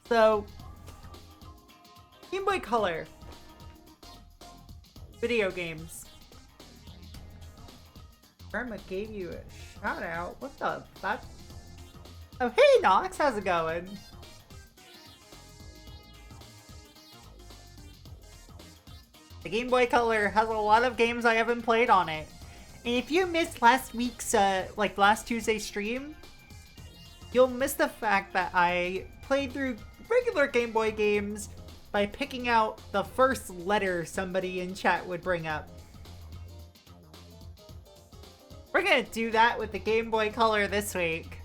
So, Game Boy Color. Video games. Irma gave you a shout out. What the fuck? Oh, hey Nox, how's it going? The Game Boy Color has a lot of games I haven't played on it. And if you missed last week's, last Tuesday's stream, you'll miss the fact that I played through regular Game Boy games by picking out the first letter somebody in chat would bring up. We're gonna do that with the Game Boy Color this week.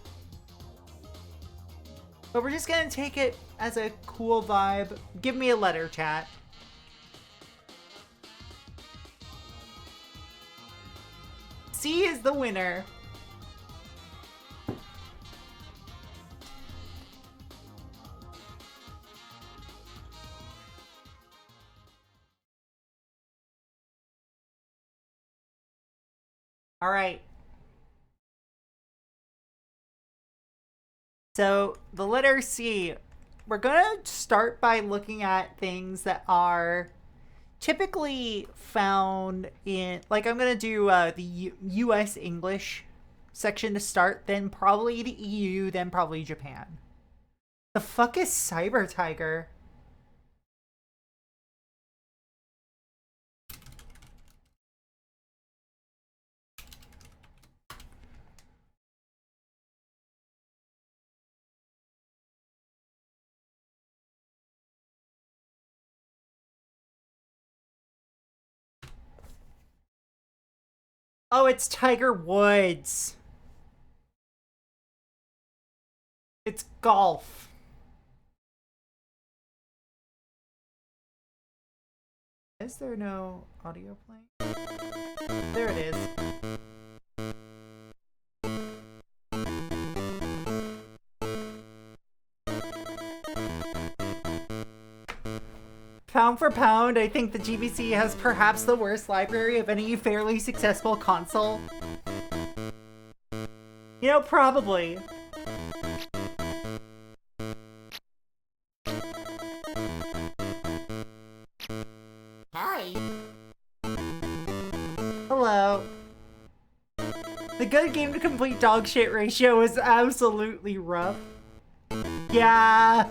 But we're just gonna take it as a cool vibe. Give me a letter, chat. C is the winner. All right. So the letter C, we're gonna start by looking at things that are typically found in, like, I'm gonna do the US English section to start, then probably the EU, then probably Japan. The fuck is Cyber Tiger? Oh, it's Tiger Woods. It's golf. Is there no audio playing? There it is. Pound for pound, I think the GBC has perhaps the worst library of any fairly successful console. You know, probably. Hi. Hello. The good game to complete dog shit ratio is absolutely rough. Yeah.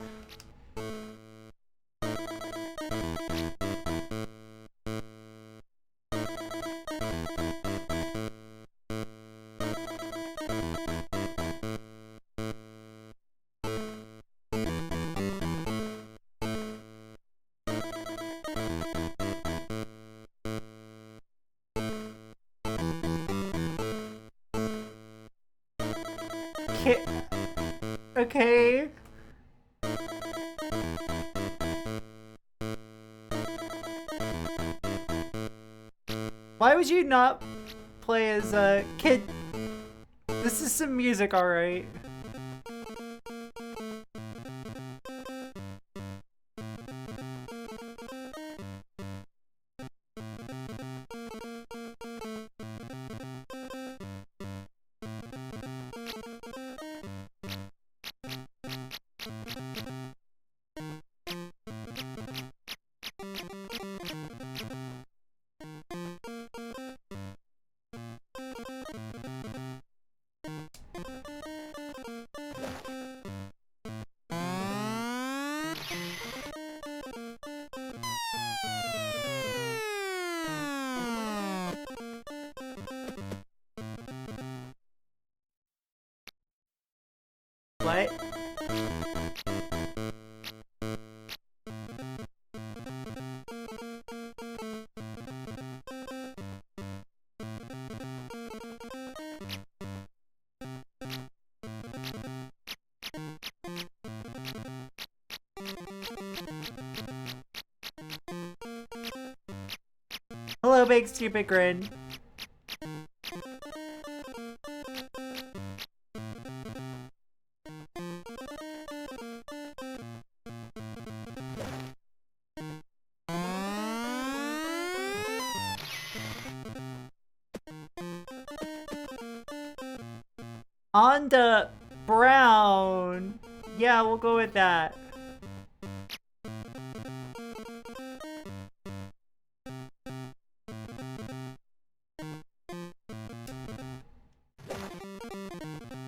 Okay. Why would you not play as a kid? This is some music, alright. What? Hello, big stupid grin. Onda Brown. Yeah, we'll go with that.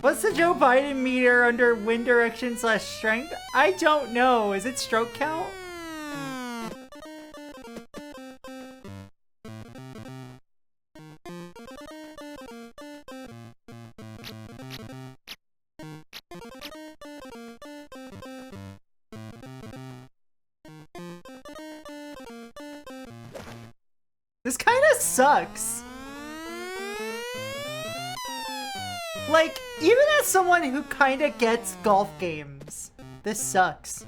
What's the Joe Biden meter under wind direction / strength? I don't know. Is it stroke count? This kind of sucks. Like, even as someone who kind of gets golf games, this sucks.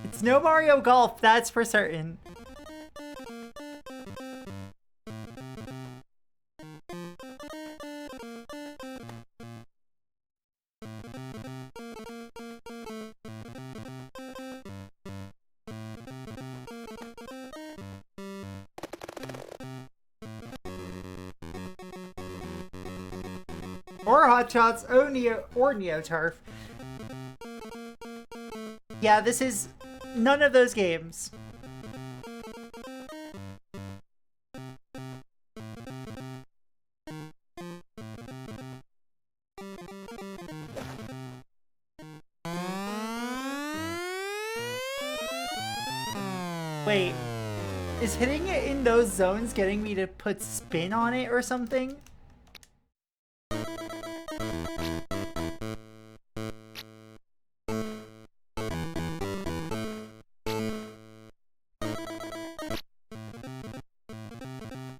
It's no Mario Golf, that's for certain. Or Hot Shots, or Neoturf. Yeah, this is none of those games. Wait, is hitting it in those zones getting me to put spin on it or something?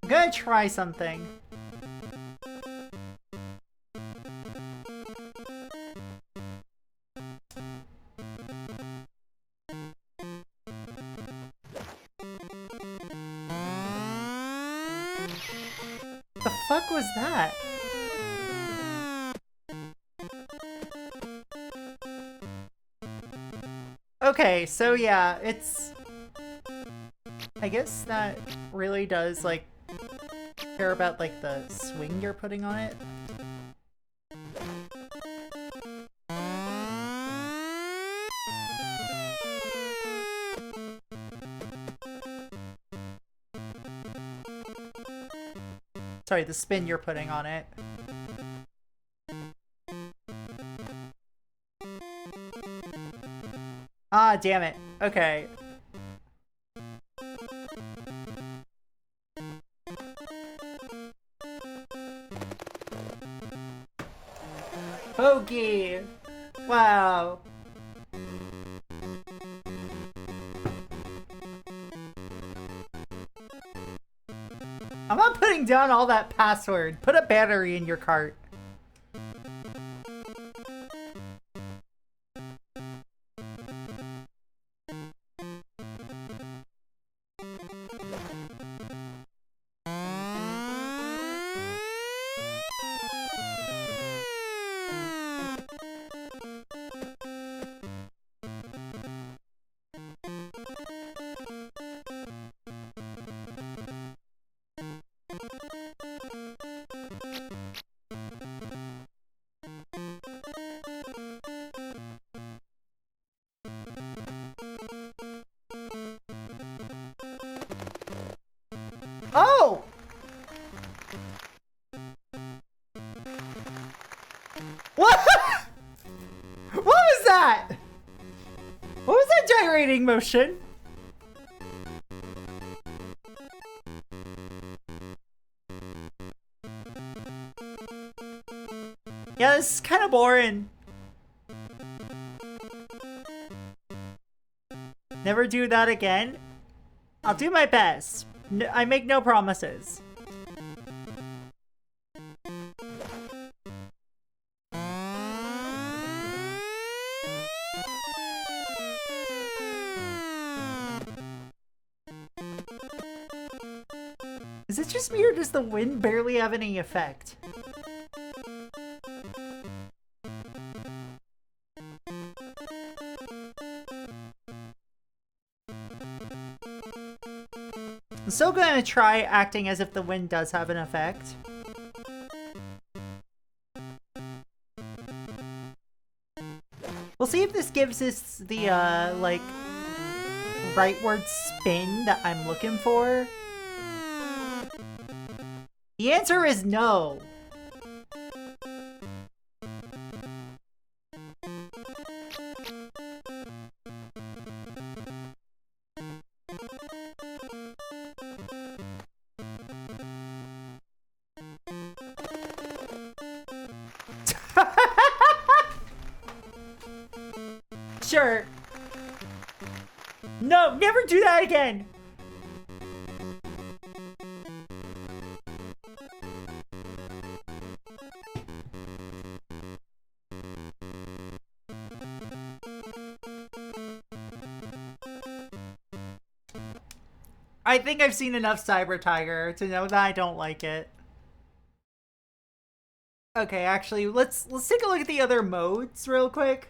I'm gonna try something. The fuck was that? Okay, so yeah, it's... I guess that really does, like, care about, like, the swing you're putting on it. Sorry, the spin you're putting on it. Ah, damn it. Okay. Bogey! Wow. I'm not putting down all that password. Put a battery in your cart. Oh! What? What was that? What was that gyrating motion? Yeah, this is kind of boring. Never do that again? I'll do my best. I make no promises. Is it just me or does the wind barely have any effect? I'm still gonna try acting as if the wind does have an effect. We'll see if this gives us the, like, rightward spin that I'm looking for. The answer is no. Sure. No, never do that again. I think I've seen enough Cyber Tiger to know that I don't like it. Okay, actually, let's take a look at the other modes real quick.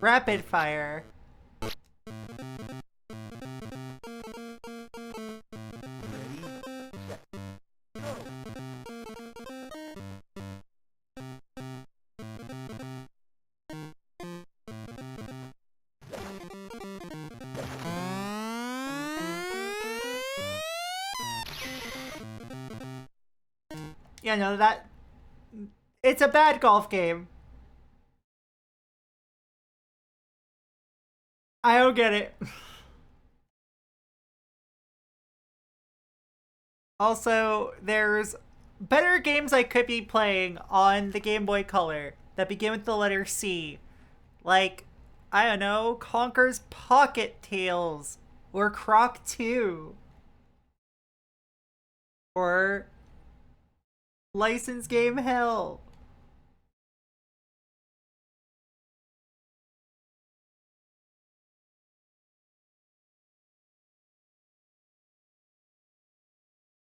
Rapid fire. Yeah, no, that... It's a bad golf game. I don't get it. Also, there's better games I could be playing on the Game Boy Color that begin with the letter C. Like, I don't know, Conker's Pocket Tales, or Croc 2. Or License Game Hell.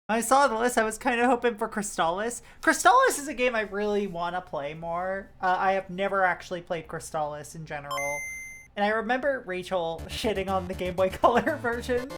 When I saw the list, I was kind of hoping for Crystallis. Crystallis is a game I really want to play more. I have never actually played Crystallis in general. And I remember Rachel shitting on the Game Boy Color version.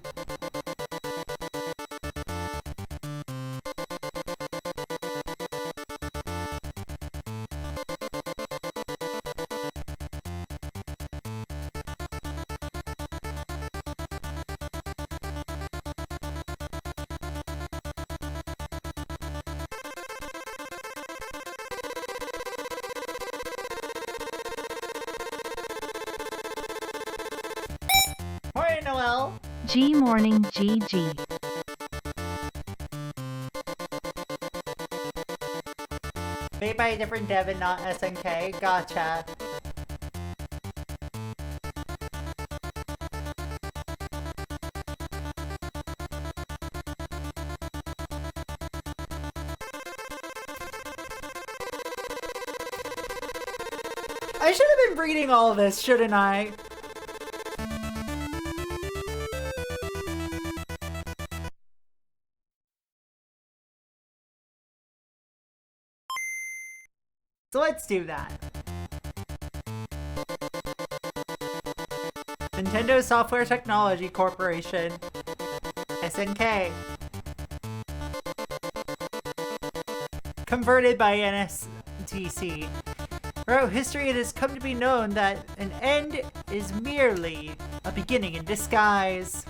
G Morning GG. Made by a different dev and not SNK. Gotcha. I should have been reading all this, shouldn't I? So let's do that. Nintendo Software Technology Corporation. SNK. Converted by NSTC. Throughout history, it has come to be known that an end is merely a beginning in disguise.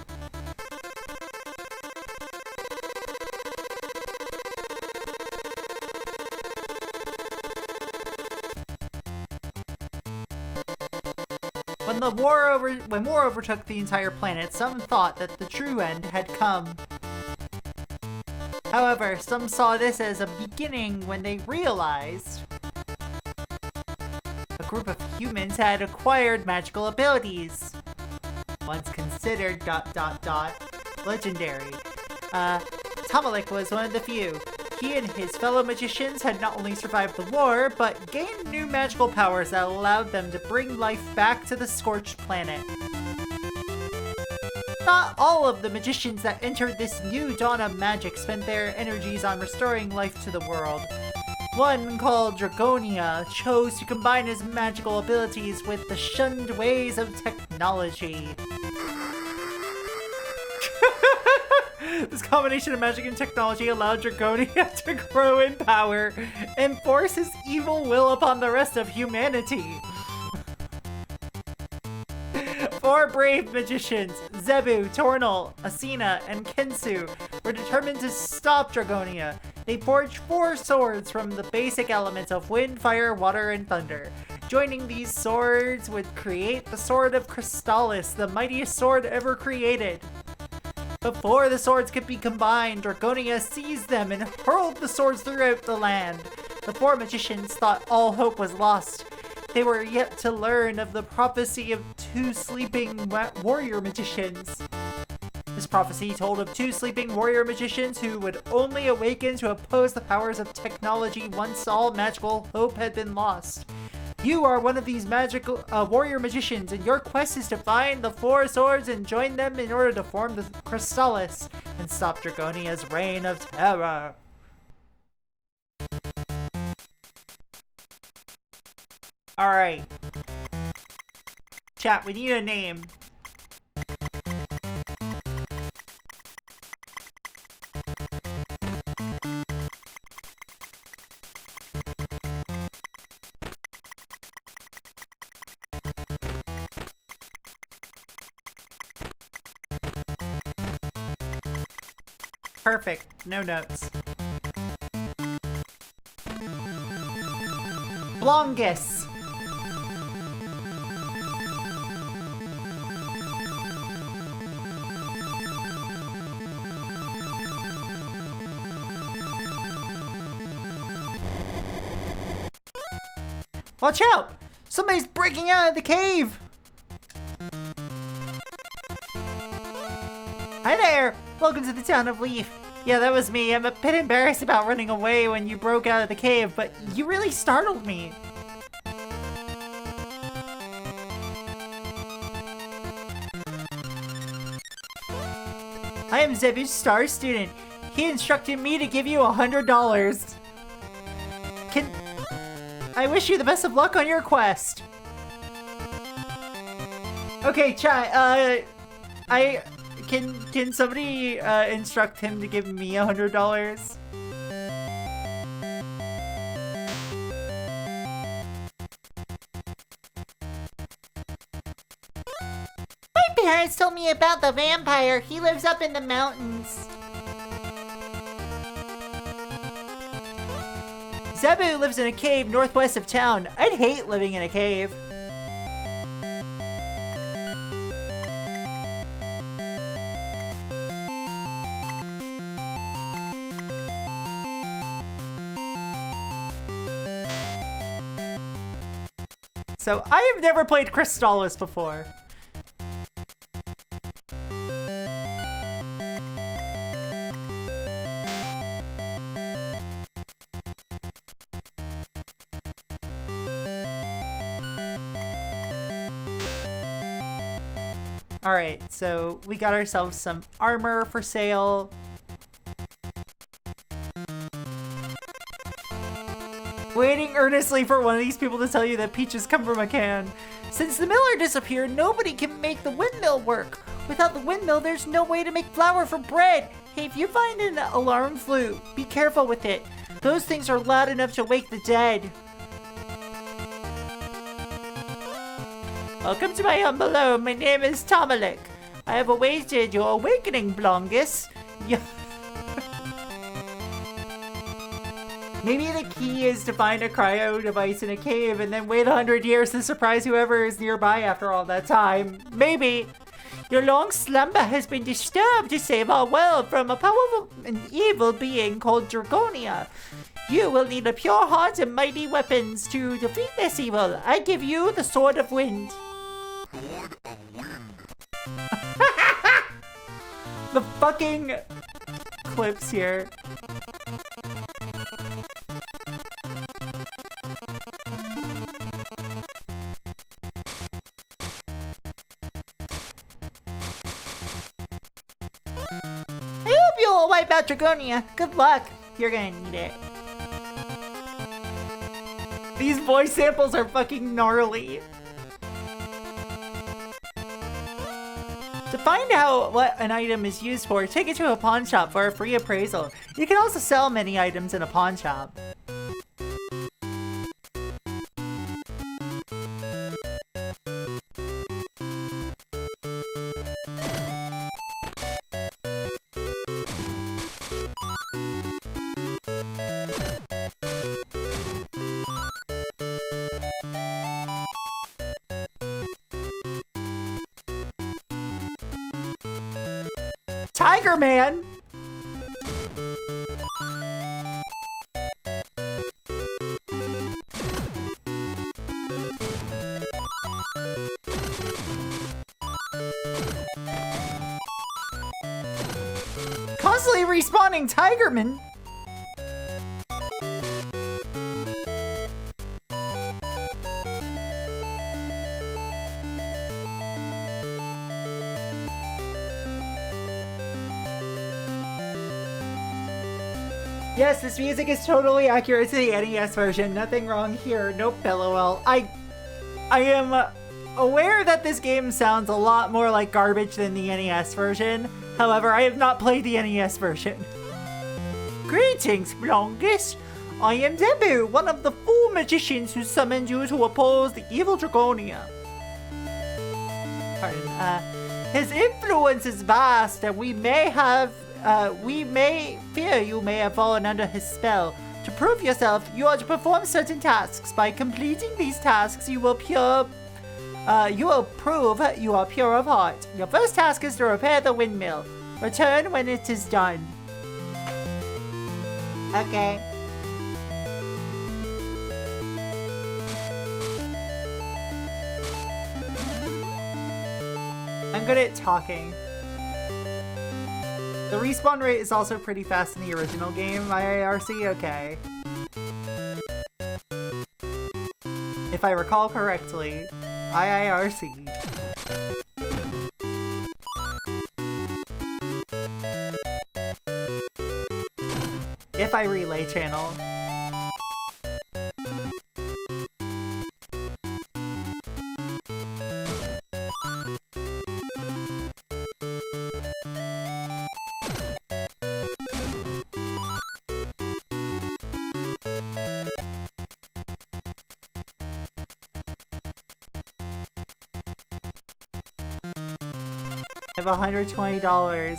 When war overtook the entire planet, some thought that the true end had come. However, some saw this as a beginning when they realized a group of humans had acquired magical abilities. Once considered ... legendary. Tamalik was one of the few. He and his fellow magicians had not only survived the war, but gained new magical powers that allowed them to bring life back to the scorched planet. Not all of the magicians that entered this new dawn of magic spent their energies on restoring life to the world. One, called Dragonia, chose to combine his magical abilities with the shunned ways of technology. This combination of magic and technology allowed Dragonia to grow in power and force his evil will upon the rest of humanity. 4 brave magicians, Zebu, Tornal, Asina, and Kensu, were determined to stop Dragonia. They forged 4 swords from the basic elements of wind, fire, water, and thunder. Joining these swords would create the Sword of Crystallis, the mightiest sword ever created. Before the swords could be combined, Dragonia seized them and hurled the swords throughout the land. The 4 magicians thought all hope was lost. They were yet to learn of the prophecy of 2 sleeping warrior magicians. This prophecy told of 2 sleeping warrior magicians who would only awaken to oppose the powers of technology once all magical hope had been lost. You are one of these magical warrior magicians, and your quest is to find the 4 swords and join them in order to form the Crystallis and stop Dragonia's reign of terror. Alright. Chat, we need a name. Perfect. No notes. Blongus. Watch out! Somebody's breaking out of the cave! Hi there! Welcome to the town of Leaf. Yeah, that was me. I'm a bit embarrassed about running away when you broke out of the cave, but you really startled me. I am Zebu's star student. He instructed me to give you $100. I wish you the best of luck on your quest. Okay, chat, can somebody instruct him to give me $100? My parents told me about the vampire. He lives up in the mountains. Zebu lives in a cave northwest of town. I'd hate living in a cave. So, I have never played Crystallis before. Alright, so we got ourselves some armor for sale. Waiting earnestly for one of these people to tell you that peaches come from a can. Since the miller disappeared, nobody can make the windmill work. Without the windmill, there's no way to make flour for bread. Hey, if you find an alarm flute, be careful with it. Those things are loud enough to wake the dead. Welcome to my humble home. My name is Tomalik. I have awaited your awakening, Blongus. Maybe the key is to find a cryo device in a cave and then wait 100 years to surprise whoever is nearby after all that time. Maybe. Your long slumber has been disturbed to save our world from a powerful and evil being called Dragonia. You will need a pure heart and mighty weapons to defeat this evil. I give you the Sword of Wind. Sword of Wind. The fucking clips here. wipe out Dragonia. Good luck. You're gonna need it. These voice samples are fucking gnarly. To find out what an item is used for, take it to a pawn shop for a free appraisal. You can also sell many items in a pawn shop. Tiger Man! Constantly respawning Tigerman! Yes, this music is totally accurate to the NES version. Nothing wrong here. Nope, LOL. I am aware that this game sounds a lot more like garbage than the NES version. However, I have not played the NES version. Greetings, Blongus. I am Debu, one of the 4 magicians who summoned you to oppose the evil Dragonia. Pardon. His influence is vast, and we may fear you may have fallen under his spell. To prove yourself, you are to perform certain tasks. By completing these tasks, you will prove you are pure of heart. Your first task is to repair the windmill. Return when it is done. Okay. I'm good at talking. The respawn rate is also pretty fast in the original game, IIRC, okay. If I recall correctly, IIRC. If I relay channel. I have $120.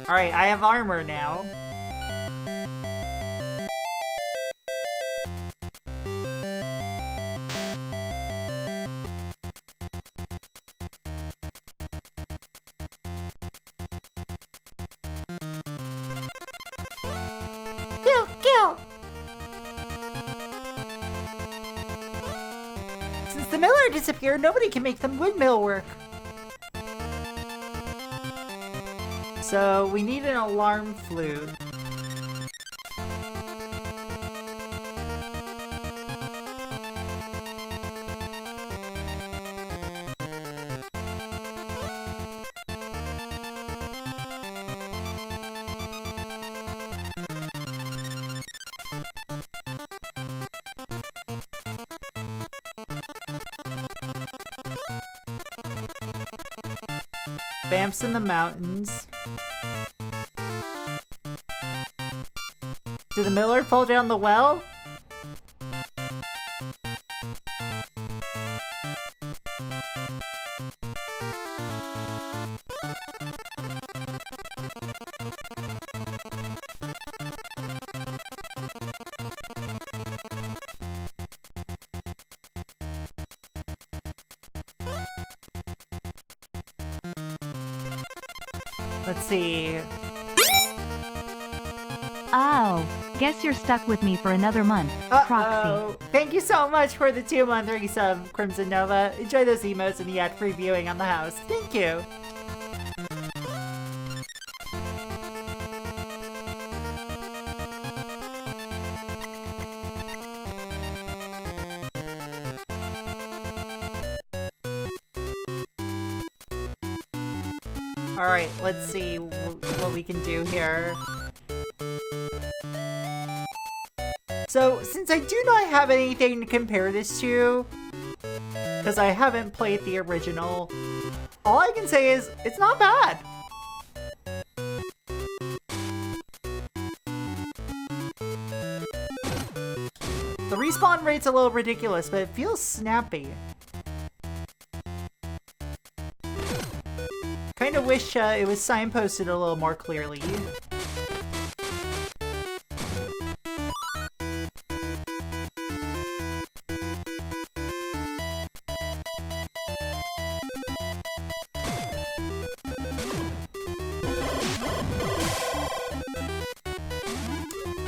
Alright, I have armor now. Kill! Since the miller disappeared, nobody can make the windmill work. So we need an alarm flute. Vamps in the mountains. Did the miller fall down the well? Let's see. Oh, guess you're stuck with me for another month, Proxy. Uh-oh. Thank you so much for the 2-month resub, Crimson Nova. Enjoy those emotes and the ad-free viewing on the house. Thank you. Alright, let's see what we can do here. So, since I do not have anything to compare this to, because I haven't played the original, all I can say is, it's not bad. The respawn rate's a little ridiculous, but it feels snappy. Kinda wish it was signposted a little more clearly.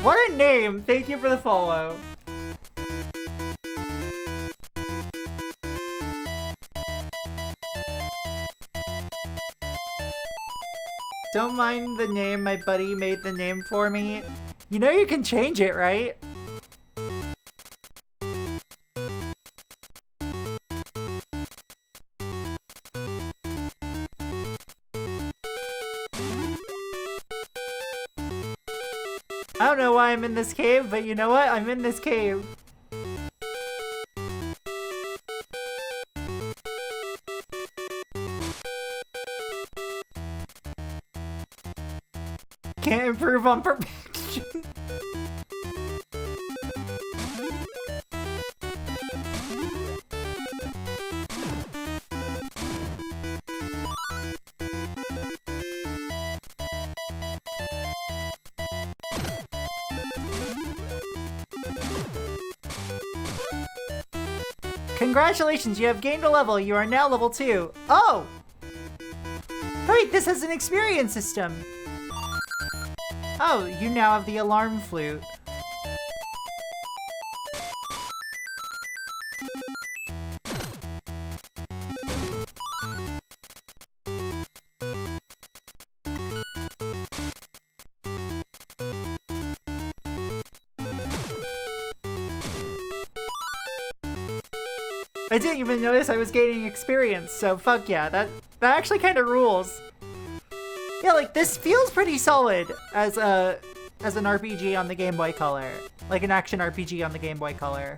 What a name! Thank you for the follow. Don't mind the name, my buddy made the name for me. You know you can change it, right? I don't know why I'm in this cave, but you know what? I'm in this cave. Can't improve on perfection. Congratulations, you have gained a level. You are now level 2. Oh! Wait, this has an experience system. Oh, you now have the alarm flute. I didn't even notice I was gaining experience, so fuck yeah, that actually kind of rules. Yeah, like, this feels pretty solid as an RPG on the Game Boy Color. Like an action RPG on the Game Boy Color.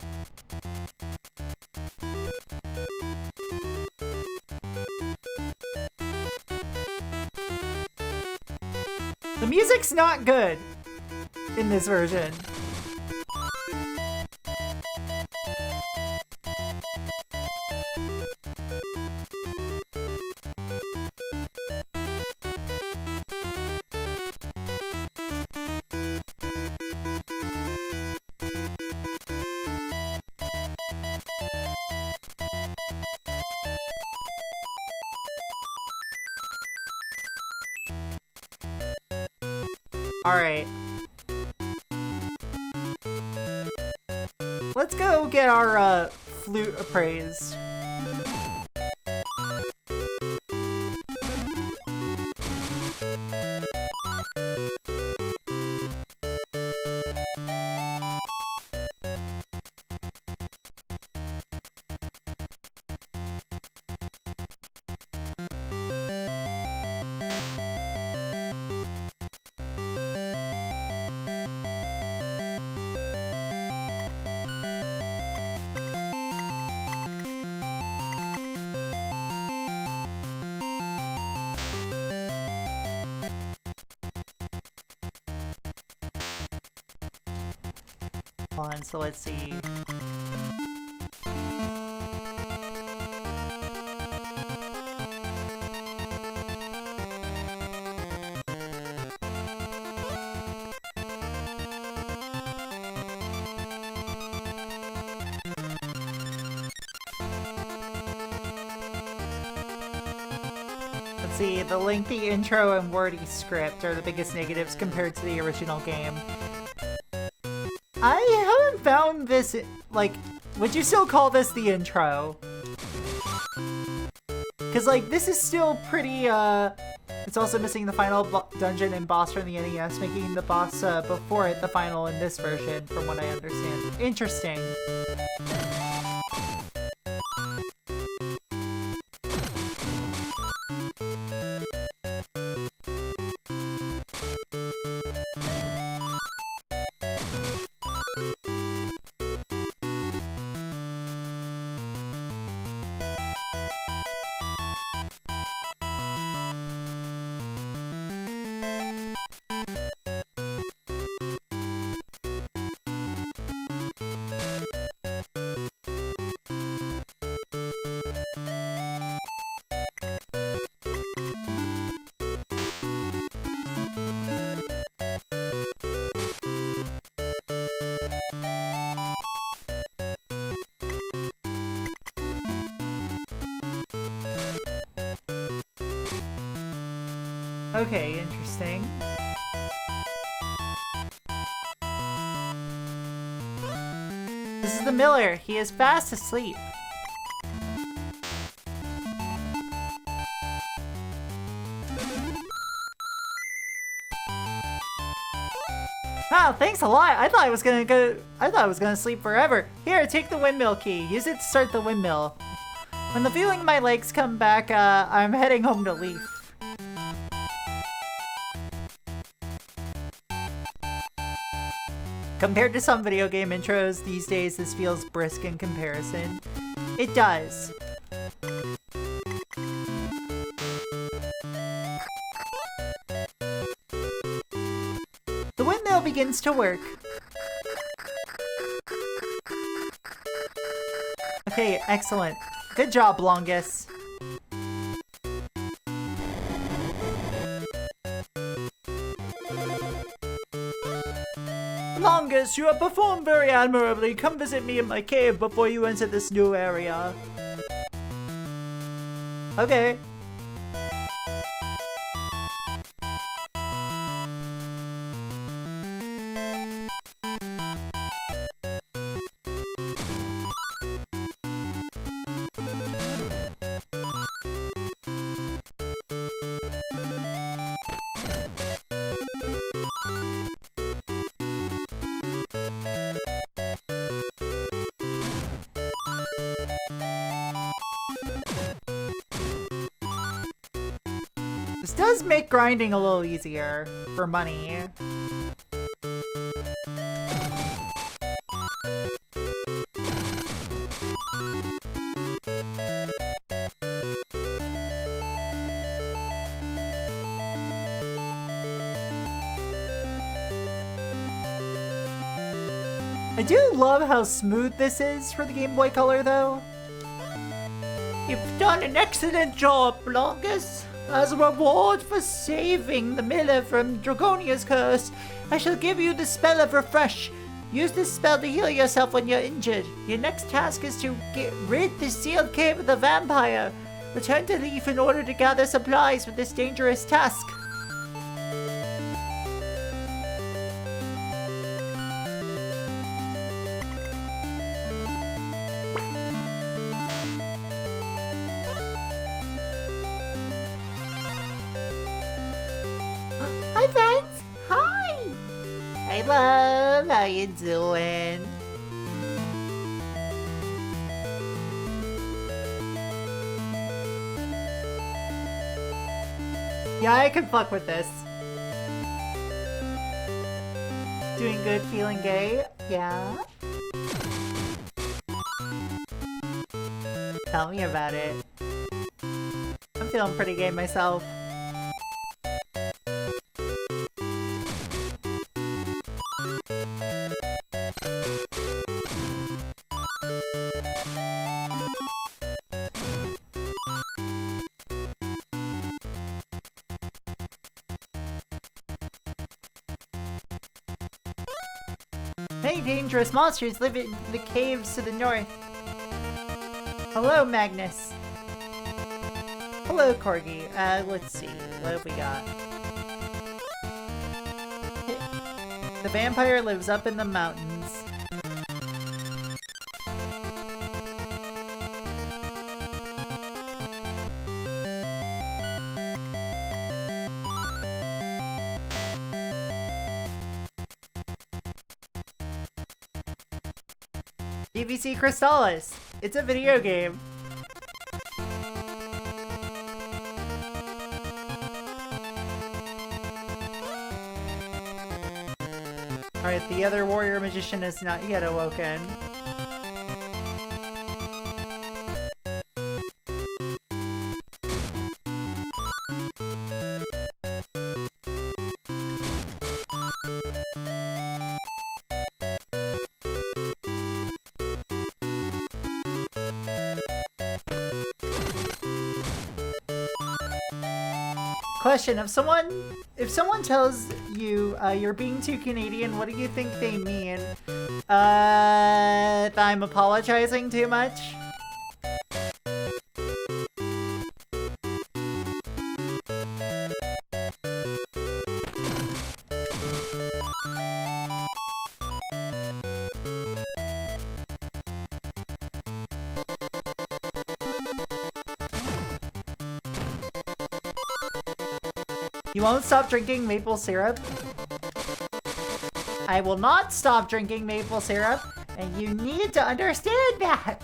The music's not good in this version. Alright. Let's go get our flute appraised. On, so let's see. Let's See, the lengthy intro and wordy script are the biggest negatives compared to the original game. I haven't found this, like, would you still call this the intro? Because, like, this is still pretty, it's also missing the final dungeon and boss from the NES, making the boss before it the final in this version, from what I understand. Interesting. Okay, interesting. This is the miller. He is fast asleep. Wow, thanks a lot. I thought I was gonna sleep forever. Here, take the windmill key. Use it to start the windmill. When the feeling in my legs come back, I'm heading home to Leaf. Compared to some video game intros these days, this feels brisk in comparison. It does. The windmill begins to work. Okay, excellent. Good job, Longus. Longus, you have performed very admirably. Come visit me in my cave before you enter this new area. Okay. This does make grinding a little easier for money. I do love how smooth this is for the Game Boy Color, though. You've done an excellent job, Longus. As a reward for saving the miller from Dragonia's curse, I shall give you the spell of Refresh. Use this spell to heal yourself when you're injured. Your next task is to get rid the sealed cave of the vampire. Return to Leaf in order to gather supplies for this dangerous task. Hi, friends. Hi. Hey, love. How you doing? Yeah, I can fuck with this. Doing good, feeling gay? Yeah? Tell me about it. I'm feeling pretty gay myself. Many dangerous monsters live in the caves to the north. Hello, Magnus. hello, Corgi. Let's see. What have we got? The vampire lives up in the mountains. GBC Crystallis. It's a video game. Alright, the other warrior magician is not yet awoken. Question: if someone tells you you're being too Canadian, what do you think they mean? That I'm apologizing too much? You won't stop drinking maple syrup? I will not stop drinking maple syrup, and you need to understand that!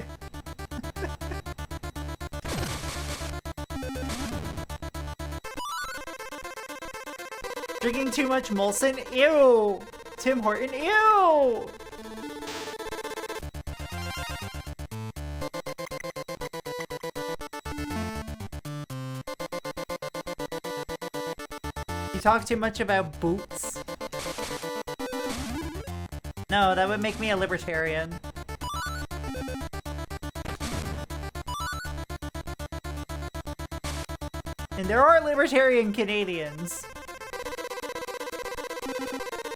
Drinking too much Molson? Ew! Tim Horton? Ew! Talk too much about boots? No, that would make me a libertarian. And there are libertarian Canadians.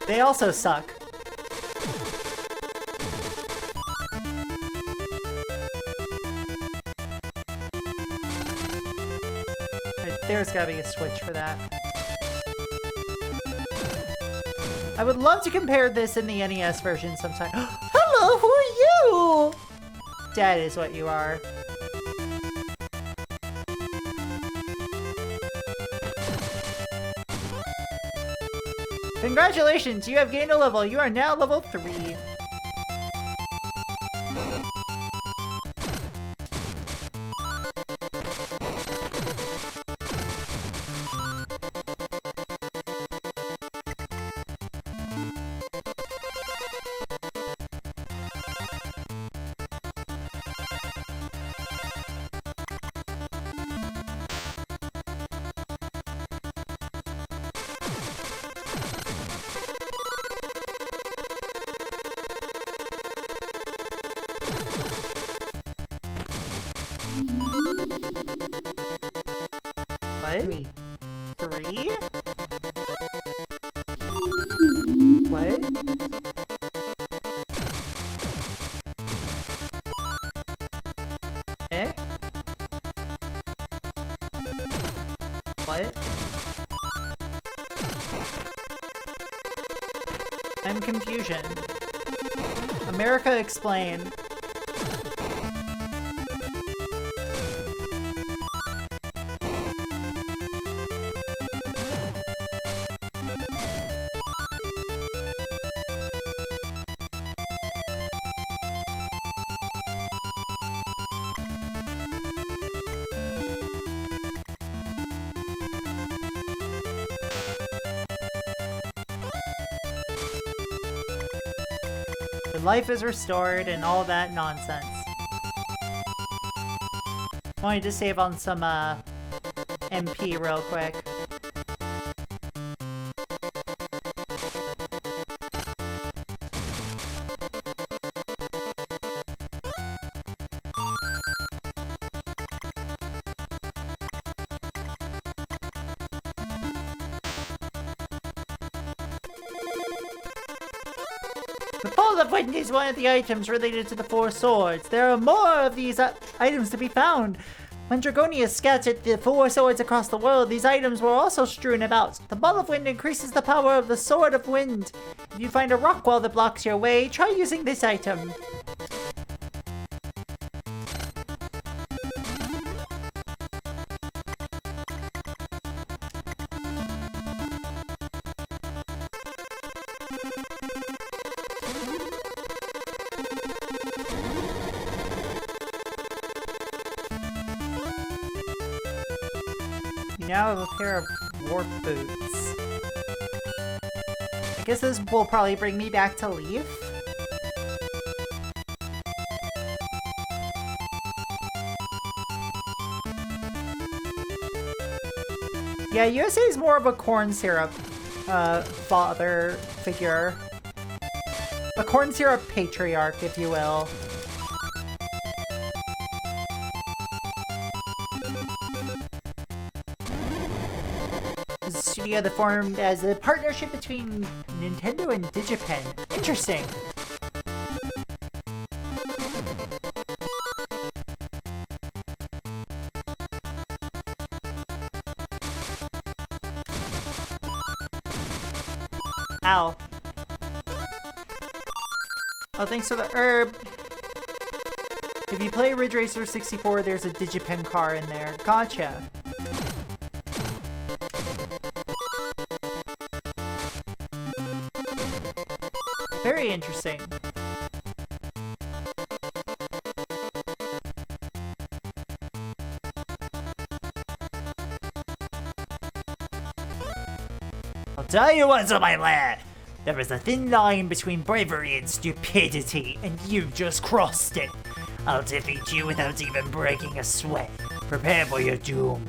They also suck. There's gotta be a switch for that. I would love to compare this in the NES version sometime. Hello, who are you? Dead is what you are. Congratulations, you have gained a level. You are now level 3. What? 3. What? Eh? What? I'm confusion. America, explain. Life is restored and all that nonsense. Wanted to save on some MP real quick. The Fall of Wind is one of the items related to the Four Swords. There are more of these items to be found. When Dragonia scattered the 4 swords across the world, these items were also strewn about. The Ball of Wind increases the power of the Sword of Wind. If you find a rock wall that blocks your way, try using this item. You now have a pair of warp boots. I guess this will probably bring me back to Leaf. Yeah, USA is more of a corn syrup father figure. A corn syrup patriarch, if you will. This is a studio that formed as a partnership between Nintendo and Digipen. Interesting. Ow. Oh, thanks for the herb. If you play Ridge Racer 64, there's a Digipen car in there. Gotcha. Very interesting. I'll tell you what's on my lair. There is a thin line between bravery and stupidity, and you've just crossed it. I'll defeat you without even breaking a sweat. Prepare for your doom.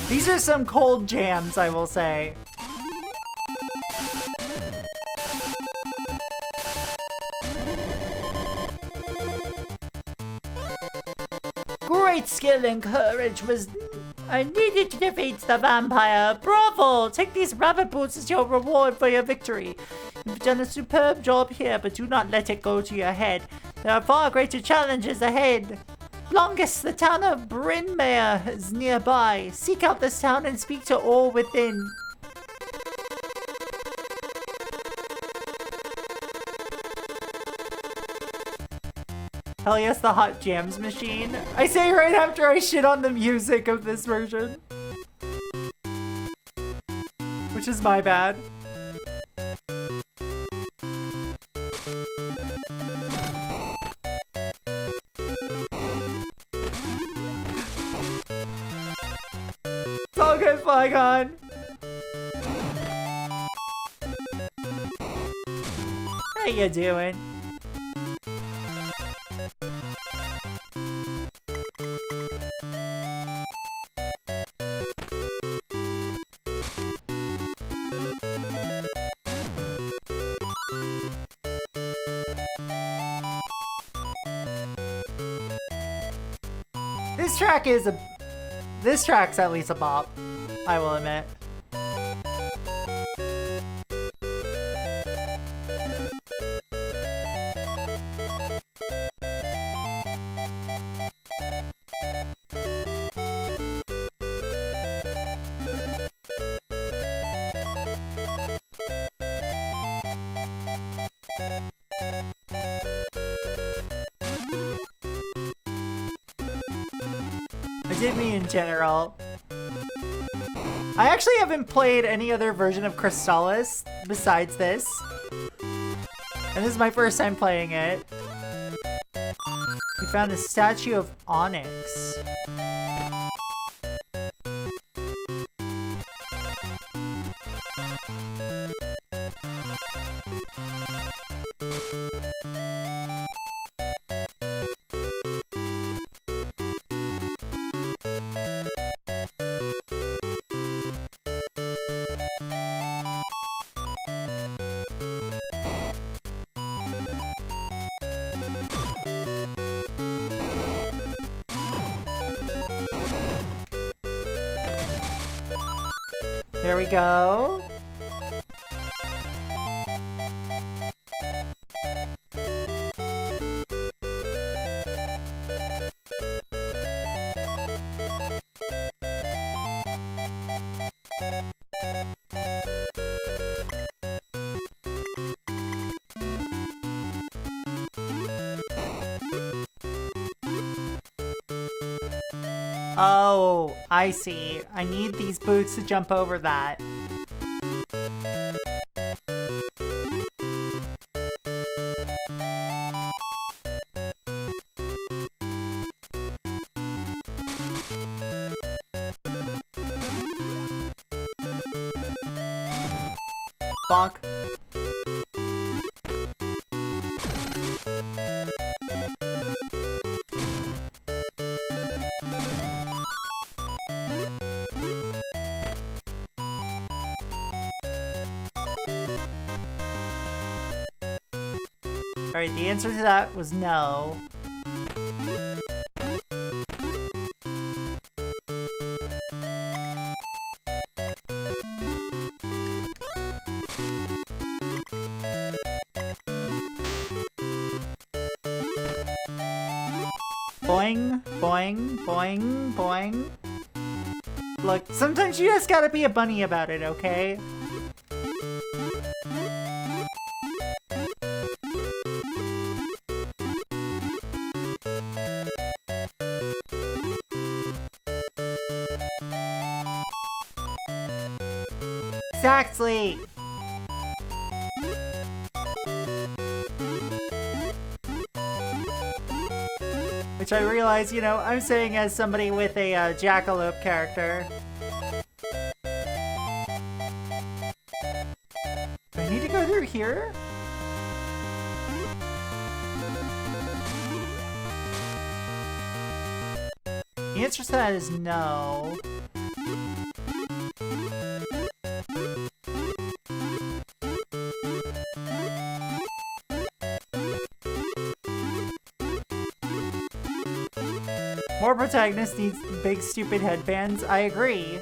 These are some cold jams, I will say. Great skill and courage was needed to defeat the vampire. Bravo! Take these rabbit boots as your reward for your victory. You've done a superb job here, but do not let it go to your head. There are far greater challenges ahead. Longest, the town of Brynmere is nearby. Seek out this town and speak to all within. Hell yes, the Hot Jams machine. I say right after I shit on the music of this version. Which is my bad. It's all good, Flygon. How you doing? This track's at least a bop, I will admit. I did mean in general. I actually haven't played any other version of Crystallis besides this. And this is my first time playing it. We found a statue of Onyx. There we go. Oh, I see. I need these boots to jump over that. Bonk. Alright, the answer to that was no. Boing, boing, boing, boing. Look, sometimes you just gotta be a bunny about it, okay? Exactly! Which I realize, you know, I'm saying as somebody with a jackalope character. Do I need to go through here? The answer to that is no. More protagonists need big stupid headbands. I agree.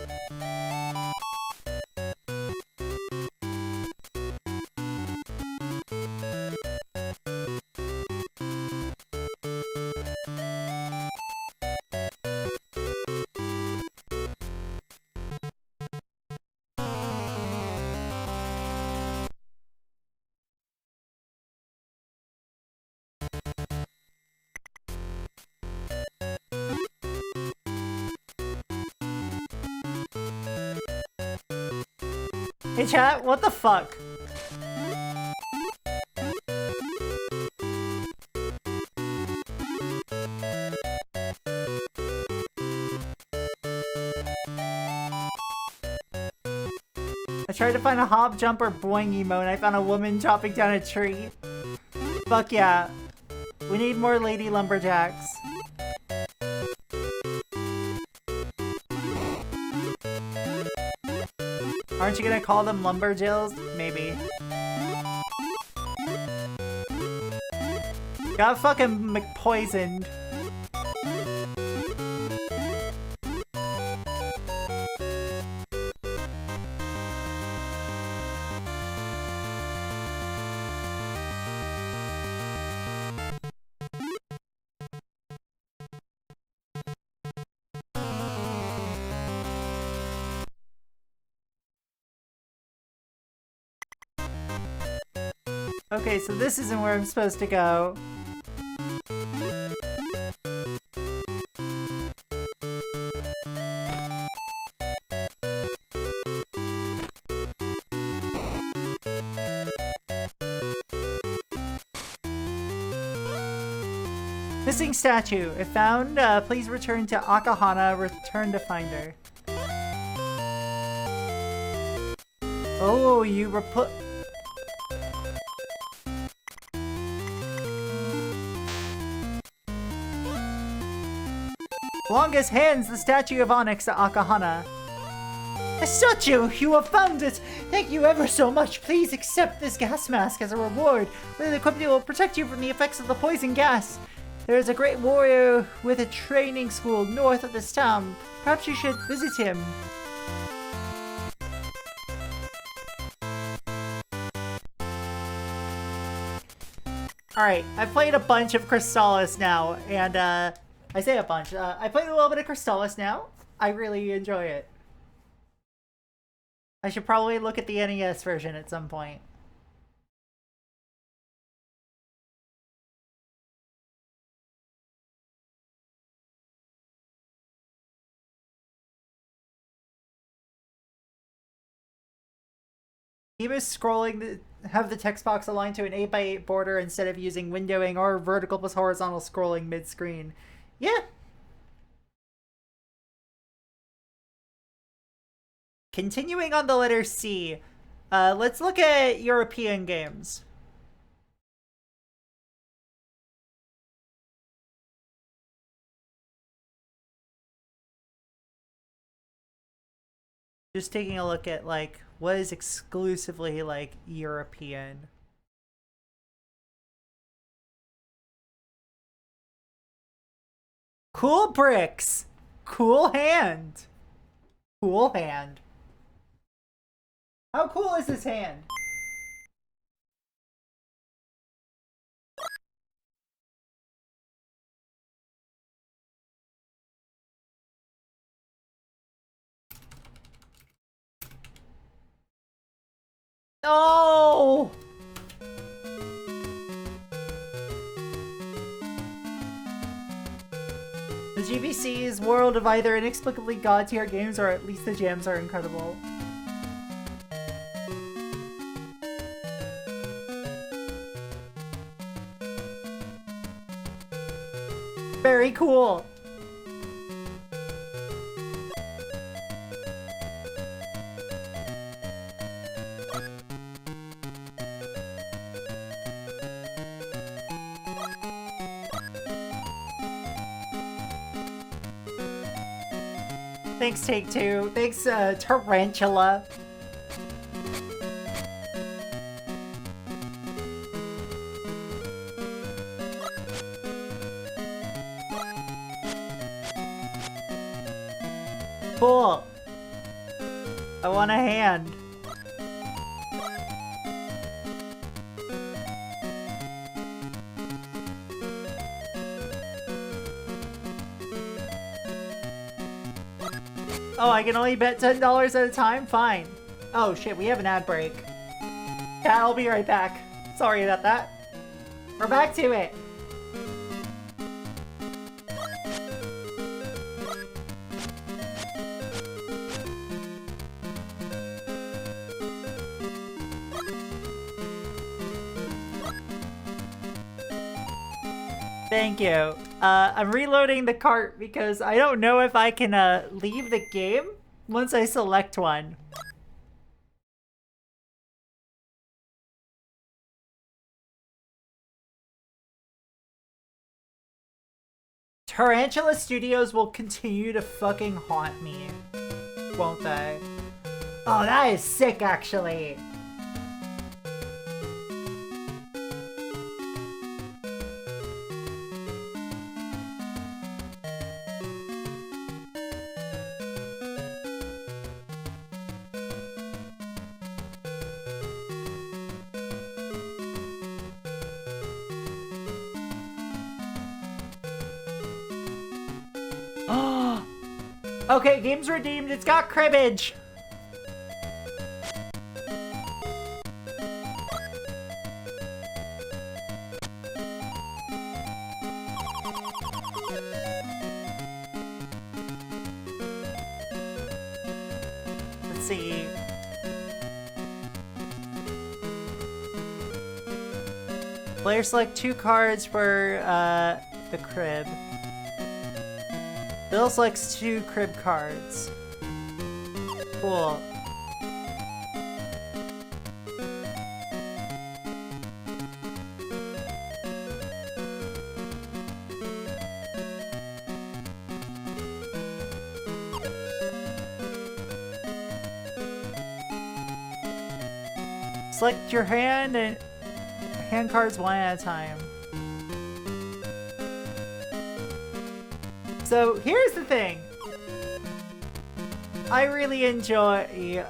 Hey chat, what the fuck? I tried to find a hop, jump, or boing emo and I found a woman chopping down a tree. Fuck yeah. We need more lady lumberjacks. Aren't you gonna call them lumberjills? Maybe. Got fucking McPoisoned. Okay, so this isn't where I'm supposed to go. Missing statue. If found, please return to Akahana. Return to finder. Oh, you were put. Longest hands the statue of Onyx to Akahana. A statue! You have found it! Thank you ever so much. Please accept this gas mask as a reward. With the company will protect you from the effects of the poison gas. There is a great warrior with a training school north of this town. Perhaps you should visit him. Alright, I've played a bunch of Crystallis now, and I say a bunch. I played a little bit of Crystallis now. I really enjoy it. I should probably look at the NES version at some point. Even scrolling, have the text box aligned to an 8x8 border instead of using windowing or vertical plus horizontal scrolling mid-screen. Yeah. Continuing on the letter C, let's look at European games. Just taking a look at, like, what is exclusively, like, European. Cool bricks! Cool hand! Cool hand. How cool is this hand? No! The GBC's world of either inexplicably god-tier games or at least the jams are incredible. Very cool. Thanks, Take-Two. Thanks, Tarantula. Cool. I want a hand. Oh, I can only bet $10 at a time? Fine. Oh shit, we have an ad break. Yeah, I'll be right back. Sorry about that. We're back to it. Thank you. I'm reloading the cart because I don't know if I can leave the game once I select one. Tarantula Studios will continue to fucking haunt me, won't they? Oh, that is sick, actually. Okay, game's redeemed. It's got cribbage. Let's see. Player select 2 cards for the crib. Bill selects 2 crib cards. Cool. Select your hand and hand cards one at a time. So here's the thing. I really enjoy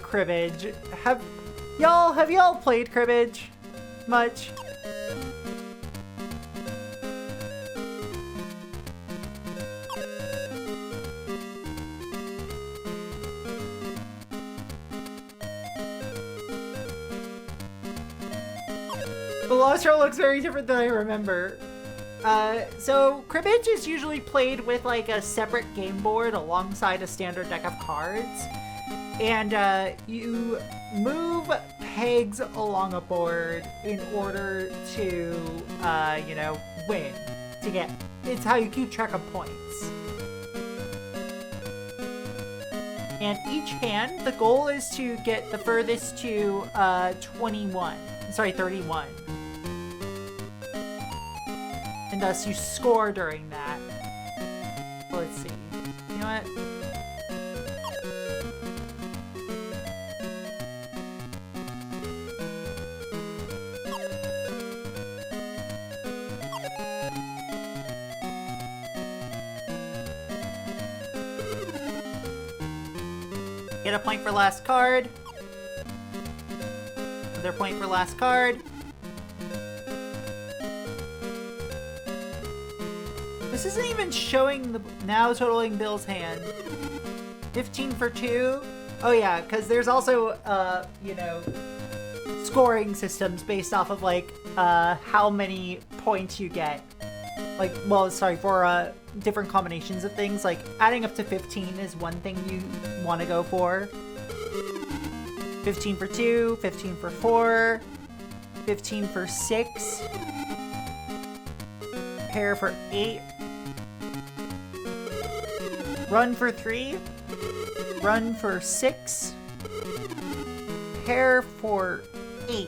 cribbage. Have y'all played cribbage much? Velocitron looks very different than I remember. So cribbage is usually played with like a separate game board alongside a standard deck of cards. And you move pegs along a board in order to, win. It's how you keep track of points. And each hand, the goal is to get the furthest to 31. And thus you score during that. Let's see. You know what? Get a point for last card. Another point for last card. This isn't even showing the now totaling Bill's hand. 15 for 2. Oh yeah, because there's also scoring systems based off of like how many points you get. For different combinations of things. Like adding up to 15 is one thing you want to go for. 15 for 2, 15 for 4, 15 for 6, pair for 8, run for 3, run for 6, pair for 8,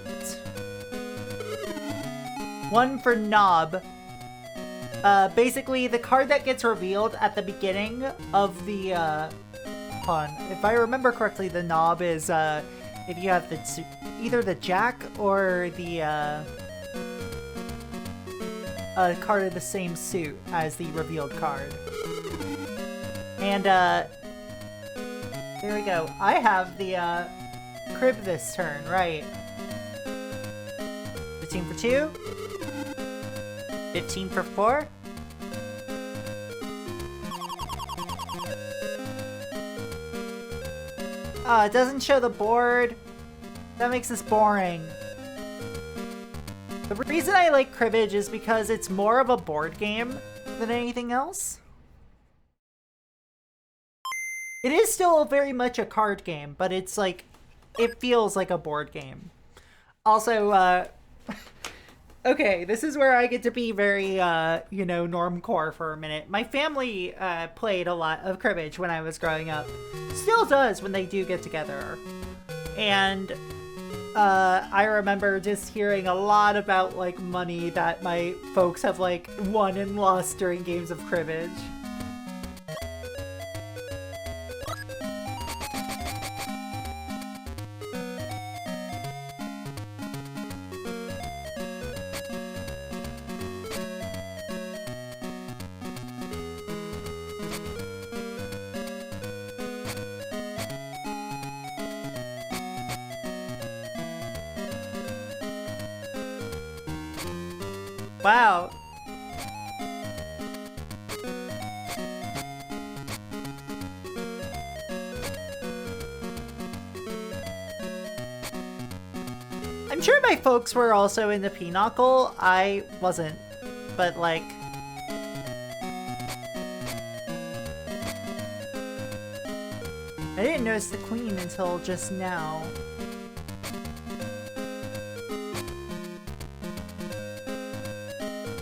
1 for knob. Basically, the card that gets revealed at the beginning of the, if I remember correctly, the knob is, if you have either the jack or the, card of the same suit as the revealed card. And, there we go. I have the, crib this turn, right. 15 for 2. 15 for 4. It doesn't show the board. That makes this boring. The reason I like cribbage is because it's more of a board game than anything else. It is still very much a card game, but it's like, it feels like a board game. Also, okay, this is where I get to be very, normcore for a minute. My family played a lot of cribbage when I was growing up. Still does when they do get together. And I remember just hearing a lot about, like, money that my folks have, like, won and lost during games of cribbage. Wow. I'm sure my folks were also into Pinochle. I wasn't, but like... I didn't notice the queen until just now.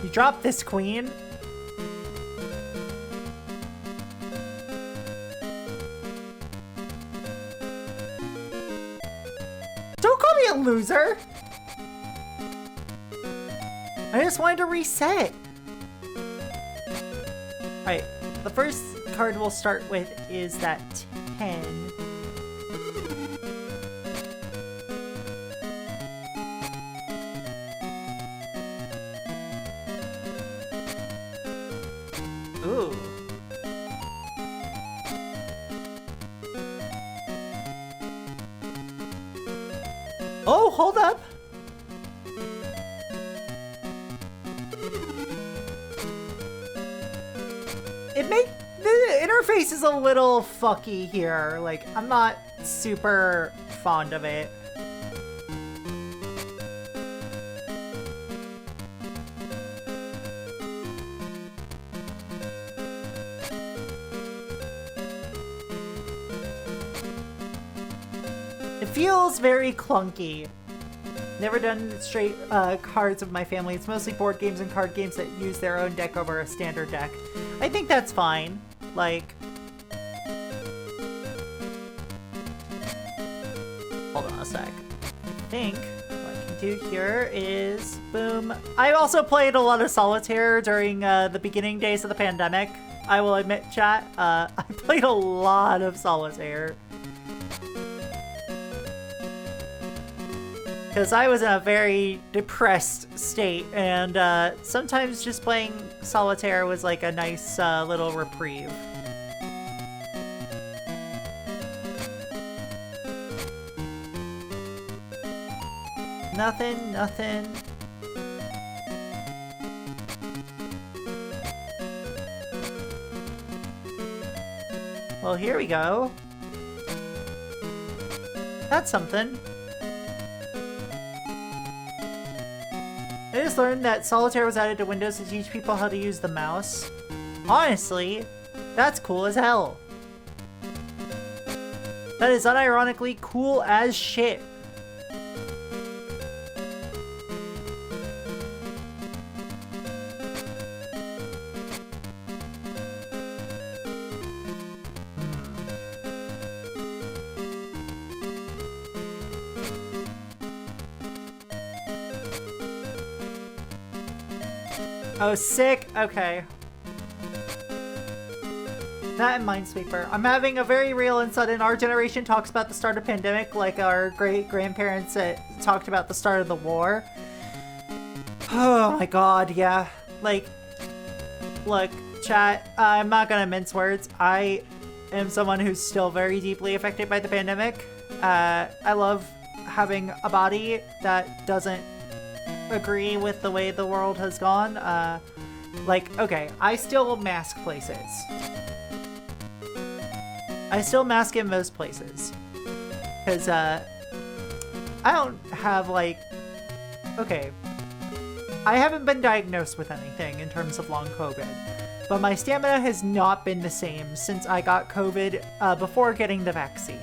You dropped this queen? Don't call me a loser! I just wanted to reset. Alright, the first card we'll start with is that 10. Ooh. Oh, hold up. The interface is a little fucky here. Like, I'm not super fond of it. It feels very clunky. Never done straight cards of my family. It's mostly board games and card games that use their own deck over a standard deck. I think that's fine. Like... Hold on a sec. I think what I can do here is... Boom. I also played a lot of Solitaire during the beginning days of the pandemic. I will admit, chat. I played a lot of Solitaire. Because I was in a very depressed state, and sometimes just playing Solitaire was like a nice little reprieve. Nothing, nothing. Well, here we go. That's something. I just learned that Solitaire was added to Windows to teach people how to use the mouse. Honestly, that's cool as hell. That is unironically cool as shit. Oh, sick. Okay. That and Minesweeper. I'm having a very real and sudden. Our generation talks about the start of pandemic like our great-grandparents talked about the start of the war. Oh my god, yeah. Like, look, chat, I'm not gonna mince words. I am someone who's still very deeply affected by the pandemic. I love having a body that doesn't agree with the way the world has gone. Like, okay, I still mask places. I still mask in most places. Because, I don't have, like... Okay. I haven't been diagnosed with anything in terms of long COVID. But my stamina has not been the same since I got COVID before getting the vaccine.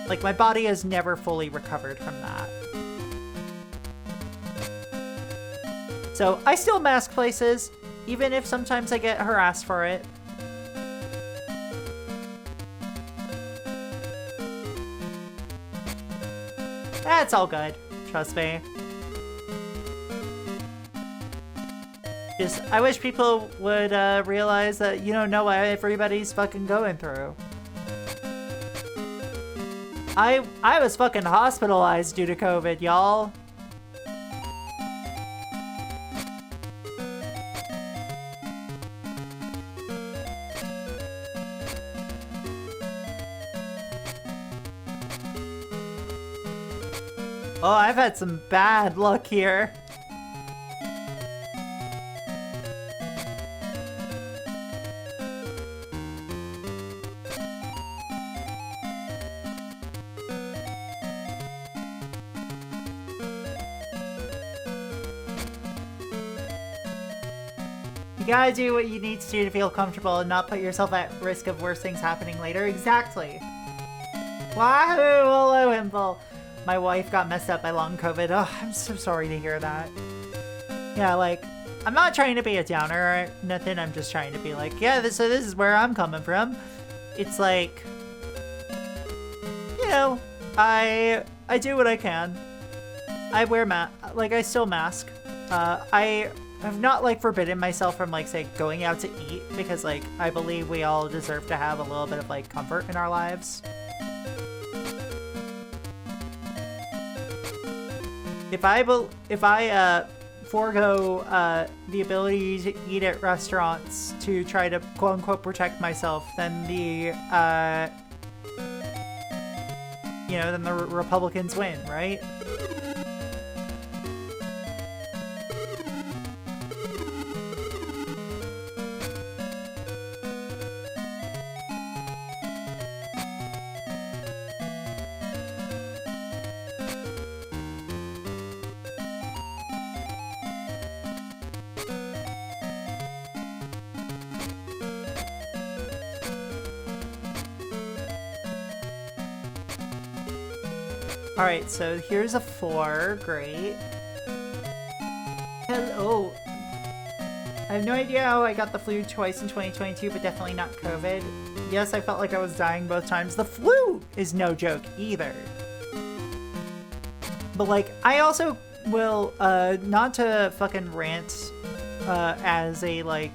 Like, my body has never fully recovered from that. So, I still mask places, even if sometimes I get harassed for it. That's all good. Trust me. Just, I wish people would realize that you don't know what everybody's fucking going through. I was fucking hospitalized due to COVID, y'all. Oh, I've had some bad luck here. You gotta do what you need to do to feel comfortable and not put yourself at risk of worse things happening later. Exactly. Wahoo! Hello, Imple. My wife got messed up by long COVID. Oh, I'm so sorry to hear that. Yeah, like, I'm not trying to be a downer or nothing. I'm just trying to be like, yeah, so this is where I'm coming from. It's like, know, I do what I can. I wear I still mask. I have not like forbidden myself from like say going out to eat because like I believe we all deserve to have a little bit of like comfort in our lives. If I forego the ability to eat at restaurants to try to quote unquote protect myself, then then the Republicans win, right? Alright, so here's a 4. Great. Hello. I have no idea how I got the flu twice in 2022, but definitely not COVID. Yes, I felt like I was dying both times. The flu is no joke either. But like, I also will, not to fucking rant, as a like,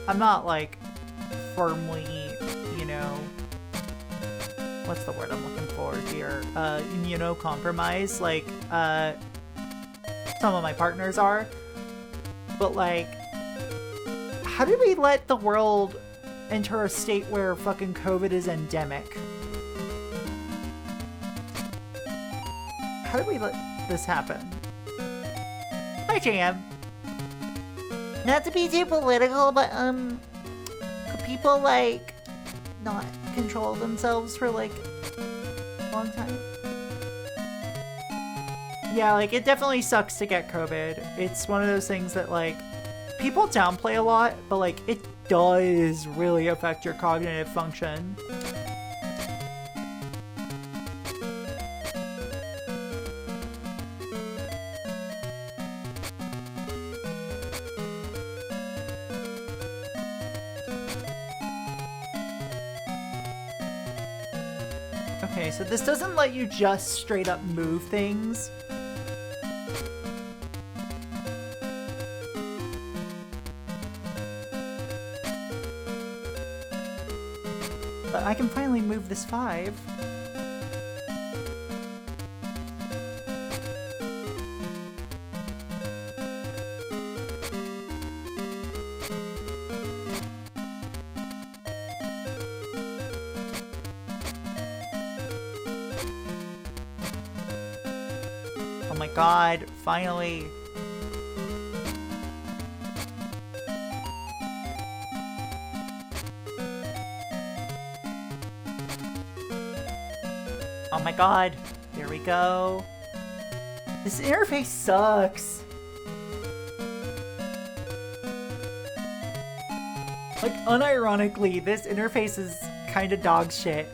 I'm not like firmly, what's the word I'm looking for here? Immunocompromised, like, some of my partners are. But, like, how did we let the world enter a state where fucking COVID is endemic? How did we let this happen? Hi, Jam. Not to be too political, but, could people, like, not control themselves for like a long time? Yeah, like it definitely sucks to get COVID. It's one of those things that like people downplay a lot, but like it does really affect your cognitive function. Okay, so this doesn't let you just straight up move things. But I can finally move this 5. Oh my god, finally. Oh my god, here we go. This interface sucks. Like, unironically, this interface is kinda dog shit.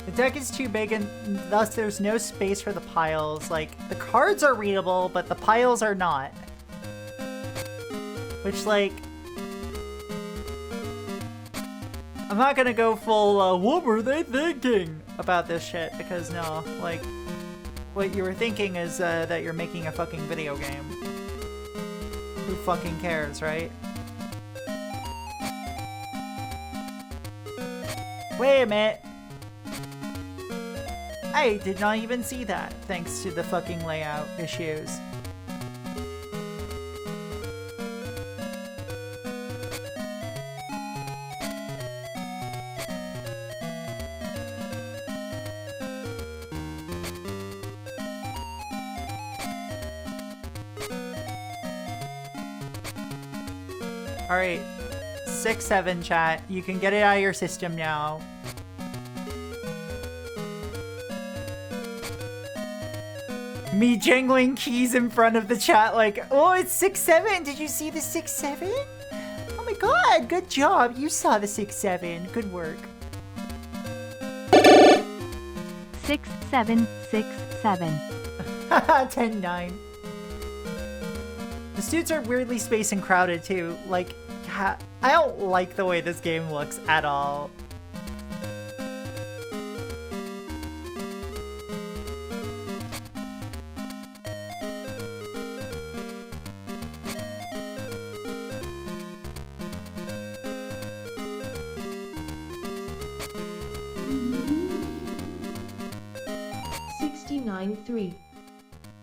The deck is too big and thus there's no space for the piles. Like, the cards are readable, but the piles are not. Which, like... I'm not gonna go full, what were they thinking about this shit, because no, like... What you were thinking is, that you're making a fucking video game. Who fucking cares, right? Wait a minute! I did not even see that, thanks to the fucking layout issues. Alright. 6-7 chat. You can get it out of your system now. Me jangling keys in front of the chat like, oh, it's 6-7. Did you see the 6-7? Oh my god, good job. You saw the 6-7. Good work. 6, 7, 6, 7. 10-9. The suits are weirdly spaced and crowded too. Like, yeah, I don't like the way this game looks at all. $69.3.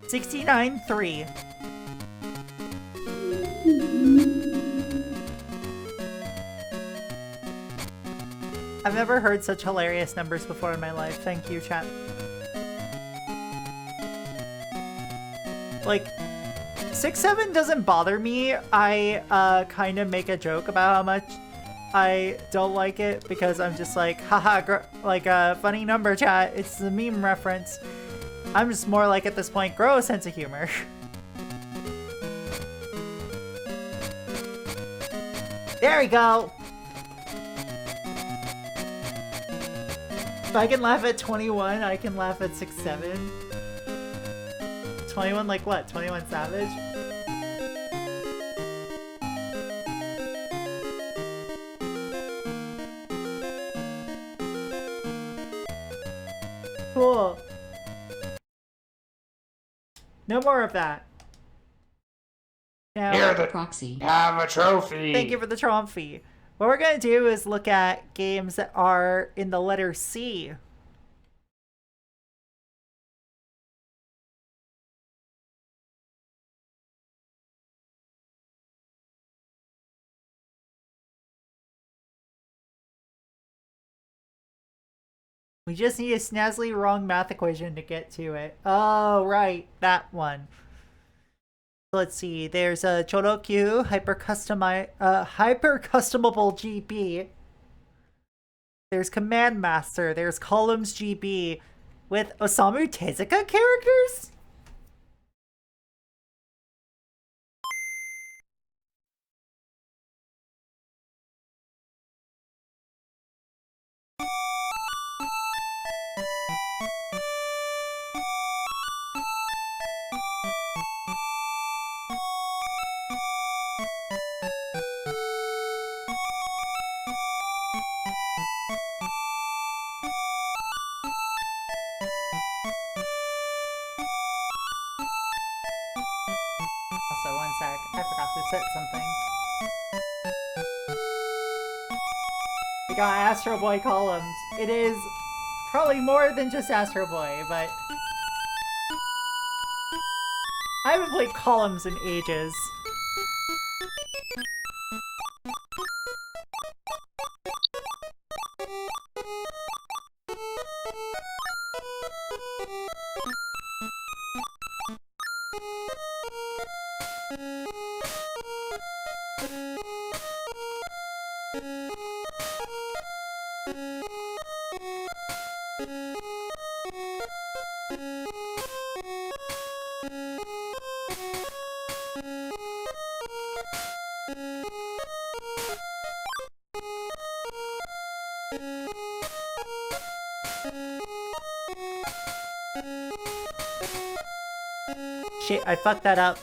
69-3. I've never heard such hilarious numbers before in my life. Thank you, chat. Like, 6-7 doesn't bother me. I kind of make a joke about how much I don't like it because I'm just like, haha, like a funny number, chat. It's a meme reference. I'm just more like, at this point, grow a sense of humor. There we go! If I can laugh at 21, I can laugh at 6-7. 21 like what? 21 Savage? Cool. No more of that. Now, Here, the Proxy. have a trophy. thank you for the trophy. What we're going to do is look at games that are in the letter C. We just need a snazzy wrong math equation to get to it. Oh, right. That one. Let's see. There's a Chorokyu hyper customable GB. There's Command Master. There's Columns GB with Osamu Tezuka characters? Also, one sec. I forgot to set something. We got Astro Boy columns. It is probably more than just Astro Boy, but I haven't played columns in ages. Shit, I fucked that up.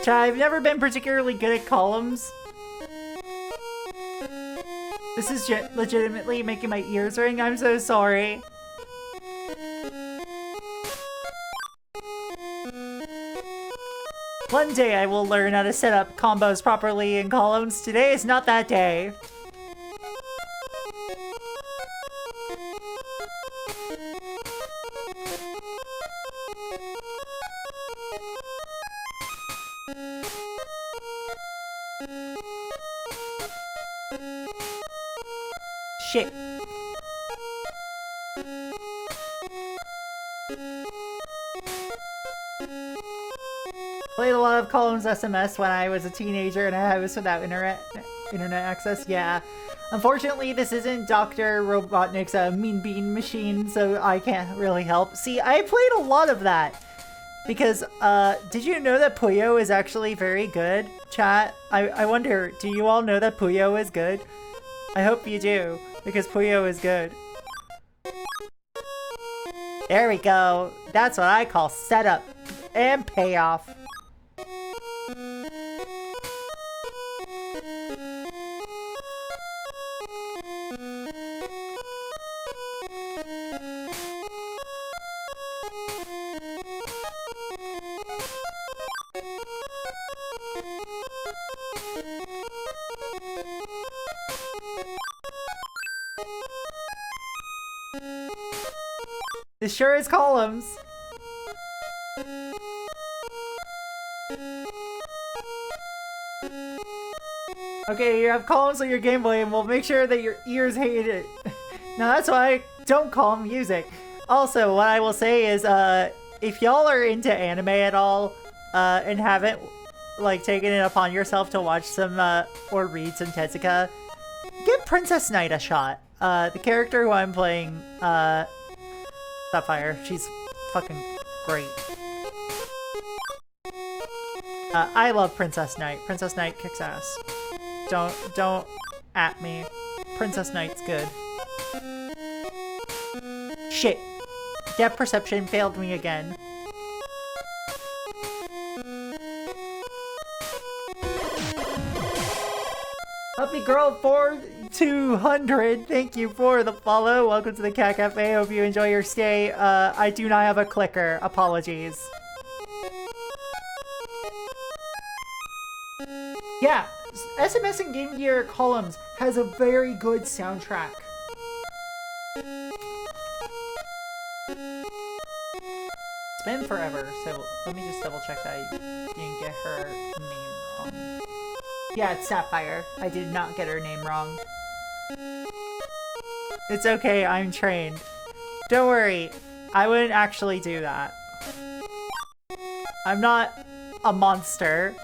I've never been particularly good at columns. This is legitimately making my ears ring. I'm so sorry. One day I will learn how to set up combos properly in columns. Today is not that day. Shit. played a lot of Columns SMS when I was a teenager and I was without internet access. Yeah. Unfortunately, this isn't Dr. Robotnik's Mean Bean machine, so I can't really help. See, I played a lot of that. Because, did you know that Puyo is actually very good, chat? I wonder, do you all know that Puyo is good? I hope you do, because Puyo is good. There we go. That's what I call setup and payoff. This sure is Columns. Okay, you have Columns on your Game Boy and we'll make sure that your ears hate it. Now that's why I don't call them music. Also, what I will say is, if y'all are into anime at all, and haven't, like, taken it upon yourself to watch some, or read some Tezuka, give Princess Knight a shot. The character who I'm playing, Sapphire, she's fucking great. I love Princess Knight. Princess Knight kicks ass. Don't at me. Princess Knight's good. Shit. Depth perception failed me again. Puppy Girl 4200, thank you for the follow. Welcome to the Cat Cafe. Hope you enjoy your stay. I do not have a clicker. Apologies. Yeah, SMS and Game Gear Columns has a very good soundtrack. It's been forever, so let me just double check that I didn't get her name wrong. Yeah, it's Sapphire. I did not get her name wrong. It's okay, I'm trained. Don't worry, I wouldn't actually do that. I'm not a monster.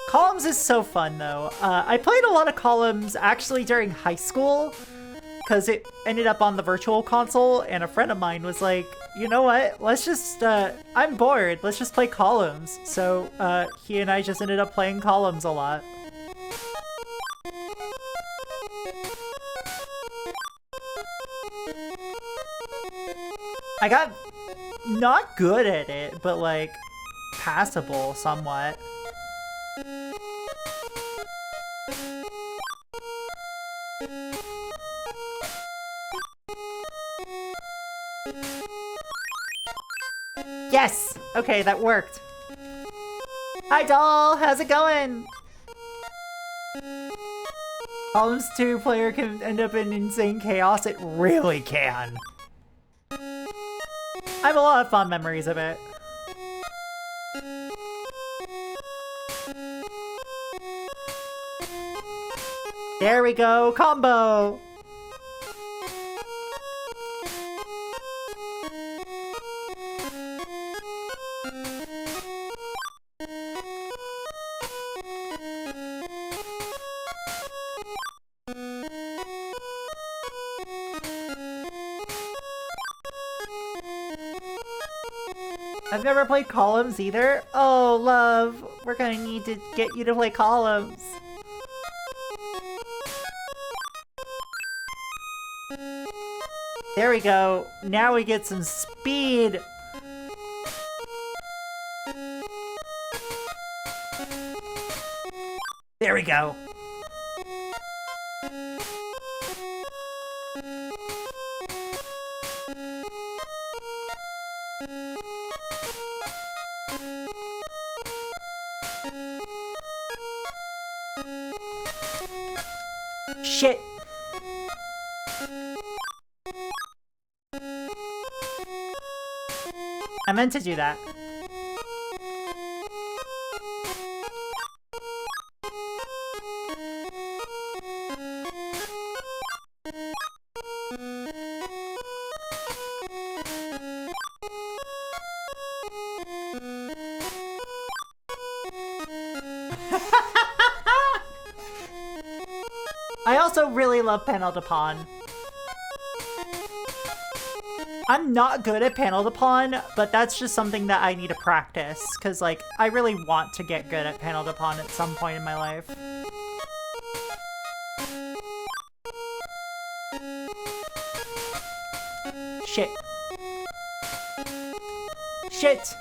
Columns is so fun though. I played a lot of Columns actually during high school because it ended up on the virtual console and a friend of mine was like, you know what, let's just, I'm bored, let's just play Columns. So he and I just ended up playing Columns a lot. I got not good at it, but like passable somewhat. Yes! Okay, that worked. Hi doll, how's it going? Columns 2 player can end up in insane chaos. It really can. I have a lot of fond memories of it. There we go, combo! I've never played Columns either. Oh, love, we're gonna need to get you to play Columns. There we go. Now we get some speed. There we go. Shit. I meant to do that. I also really love Panel de Pawn. I'm not good at Panel de Pawn, but that's just something that I need to practice, because, like, I really want to get good at Panel de Pawn at some point in my life. Shit. Shit!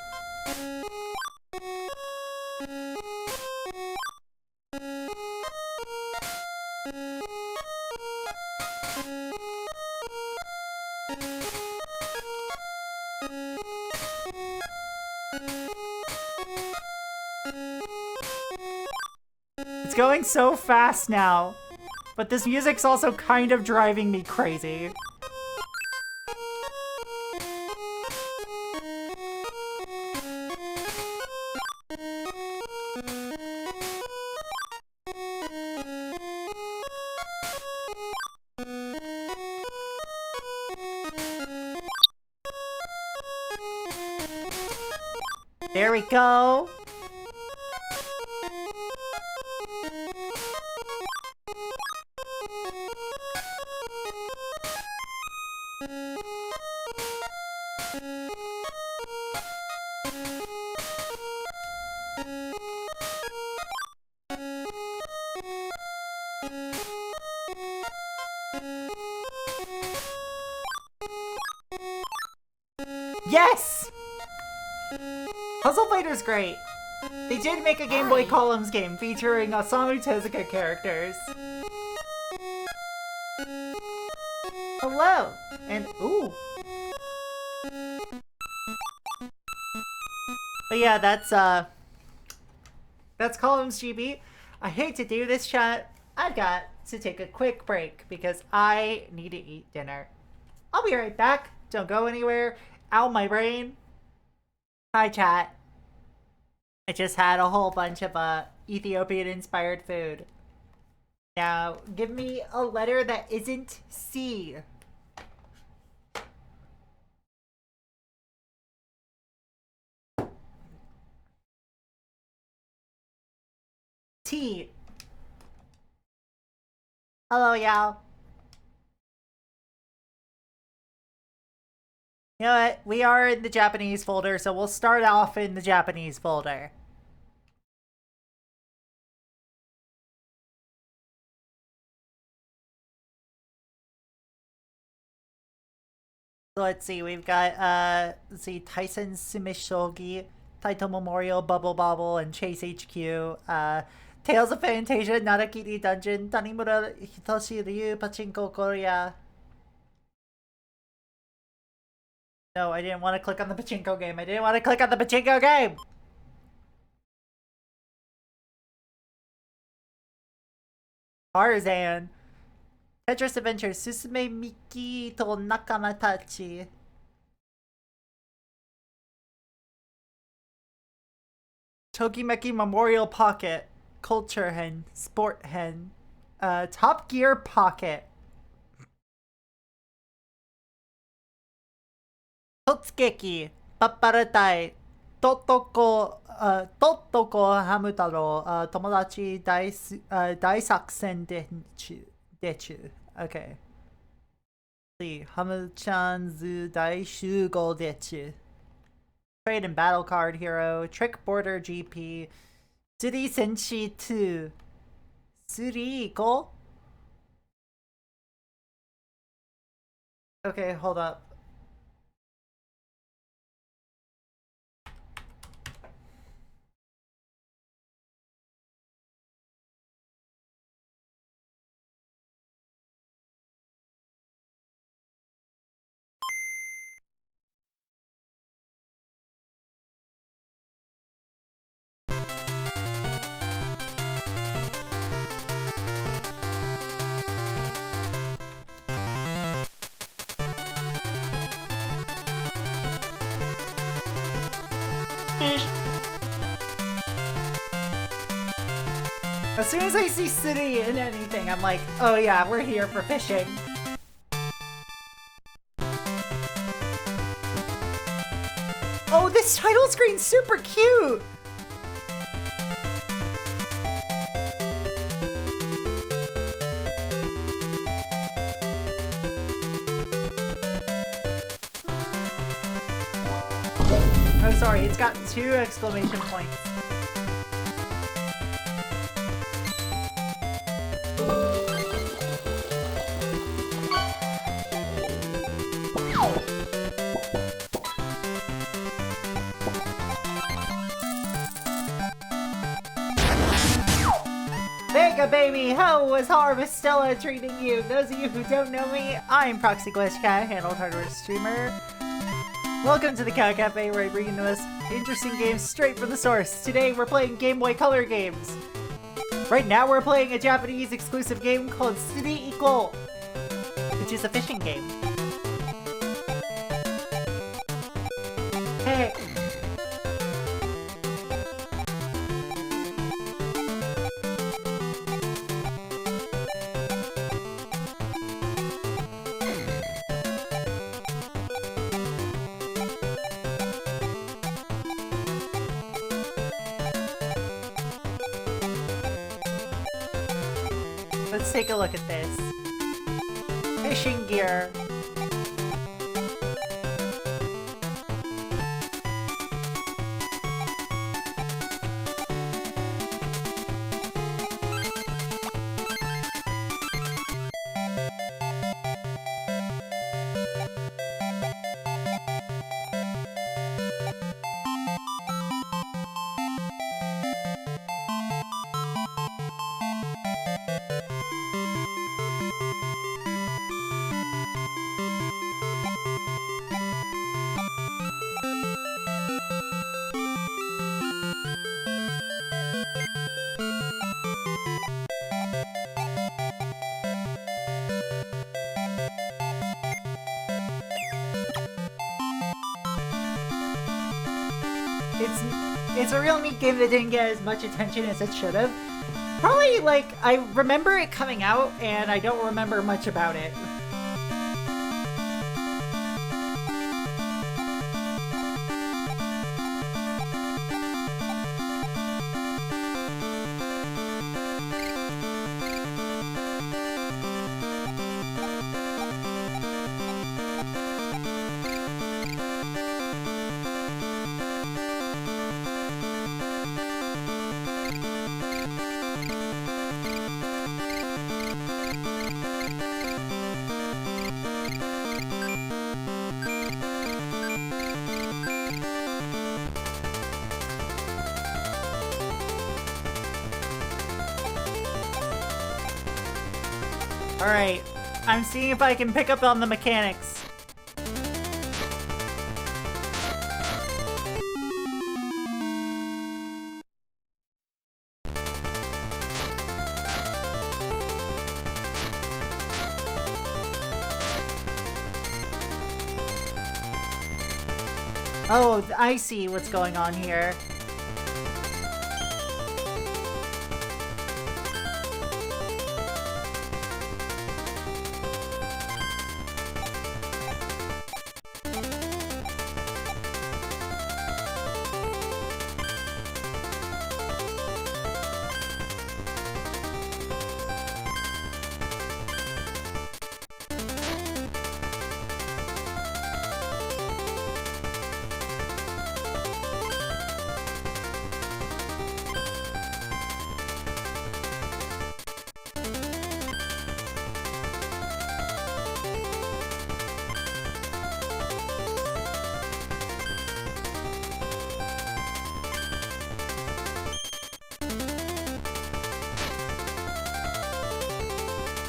It's going so fast now, but this music's also kind of driving me crazy. There we go. Yes! Puzzle Fighter's great. They did make a Game Boy Columns game featuring Osamu Tezuka characters. Hello! And ooh. But yeah, that's Columns GB. I hate to do this, chat. I've got to take a quick break because I need to eat dinner. I'll be right back. Don't go anywhere. Ow, my brain. Hi, chat. I just had a whole bunch of Ethiopian-inspired food. Now, give me a letter that isn't C. T. Hello, y'all. You know what? We are in the Japanese folder, so we'll start off in the Japanese folder. So let's see, we've got, let's see, Tyson Sumishogi, Taito Memorial, Bubble Bobble, and Chase HQ, Tales of Fantasia, Narakiri Dungeon, Tanimura Hitoshi Ryu, Pachinko Korea. No, I didn't want to click on the pachinko game. I didn't want to click on the pachinko game! Tarzan. Tetris Adventure, Susume Miki to Nakama Tachi. Tokimeki Memorial Pocket. Culture Hen. Sport Hen. Top Gear Pocket. Totsukeki. Papparatai. Totoko Hamutaro. Tomodachi Daisakusen Dechu. Okay. See. Hamu-chanzu Daishugo Dechu. Trade and Battle Card Hero. Trick Border GP. Suri Senshi 2. Suri Go? Okay, hold up. As soon as I see city in anything, I'm like, oh yeah, we're here for fishing. Oh, this title screen's super cute! Oh, sorry, it's got 2 exclamation points. Vega baby, how was Harvestella treating you? Those of you who don't know me, I'm Proxy Glitch Cat, handled hardware streamer. Welcome to the Cat Cafe, where I bring you the most interesting games straight from the source. Today we're playing Game Boy Color games. Right now we're playing a Japanese exclusive game called City Iko, which is a fishing game. Hey. Let's take a look at this. Fishing gear. It's a real neat game that didn't get as much attention as it should have. Probably, like, I remember it coming out, and I don't remember much about it. Alright, I'm seeing if I can pick up on the mechanics. Oh, I see what's going on here.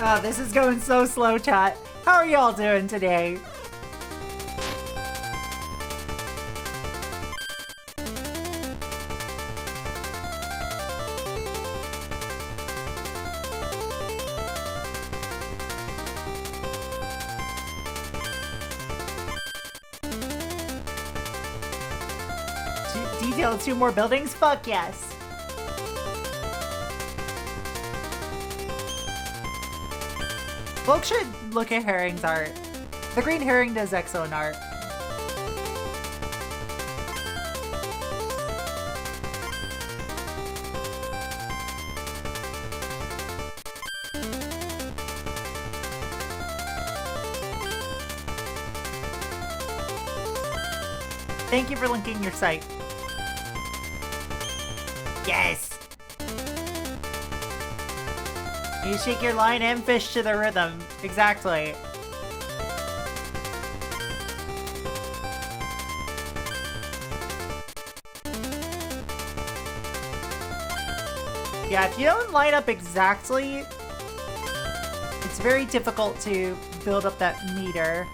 Oh, this is going so slow, chat. How are y'all doing today? Detail 2 more buildings? Fuck yes. Folks should look at Herring's art. The Green Herring does excellent art. Thank you for linking your site. Yes! You shake your line and fish to the rhythm. Exactly. Yeah, if you don't line up exactly, it's very difficult to build up that meter.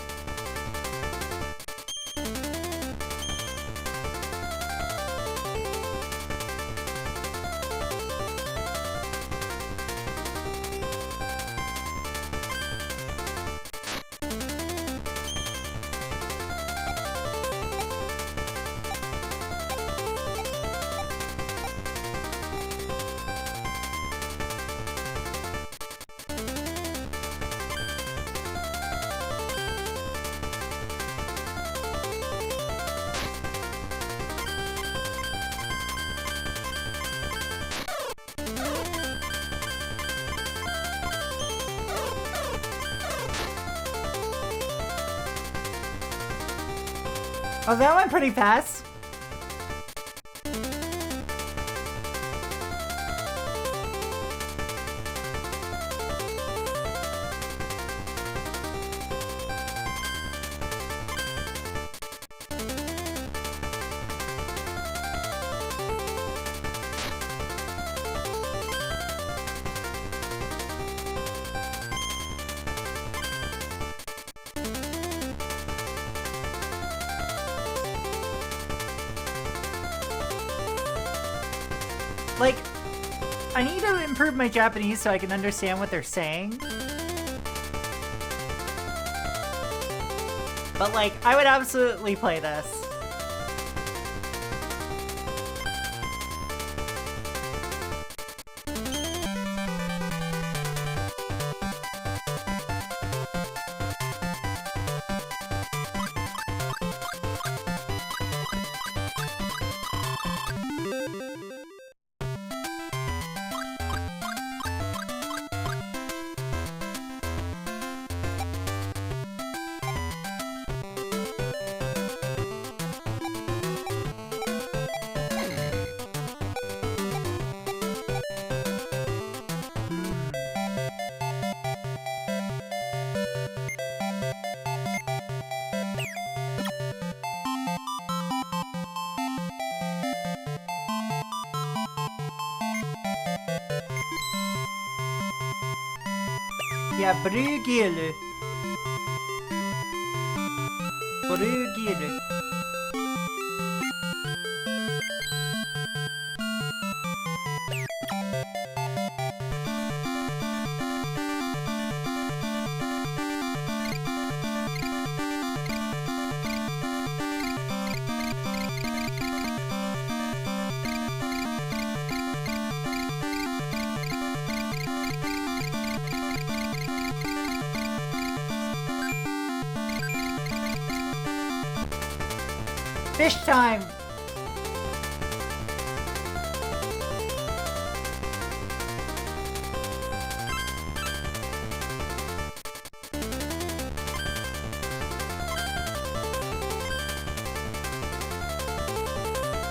Oh, that went pretty fast. Like, I need to improve my Japanese so I can understand what they're saying. But like, I would absolutely play this. Ja, Brugil. Brugil. Fish time!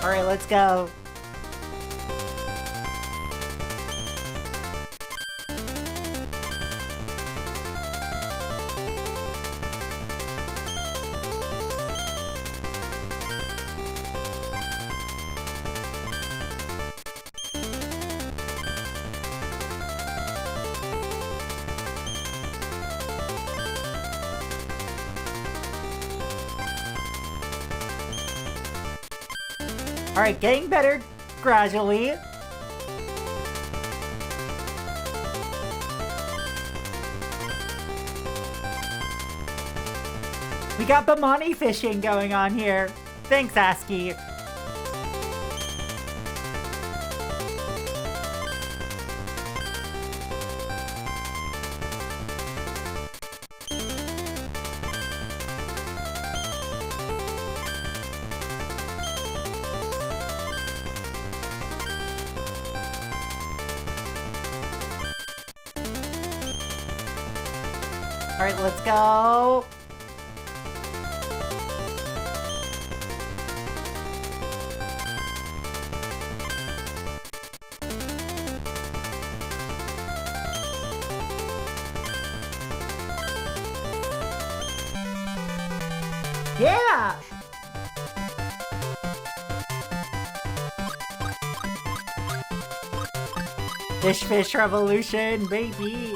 Alright, let's go. Alright, getting better gradually. We got Bamani fishing going on here. Thanks, ASCII. Alright, let's go. Yeah! Fish revolution, baby!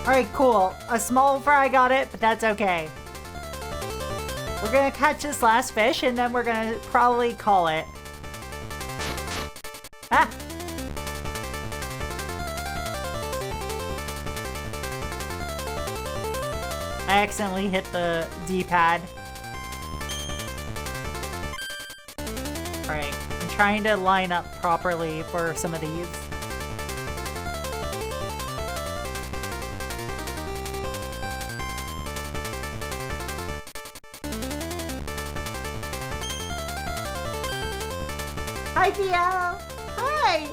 Alright, cool. A small fry got it, but that's okay. We're gonna catch this last fish, and then we're gonna probably call it. Ah! I accidentally hit the D-pad. Alright, I'm trying to line up properly for some of these. Hi, Theo! Hi!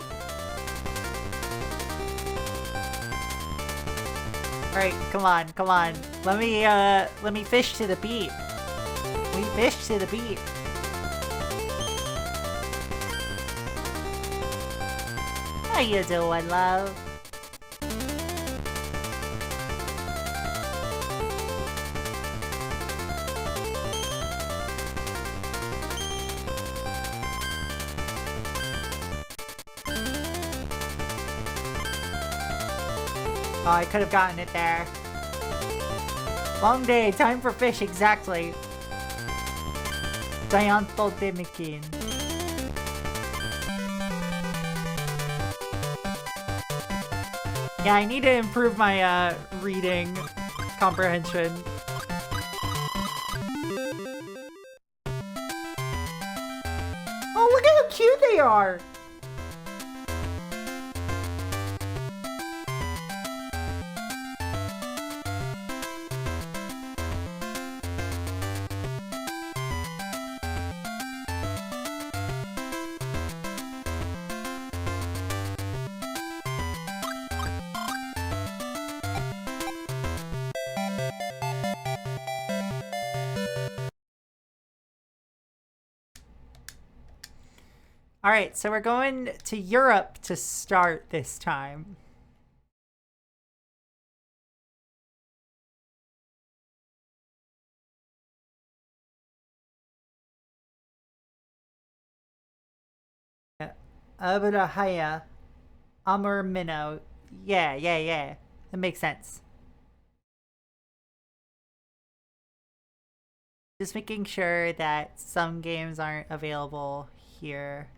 Alright, come on. Let me fish to the beat. We fish to the beat. How you doing, love? Oh, I could have gotten it there. Long day, time for fish, exactly. Gianto Demikin. Yeah, I need to improve my reading comprehension. Oh, look at how cute they are! Alright, so we're going to Europe to start this time. Abudahaya. Amur Minnow. Yeah. That makes sense. Just making sure that some games aren't available here.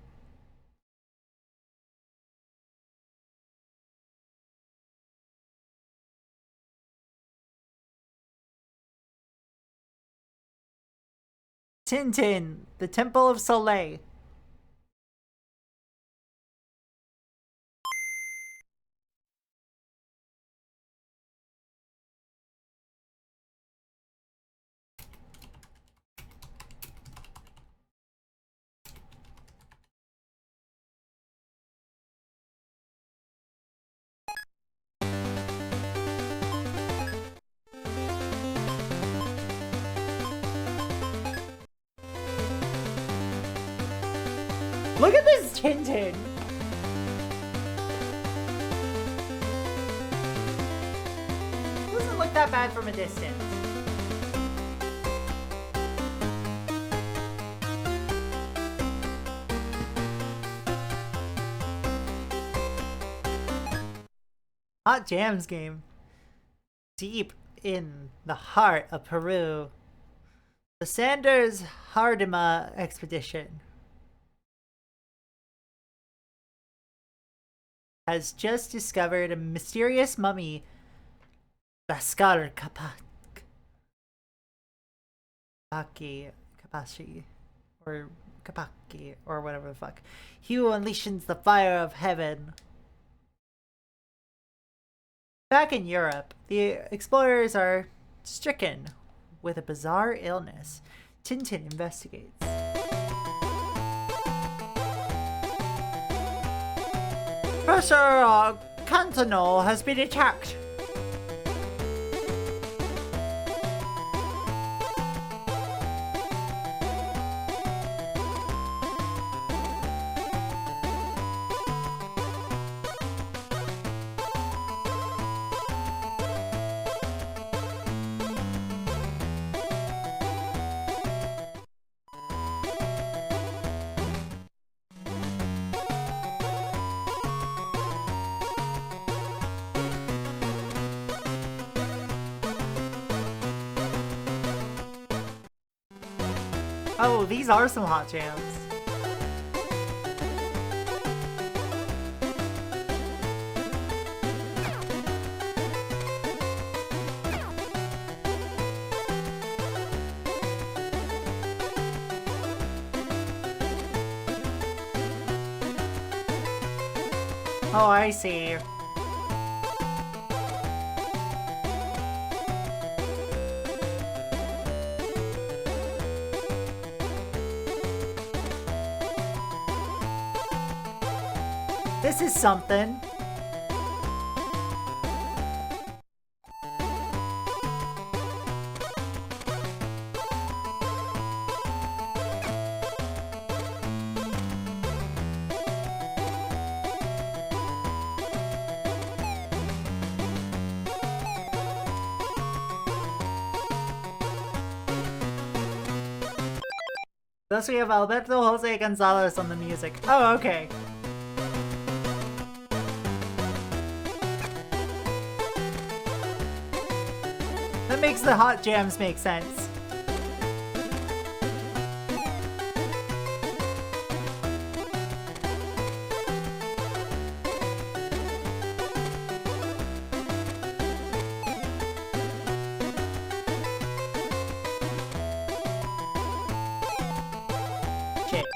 Tintin, the Temple of Soleil. Look at this Tintin! Doesn't look that bad from a distance. Hot Jams game. Deep in the heart of Peru. The Sanders Hardima expedition. has just discovered a mysterious mummy, Baskar Kapashi, or Kapaki, or whatever the fuck. He who unleashes the fire of heaven. Back in Europe, the explorers are stricken with a bizarre illness. Tintin investigates. Professor Cantonal has been attacked. Oh, these are some hot jams. Oh, I see. This is something. Thus we have Alberto Jose Gonzalez on the music. Oh, okay. That makes the hot jams make sense. Shit.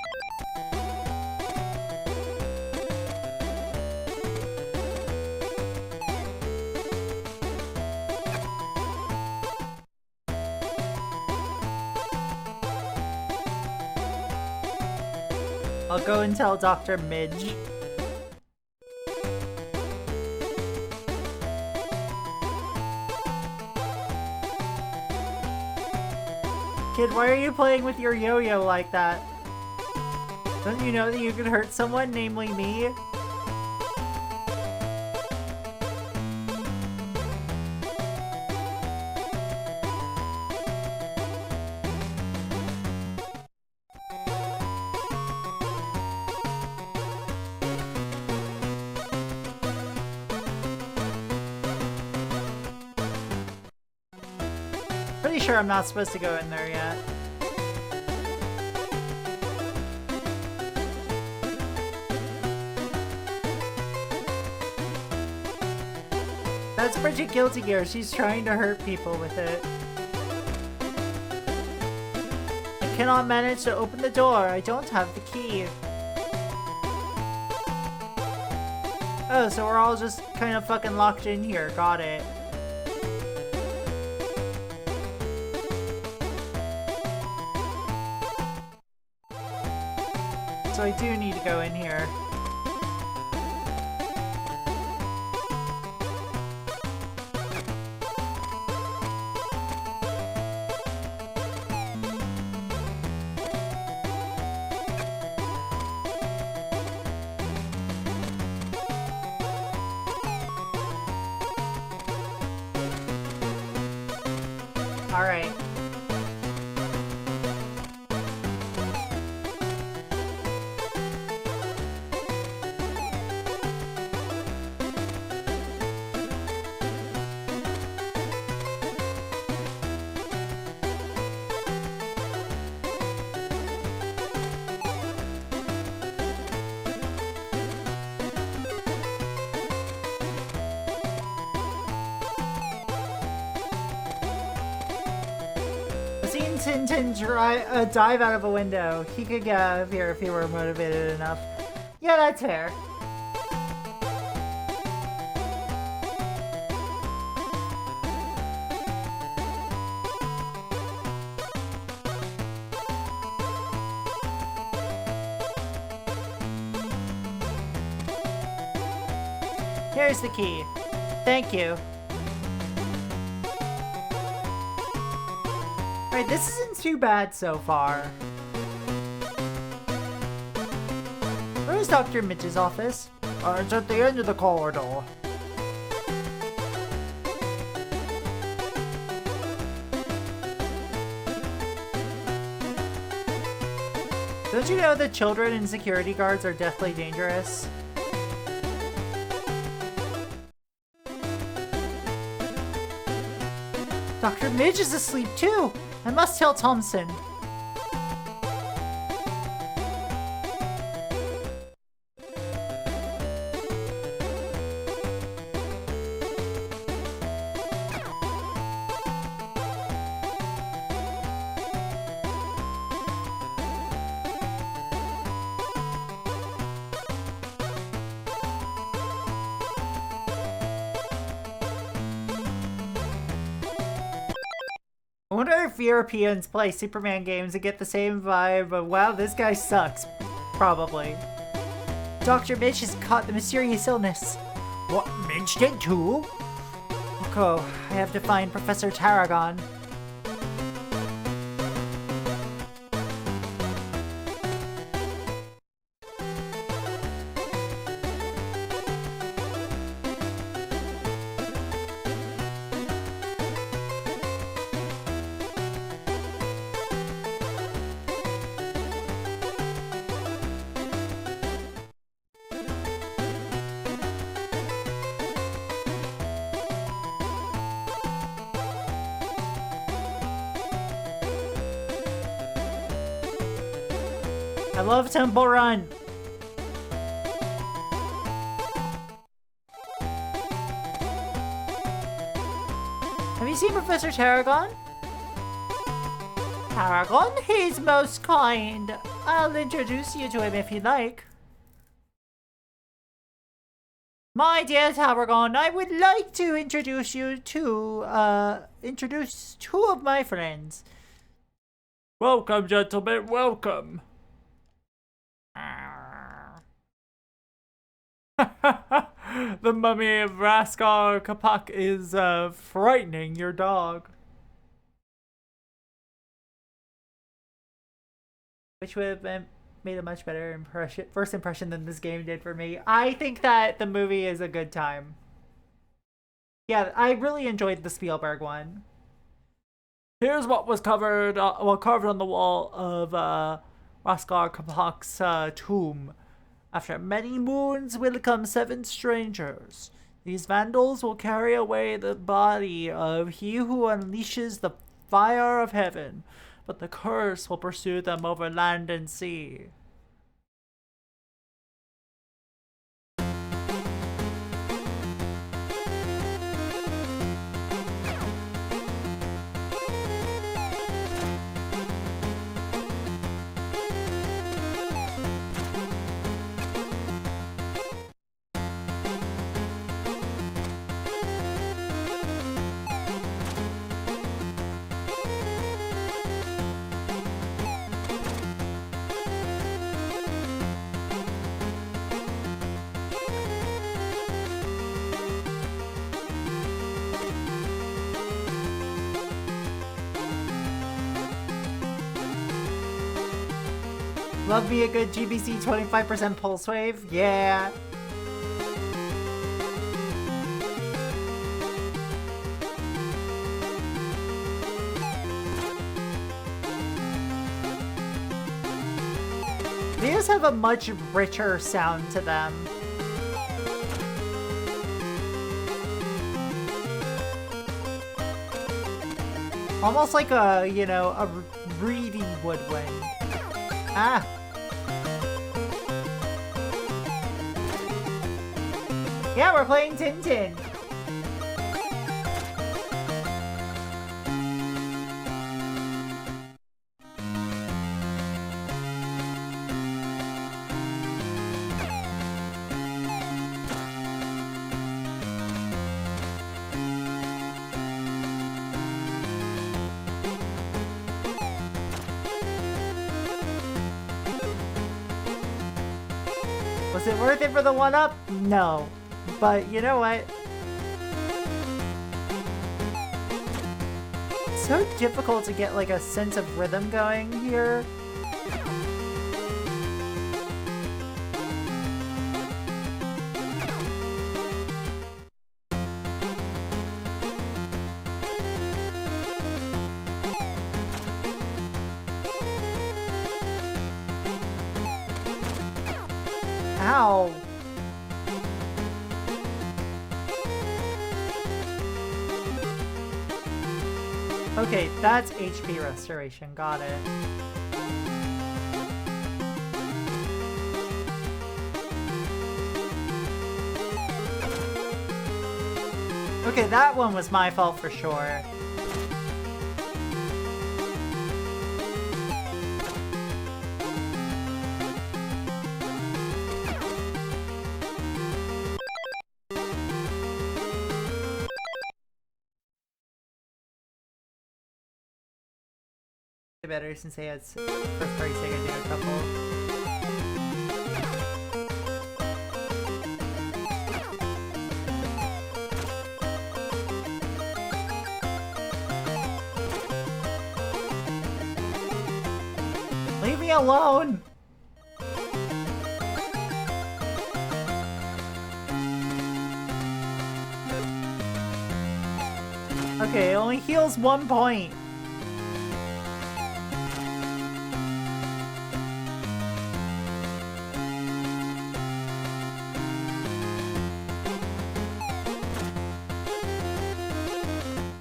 I'll go and tell Dr. Midge. Kid, why are you playing with your yo-yo like that? Don't you know that you could hurt someone, namely me? Pretty sure I'm not supposed to go in there yet. That's Bridget Guilty Gear. She's trying to hurt people with it. I cannot manage to open the door. I don't have the key. Oh, so we're all just kind of fucking locked in here. Got it. So I do need to go in here. All right. I've seen Tintin dive out of a window. He could get out of here if he were motivated enough. Yeah, that's fair. Here's the key. Thank you. Alright, this isn't too bad so far. Where's Dr. Mitch's office? It's at the end of the corridor. Don't you know that children and security guards are deathly dangerous? Dr. Midge is asleep too! I must tell Thompson. I wonder if Europeans play Superman games and get the same vibe of, wow, this guy sucks. Probably. Dr. Mitch has caught the mysterious illness. What, Mitch did too? Okay, I have to find Professor Tarragon. I love Temple Run. Have you seen Professor Tarragon? Tarragon? He's most kind. I'll introduce you to him if you like. My dear Tarragon, I would like to introduce you to, introduce two of my friends. Welcome, gentlemen, welcome. The mummy of Raskar Kapak is frightening your dog. Which would have made a much better first impression than this game did for me. I think that the movie is a good time. Yeah, I really enjoyed the Spielberg one. Here's what was carved on the wall of Raskar Kapak's tomb. After many moons will come 7 strangers. These vandals will carry away the body of he who unleashes the fire of heaven, but the curse will pursue them over land and sea. Love me a good GBC 25% pulse wave? Yeah. These have a much richer sound to them. Almost like a, you know, a reedy woodwind. Ah! Yeah, we're playing Tintin. Was it worth it for the 1-up? No. But you know what? It's so difficult to get like a sense of rhythm going here. Ow. Okay, that's HP restoration. Got it. Okay, that one was my fault for sure. Better since they had first party Sega do a couple. Leave me alone! Okay, it only heals 1 point.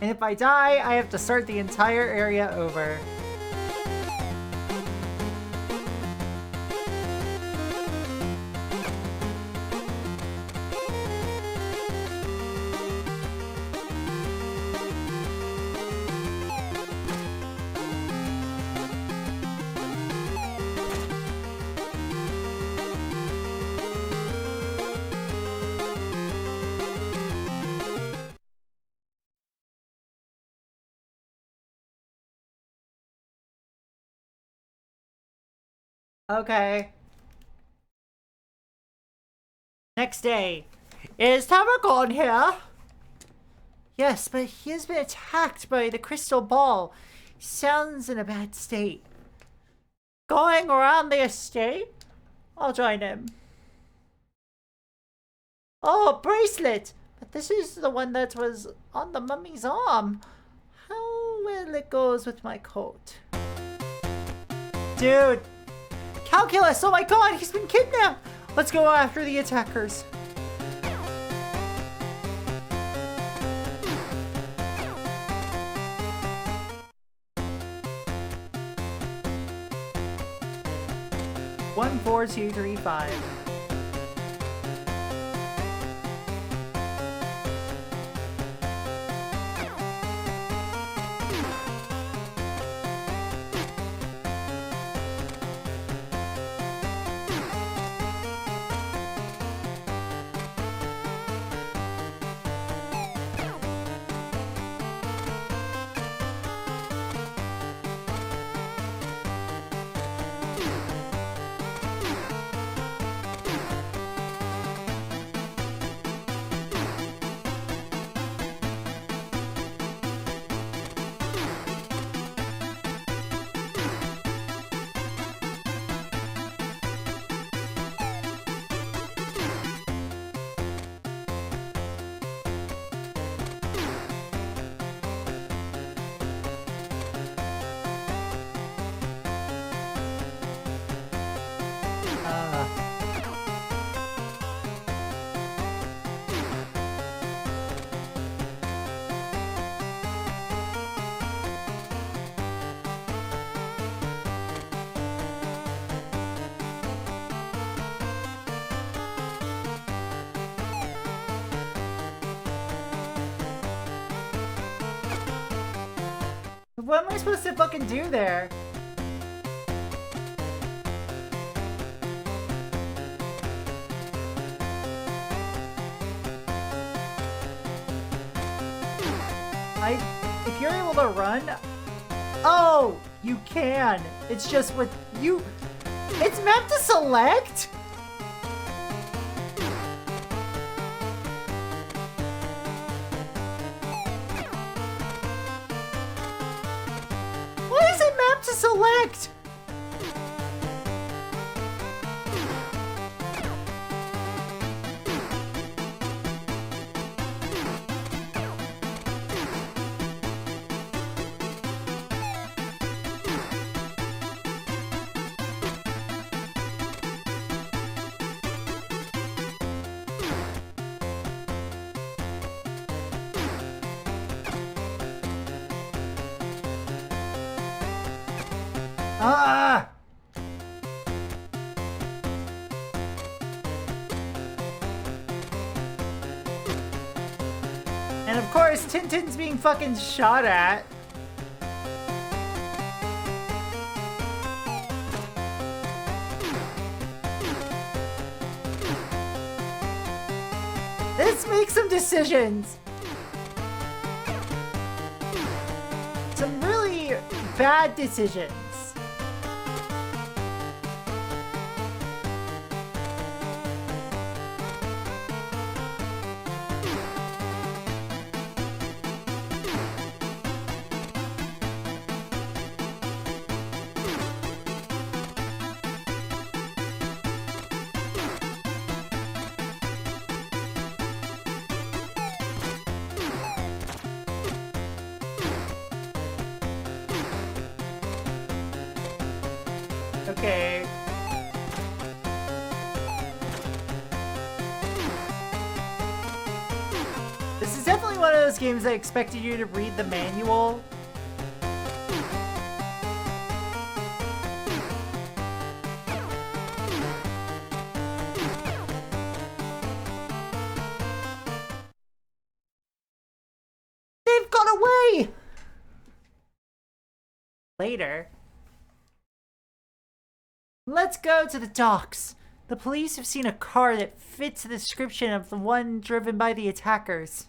And if I die, I have to start the entire area over. Okay. Next day. Is Tarragon here? Yes, but he has been attacked by the crystal ball. He sounds in a bad state. Going around the estate? I'll join him. Oh, a bracelet! But this is the one that was on the mummy's arm. How well it goes with my coat. Dude! Calculus! Oh my god, he's been kidnapped! Let's go after the attackers. One, 4, 2, 3, 5. What am I supposed to fucking do there? If you're able to run... Oh! You can! It's just with you... It's meant to select? select? Ah! And of course, Tintin's being fucking shot at. Let's make some decisions. Some really bad decisions. Okay. This is definitely one of those games that expected you to read the manual. They've got away! Later. Let's go to the docks. The police have seen a car that fits the description of the one driven by the attackers.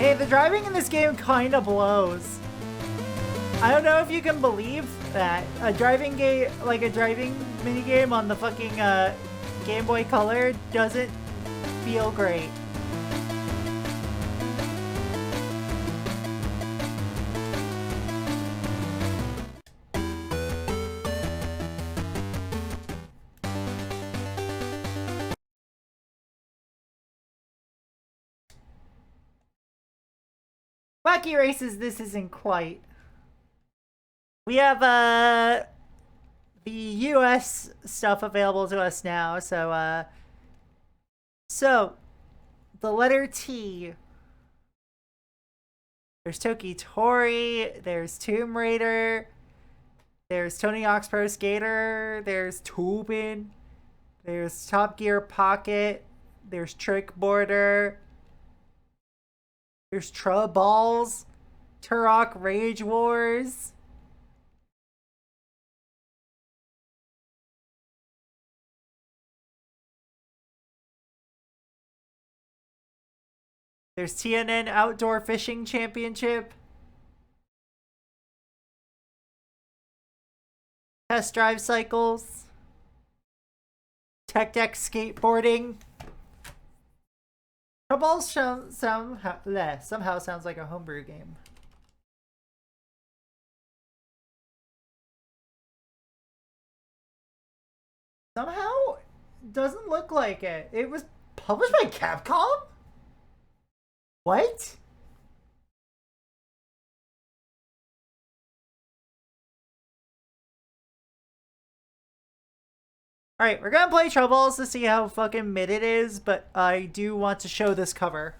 Hey, the driving in this game kinda blows. I don't know if you can believe that a driving game, like a driving minigame on the fucking Game Boy Color doesn't feel great. Wacky Races, this isn't quite. We have the US stuff available to us now, so the letter T. There's Toki Tori, there's Tomb Raider, there's Tony Hawk's Pro Skater, there's Tubin, there's Top Gear Pocket, there's Trick Border, there's Troubles, Turok Rage Wars. There's TNN Outdoor Fishing Championship. Test Drive Cycles. Tech Deck Skateboarding. Troubles somehow sounds like a homebrew game. Somehow doesn't look like it. It was published by Capcom? What? Alright, we're gonna play Troubles to see how fucking mid it is, but I do want to show this cover.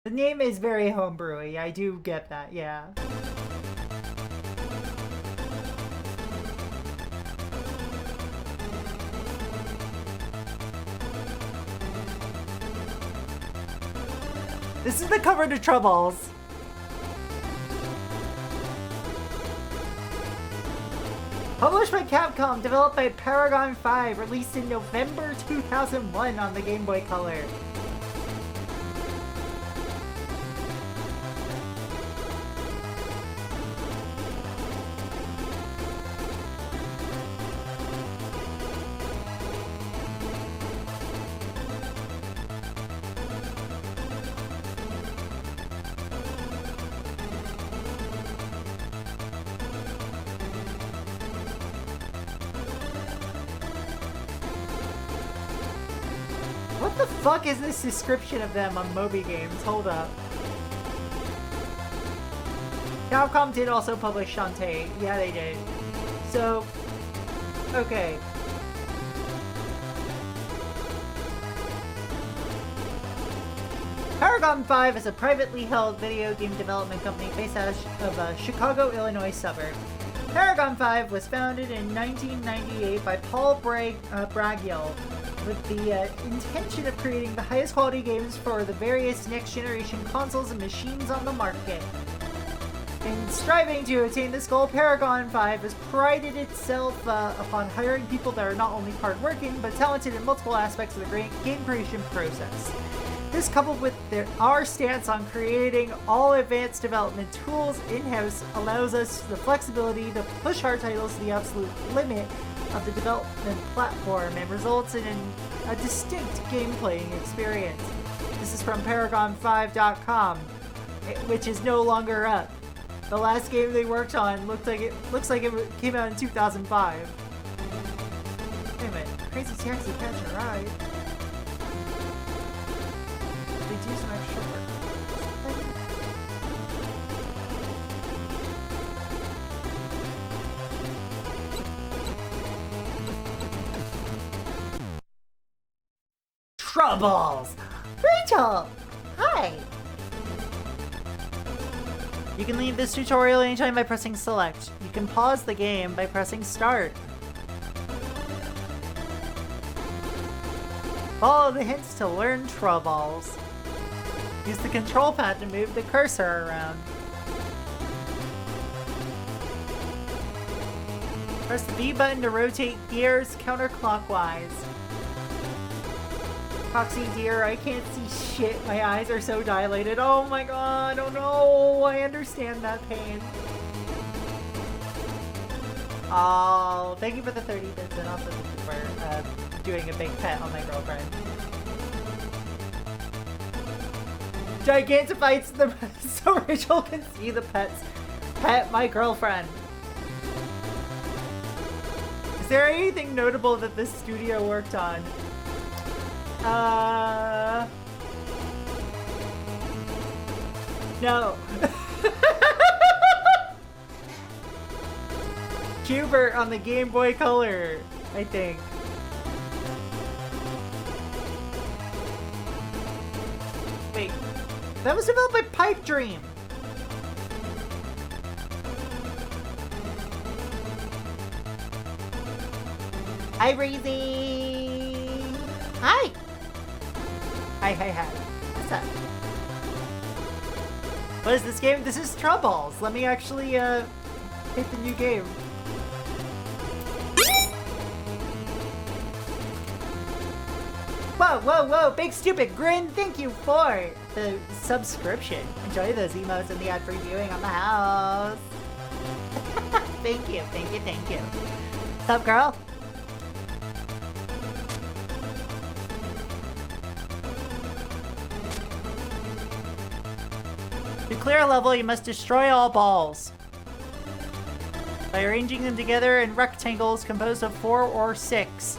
The name is very homebrewy. I do get that, yeah. This is the cover to Troubles. Published by Capcom, developed by Paragon 5, released in November 2001 on the Game Boy Color. What the fuck is this description of them on Moby Games? Hold up. Capcom did also publish Shantae. Yeah, they did. So, okay. Paragon 5 is a privately held video game development company based out of a Chicago, Illinois suburb. Paragon 5 was founded in 1998 by Paul Bragiel, with the intention of creating the highest quality games for the various next generation consoles and machines on the market. In striving to attain this goal, Paragon 5 has prided itself upon hiring people that are not only hardworking, but talented in multiple aspects of the game creation process. This, coupled with our stance on creating all advanced development tools in-house, allows us the flexibility to push our titles to the absolute limit of the development platform and results in a distinct game-playing experience. This is from Paragon5.com, which is no longer up. The last game they worked on looks like it came out in 2005. Wait a minute, Crazy Taxi Catch a Ride. They do some extra work. Troubles! Rachel! Hi! You can leave this tutorial anytime by pressing select. You can pause the game by pressing start. Follow the hints to learn Troubles. Use the control pad to move the cursor around. Press the B button to rotate gears counterclockwise. Foxy dear, I can't see shit. My eyes are so dilated. Oh my god, oh no, I understand that pain. Oh, thank you for the 30 bits and also for doing a big pet on my girlfriend. Gigantifies the so Rachel can see the pets. Pet my girlfriend. Is there anything notable that this studio worked on? No. Hubert on the Game Boy Color, I think. Wait, that was developed by Pipe Dream. Hi, Breezy. Hi. Hi. What's up? What is this game? This is Troubles. Let me actually hit the new game. Whoa, big stupid grin. Thank you for the subscription. Enjoy those emotes and the ad-free viewing on the house. Thank you. What's up, girl? To clear a level, you must destroy all balls by arranging them together in rectangles composed of 4 or 6.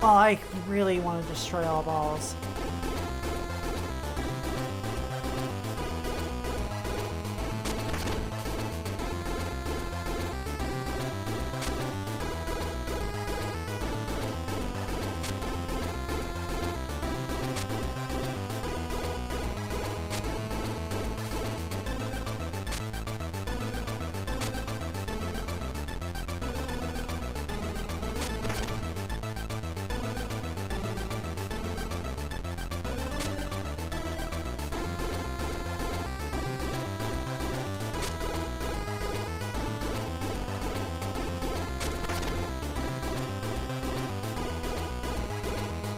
Oh, I really want to destroy all balls.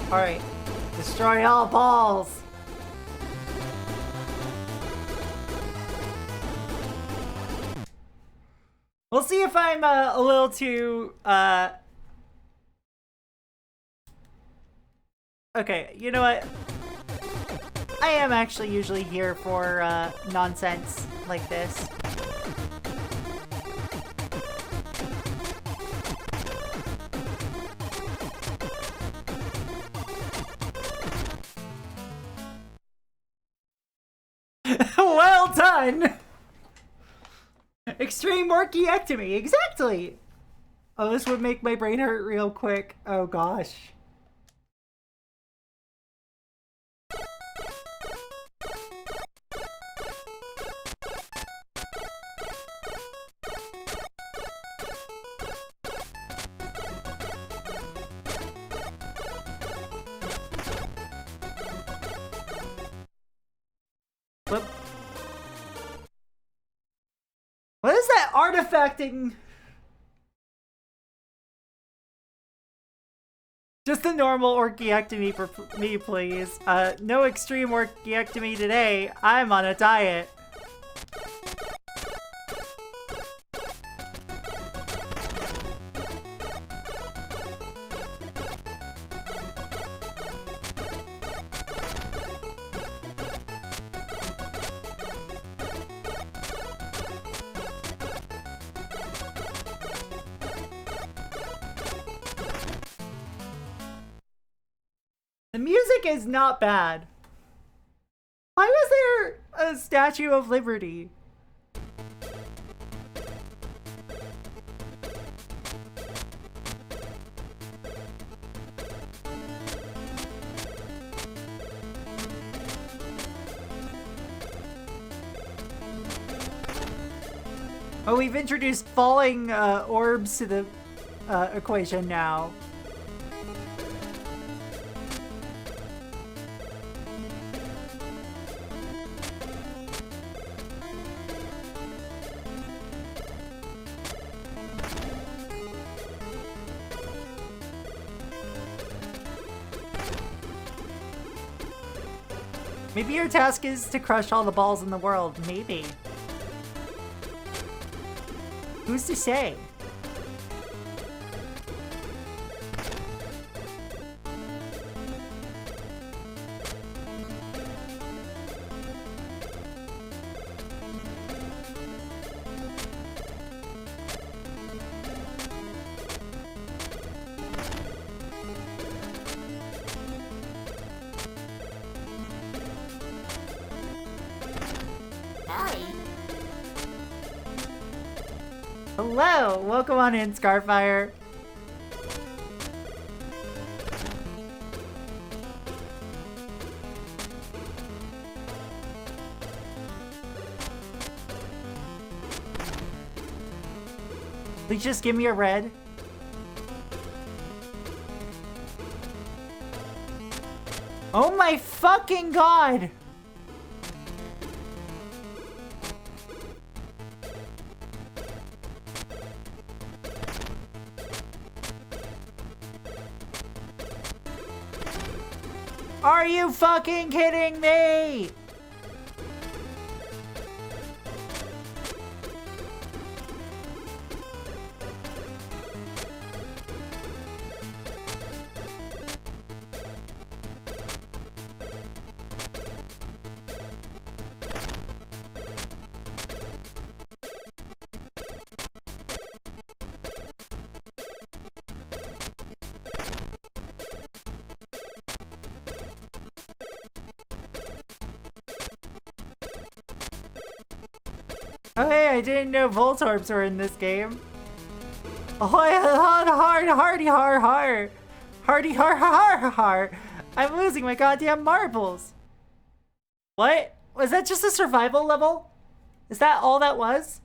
Alright. Destroy all balls! We'll see if I'm a little too, Okay, you know what? I am actually usually here for, nonsense like this. Well done! Extreme orchiectomy, exactly! Oh, this would make my brain hurt real quick. Oh gosh. Whoop. What is that artifacting? Just the normal orchiectomy for me, please. No extreme orchiectomy today. I'm on a diet. The music is not bad. Why was there a Statue of Liberty? Oh, we've introduced falling orbs to the equation now. Maybe your task is to crush all the balls in the world. Maybe. Who's to say? Hello! Welcome on in, Scarfire. Please just give me a red. Oh my fucking god! Are you fucking kidding me? Oh hey, I didn't know Voltorbs were in this game. Ahoy, hardy har har. Hardy har har har. I'm losing my goddamn marbles. What? Was that just a survival level? Is that all that was?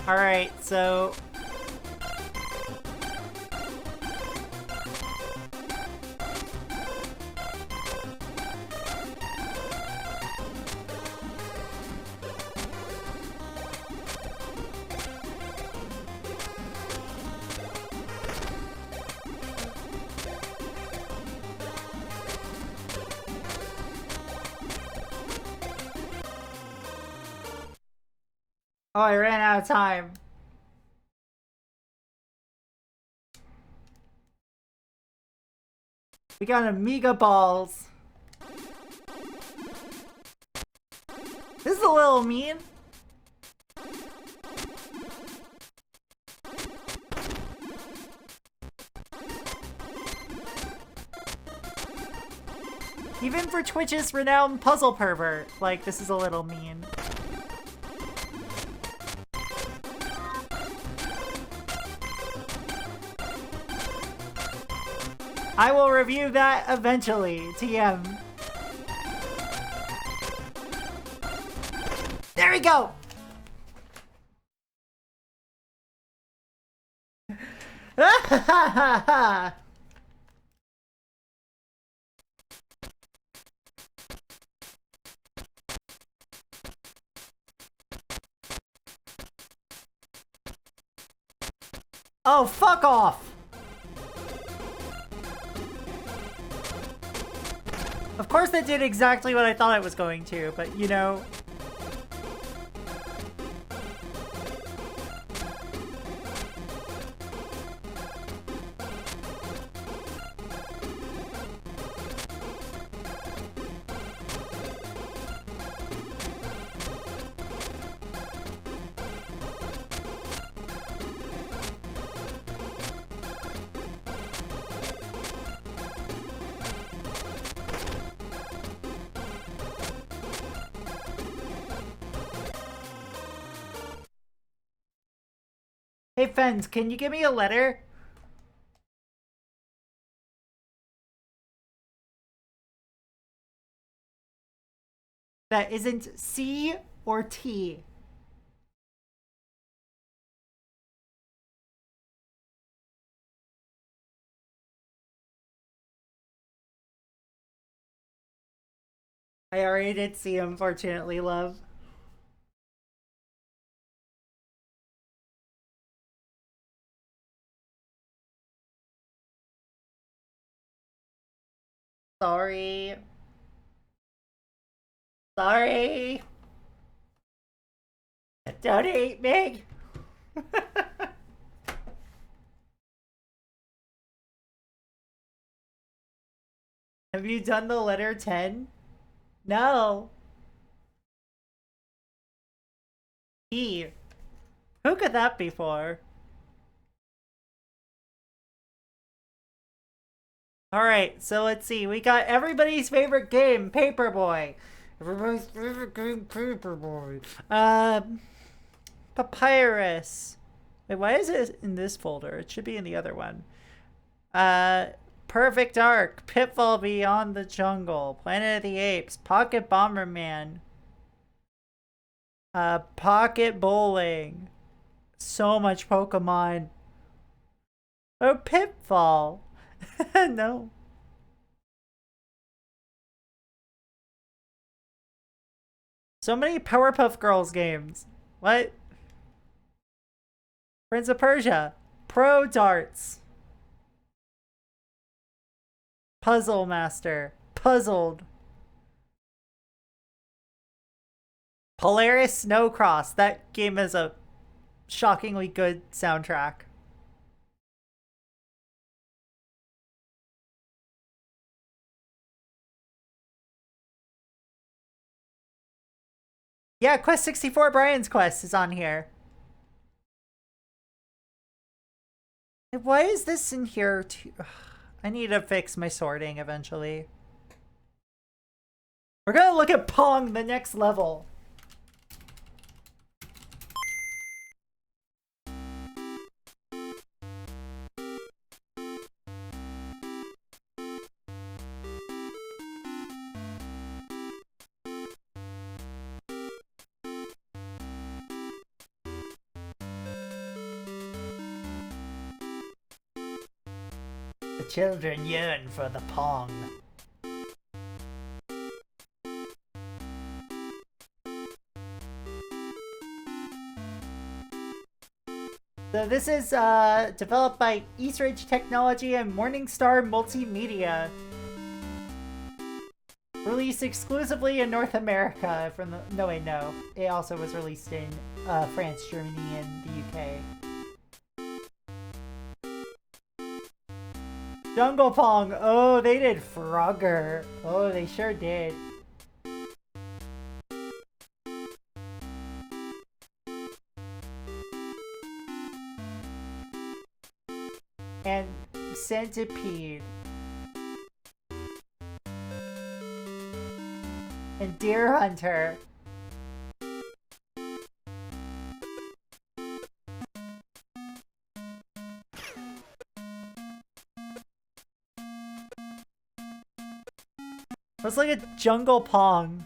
Alright, so... Oh, I ran out of time. We got Amiga balls. This is a little mean. Even for Twitch's renowned puzzle pervert, like, this is a little mean. I will review that eventually, TM. There we go! Oh, fuck off! Of course that did exactly what I thought it was going to, but you know... Hey, Fens, can you give me a letter? That isn't C or T. I already did C, unfortunately, love. Sorry. Sorry. Don't hate me. Have you done the letter 10? No. E. Who could that be for? Alright, so let's see. We got everybody's favorite game, Paperboy. Everybody's favorite game, Paperboy. Papyrus. Wait, why is it in this folder? It should be in the other one. Perfect Dark, Pitfall Beyond the Jungle, Planet of the Apes, Pocket Bomberman, Pocket Bowling. So much Pokemon. Oh, Pitfall. No. So many Powerpuff Girls games. What? Prince of Persia. Pro Darts. Puzzle Master. Puzzled. Polaris Snowcross. That game is a shockingly good soundtrack. Yeah, Quest 64 Brian's Quest is on here. Why is this in here too? I need to fix my sorting eventually. We're gonna look at Pong the next level. children yearn for the Pong. So this is developed by Eastridge Technology and Morningstar Multimedia. Released exclusively in North America from the... No, wait, no. It also was released in France, Germany, and the UK. Jungle Pong! Oh, they did Frogger. Oh, they sure did. And Centipede. And Deer Hunter. Let's look at Jungle Pong.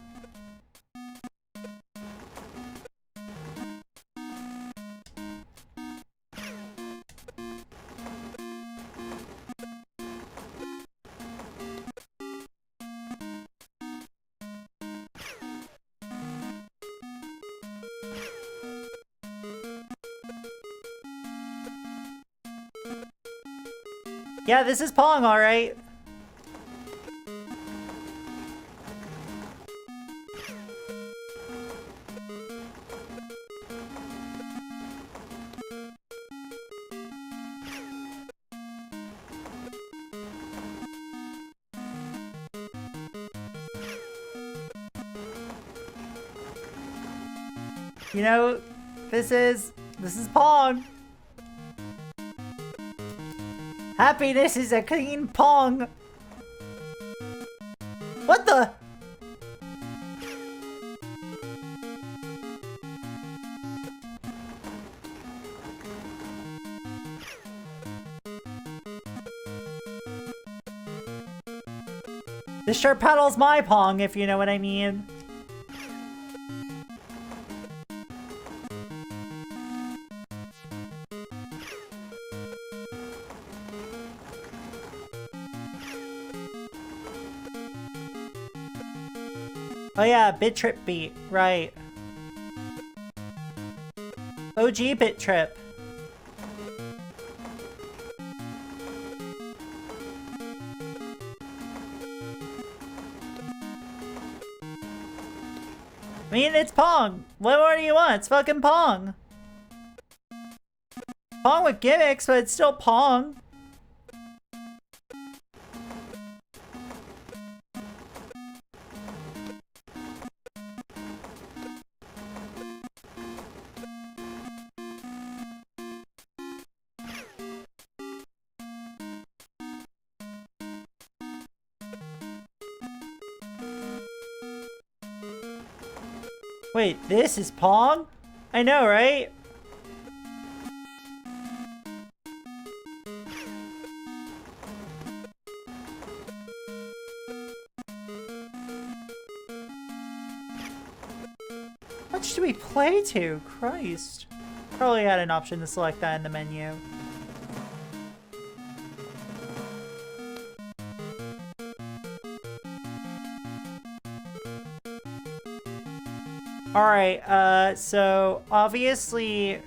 Yeah, this is Pong, alright. You know, this is Pong. Happiness is a clean Pong. What the? This sure pedals my Pong, if you know what I mean. Oh yeah, Bit Trip beat, right. OG Bit Trip. I mean, it's Pong. What more do you want? It's fucking Pong. Pong with gimmicks, but it's still Pong. Wait, this is Pong? I know, right? How much do we play to? Christ. Probably had an option to select that in the menu. Alright, so obviously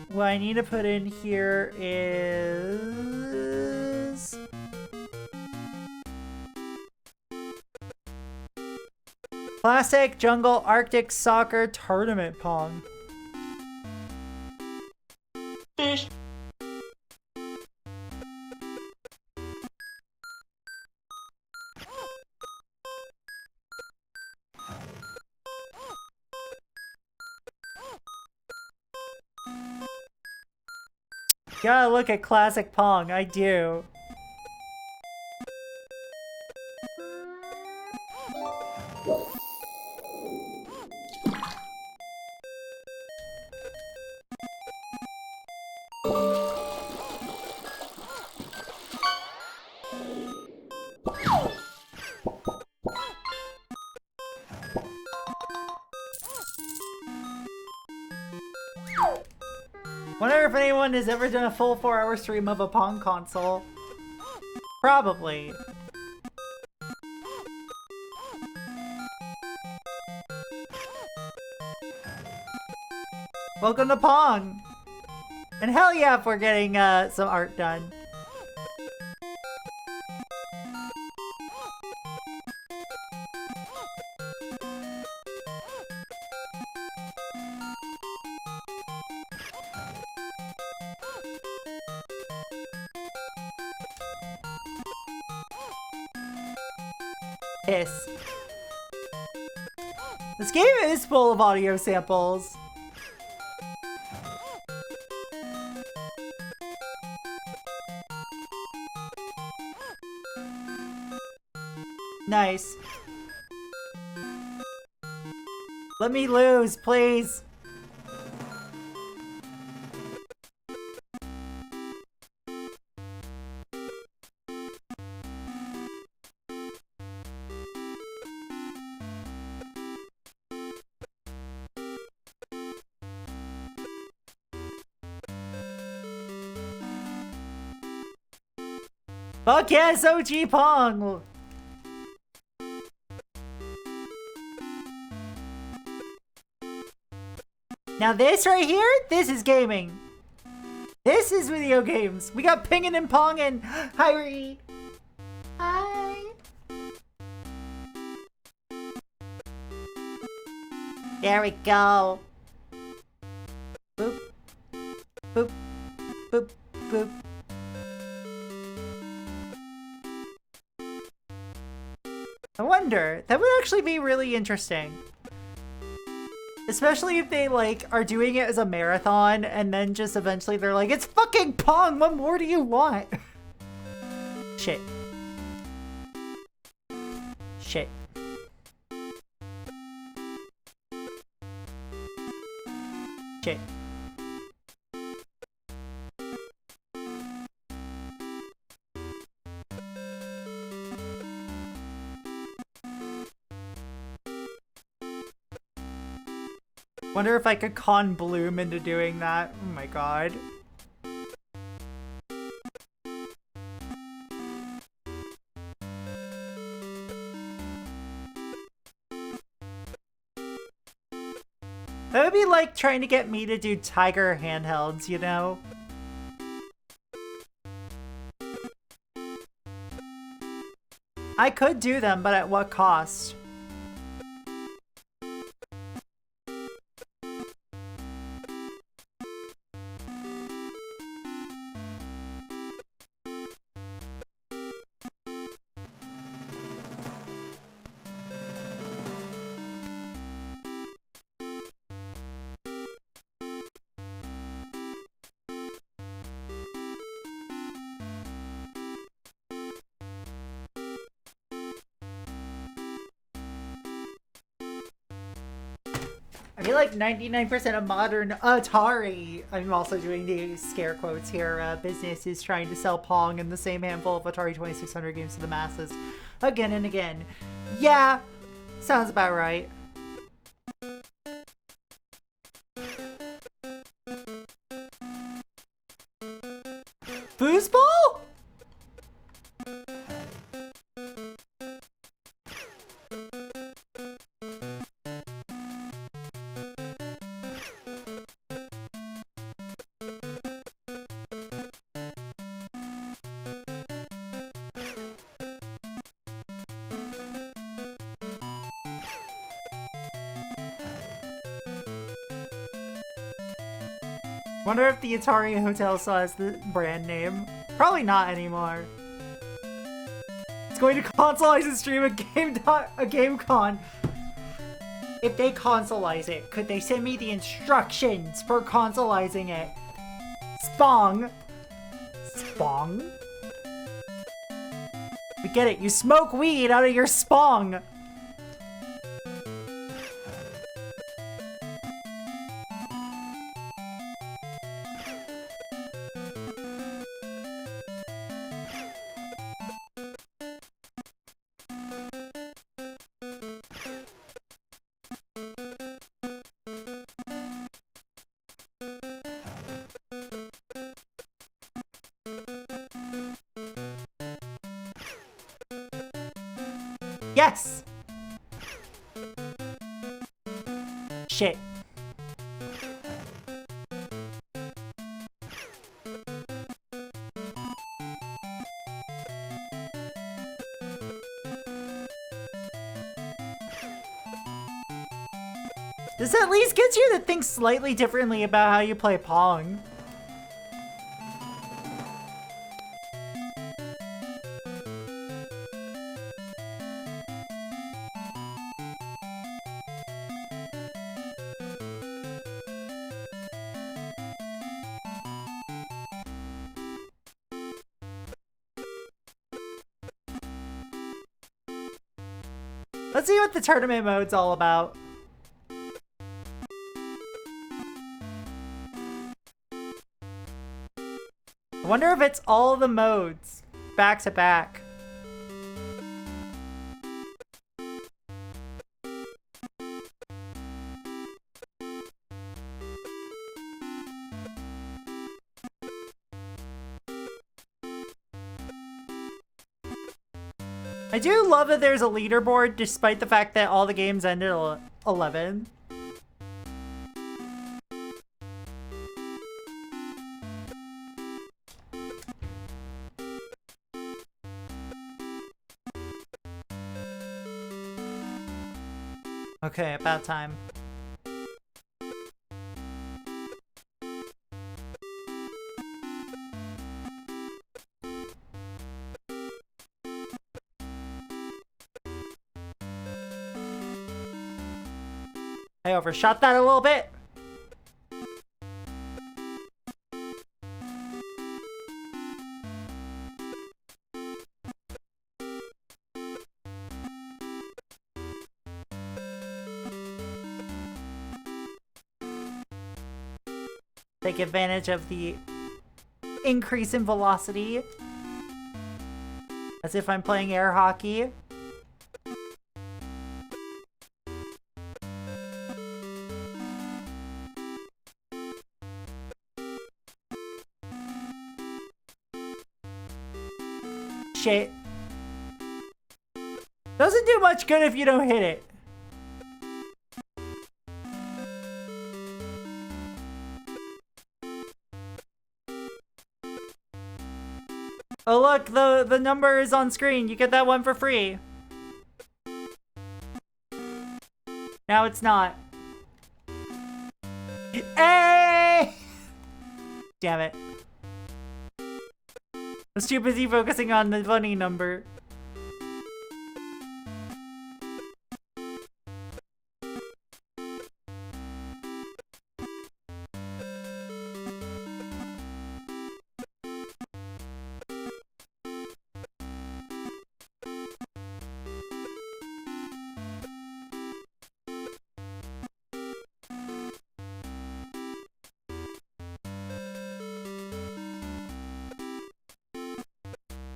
what I need to put in here is Classic Jungle Arctic Soccer Tournament Pong. Fish. Gotta look at classic Pong, I do. Wonder if anyone has ever done a full 4-hour stream of a Pong console. Probably. Welcome to Pong! And hell yeah if we're getting some art done. Piss. This game is full of audio samples. Nice. Let me lose, please. Fuck yes, OG Pong! Now this right here, this is gaming. This is video games. We got pinging and ponging. Hi, Ree. Hi. There we go. Boop. Boop. Boop. Boop. I wonder, that would actually be really interesting. Especially if they, like, are doing it as a marathon and then just eventually they're like, it's fucking Pong, what more do you want? Shit. Shit. Shit. Wonder if I could con Bloom into doing that. Oh my god. That would be like trying to get me to do Tiger handhelds, you know? I could do them, but at what cost? I feel like 99% of modern Atari, I'm also doing the scare quotes here, business is trying to sell Pong and the same handful of Atari 2600 games to the masses again and again. Yeah, sounds about right. Foosball? Wonder if the Atari Hotel still has the brand name. Probably not anymore. It's going to consoleize and stream a GameCon. If they consoleize it, could they send me the instructions for consoleizing it? Spong. Spong? We get it. You smoke weed out of your spong. Yes! Shit. This at least gets you to think slightly differently about how you play Pong. Let's see what the tournament mode's all about. I wonder if it's all the modes back to back. I do love that there's a leaderboard despite the fact that all the games ended at 11. Okay, about time. I overshot that a little bit. Take advantage of the increase in velocity. As if I'm playing air hockey. Shit. Doesn't do much good if you don't hit it. Oh look, the number is on screen. You get that one for free. Now it's not. Hey! Damn it. I was too busy focusing on the funny number.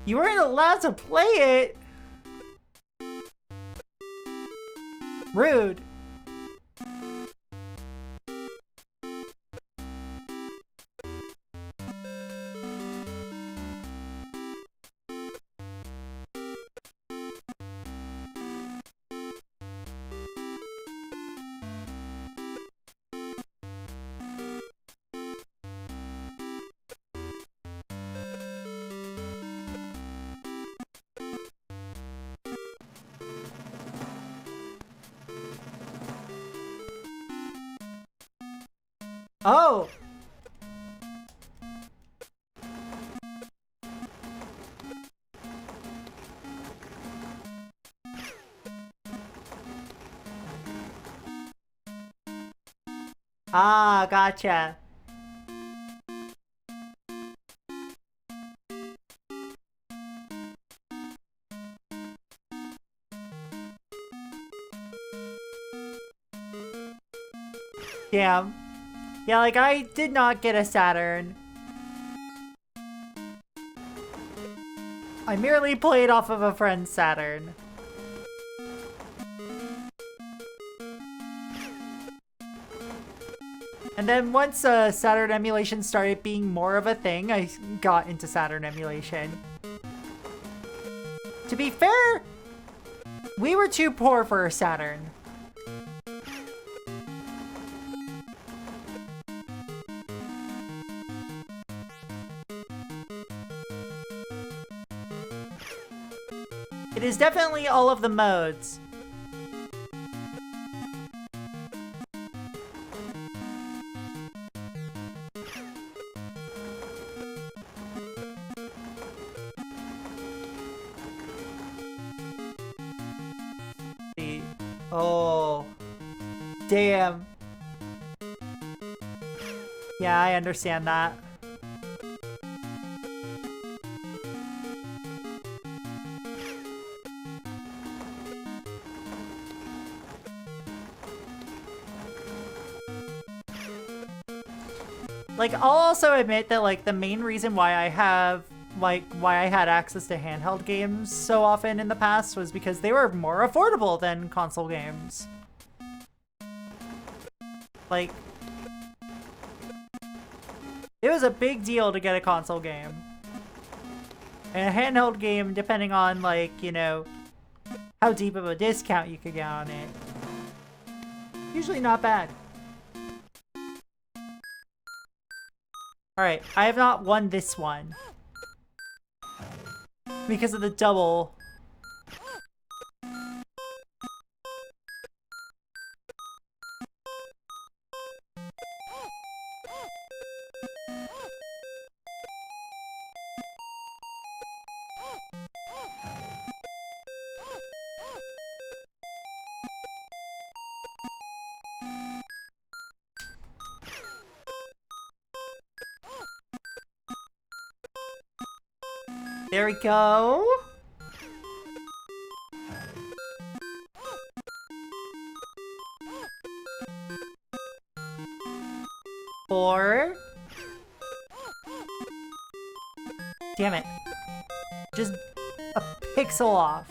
You weren't allowed to play it! Rude. Oh! Ah, gotcha. Damn. Yeah, like, I did not get a Saturn. I merely played off of a friend's Saturn. And then once Saturn emulation started being more of a thing, I got into Saturn emulation. To be fair, We were too poor for a Saturn. It is definitely all of the modes. Oh, damn. Yeah, I understand that. Like, I'll also admit that, like, the main reason why I have, like, why I had access to handheld games so often in the past was because they were more affordable than console games. Like, it was a big deal to get a console game. And a handheld game, depending on, like, you know, how deep of a discount you could get on it. Usually not bad. Alright, I have not won this one. Because of the double. There we go. Four. Damn it. Just a pixel off.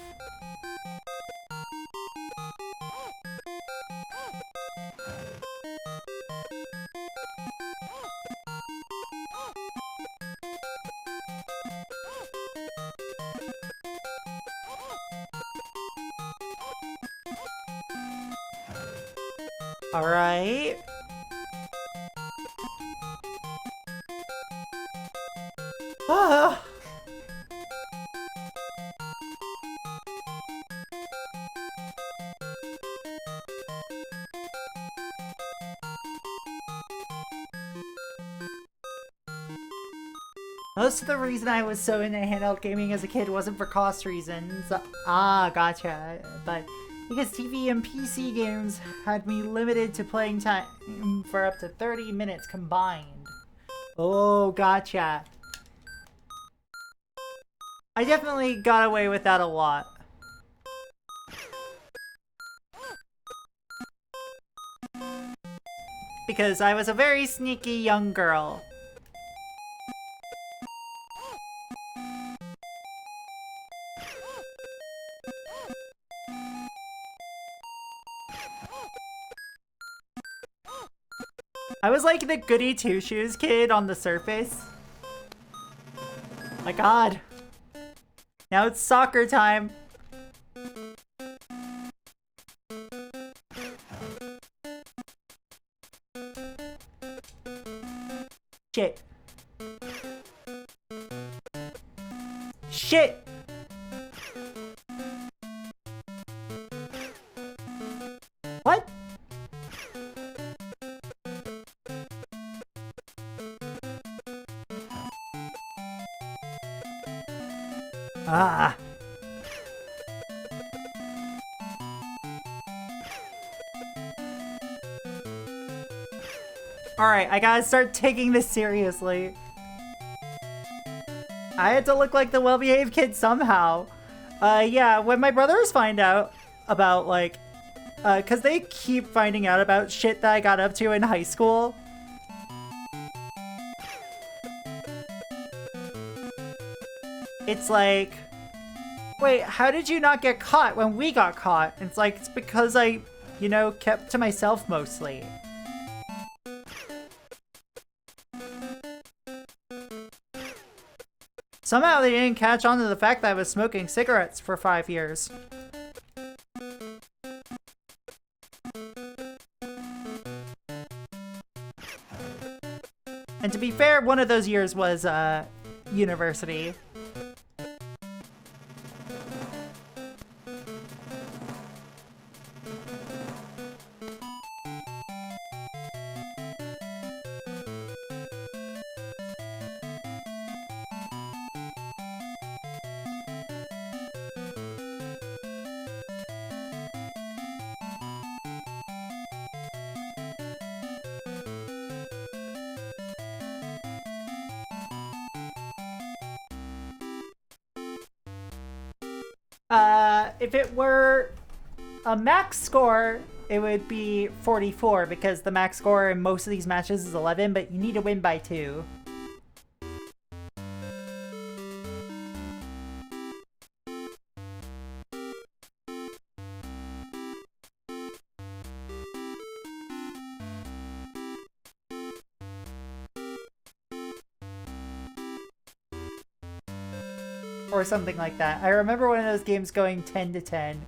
All right. Ah. Most of the reason I was so into handheld gaming as a kid wasn't for cost reasons. Ah, gotcha. But because TV and PC games had me limited to playing time for up to 30 minutes combined. Oh, gotcha. I definitely got away with that a lot. Because I was a very sneaky young girl. I was like the goody two-shoes kid on the surface. My god. Now it's soccer time. Shit. Shit! What? Ah. Alright, I gotta start taking this seriously. I had to look like the well-behaved kid somehow. Yeah, when my brothers find out about, like, cause they keep finding out about shit that I got up to in high school. It's like, wait, how did you not get caught when we got caught? And it's like, it's because I, you know, kept to myself mostly. Somehow they didn't catch on to the fact that I was smoking cigarettes for 5 years. And to be fair, one of those years was university. If it were a max score, it would be 44 because the max score in most of these matches is 11, but you need to win by 2. Or something like that. I remember one of those games going 10 to 10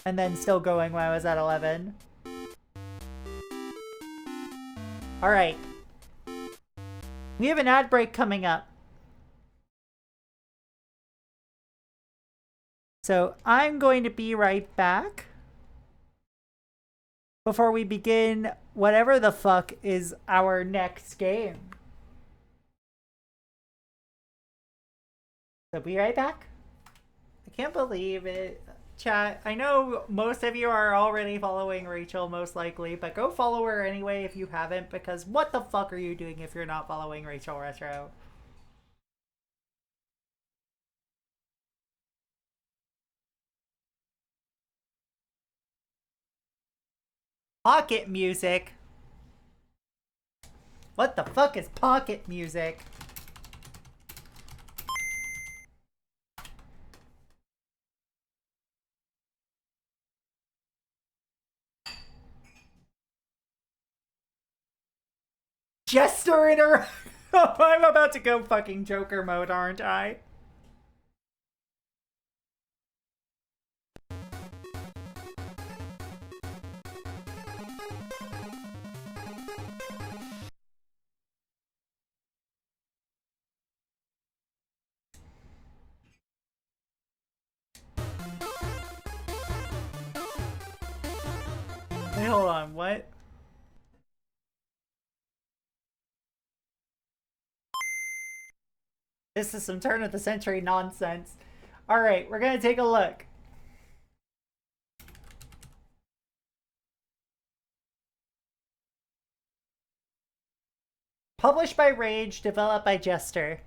and then still going when I was at 11. Alright. We have an ad break coming up. So I'm going to be right back before we begin whatever the fuck is our next game. So be right back. I can't believe it. Chat, I know most of you are already following Rachel, most likely, but go follow her anyway if you haven't, because what the fuck are you doing if you're not following Rachel Retro? Pocket music? What the fuck is pocket music? Jester in her. I'm about to go fucking Joker mode, aren't I? Wait, hold on, what? This is some turn of the century nonsense. Alright, we're gonna take a look. Published by Rage, developed by Jester.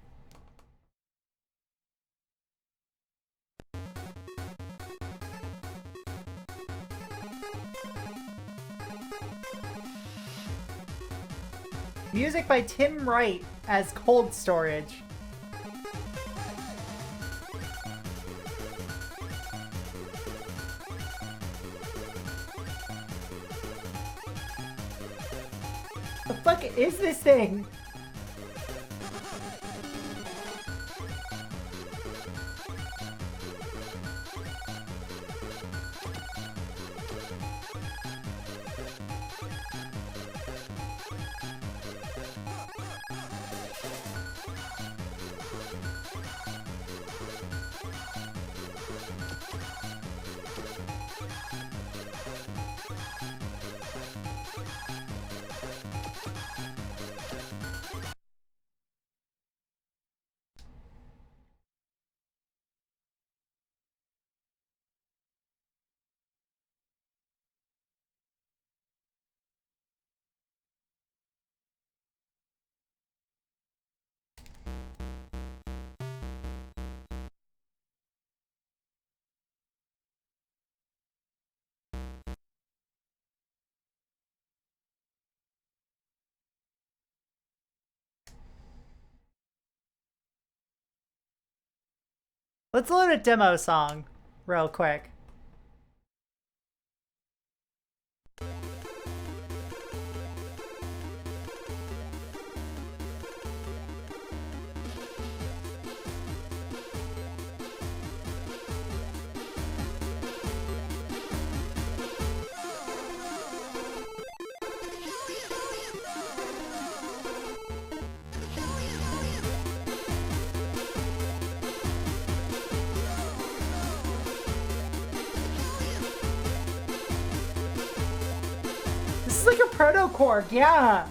Music by Tim Wright as Cold Storage. The fuck is this thing? Let's load a demo song real quick. is like a proto-Korg, yeah.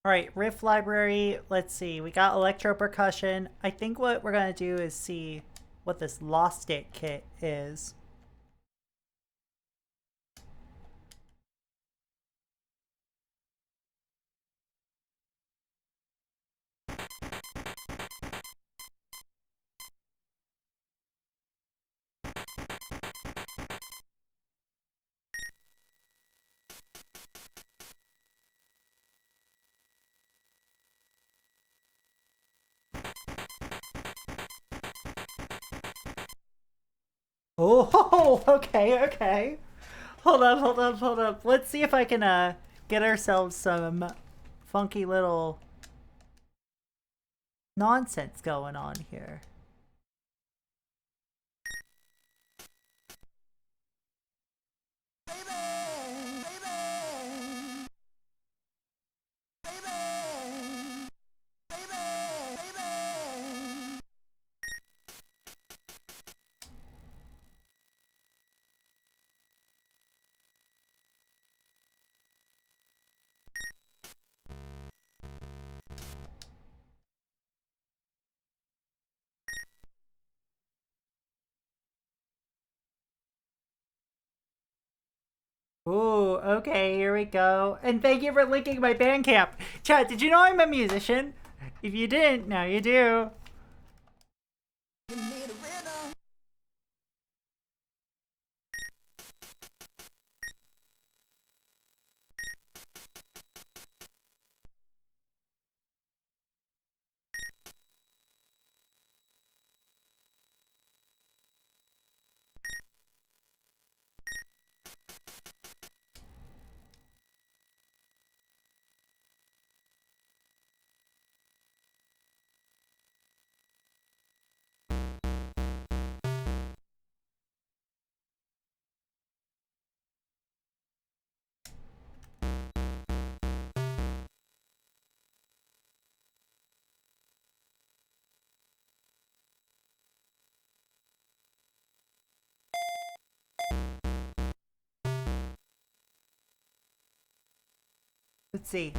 All right, riff library. Let's see. We got electro percussion. I think what we're going to do is see what this Lost It kit is. Oh, okay, okay. Hold up, hold up, hold up. Let's see if I can get ourselves some funky little nonsense going on here. Ooh, okay, here we go. And thank you for linking my Bandcamp. Chat, did you know I'm a musician? If you didn't, now you do. Let's see.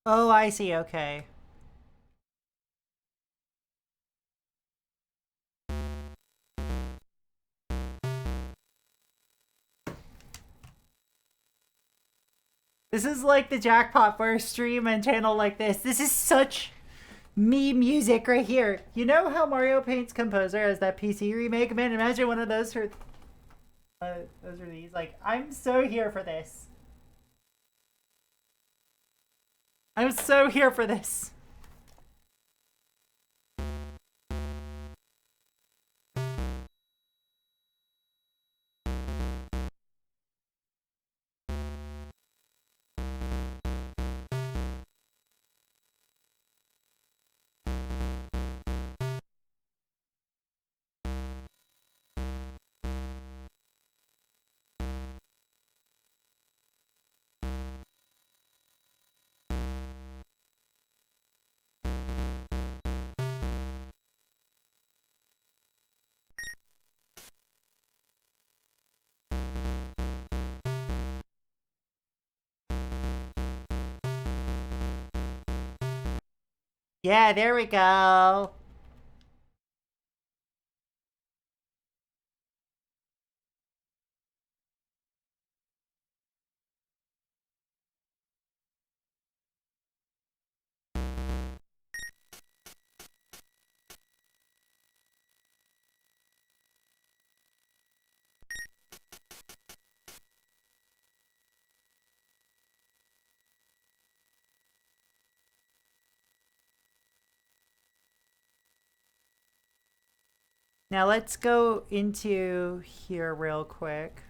Oh, I see, okay. This is like the jackpot for a stream and channel like this. This is such me music right here. You know how Mario Paint's composer has that PC remake? Man, imagine one of those for those are these. Like, I'm so here for this. I'm so here for this. Yeah, there we go. Now let's go into here real quick.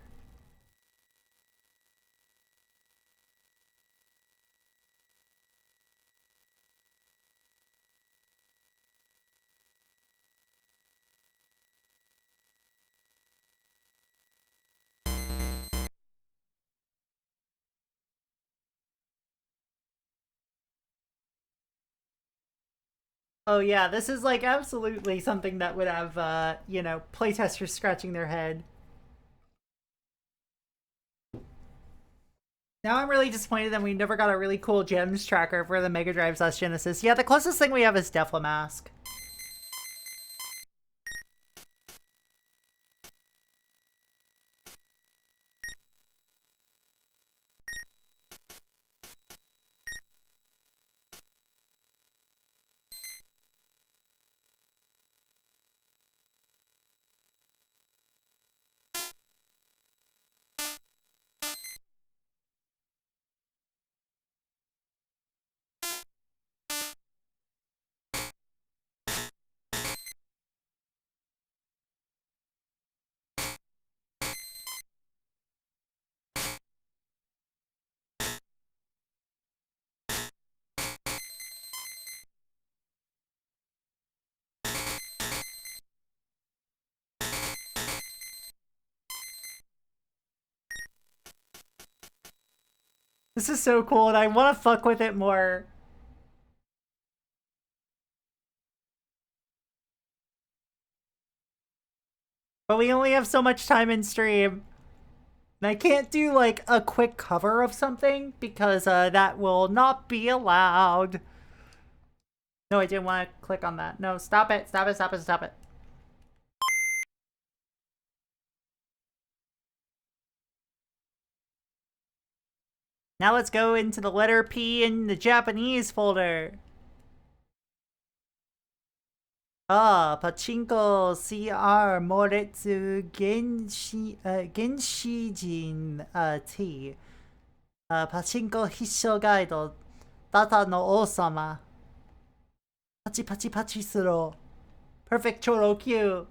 Oh yeah, this is like absolutely something that would have, playtesters scratching their head. Now I'm really disappointed that we never got a really cool gems tracker for the Mega Drive / Genesis. Yeah, the closest thing we have is Deflamask. This is so cool and I want to fuck with it more. But we only have so much time in stream. And I can't do like a quick cover of something because that will not be allowed. No, I didn't want to click on that. No, stop it, stop it, stop it, stop it. Now let's go into the letter P in the Japanese folder. Ah, Pachinko CR Moretsu Genshijin T. Pachinko Hissho Gaido Data no Osama. Pachi pachi pachi suro. Perfect Choro Q.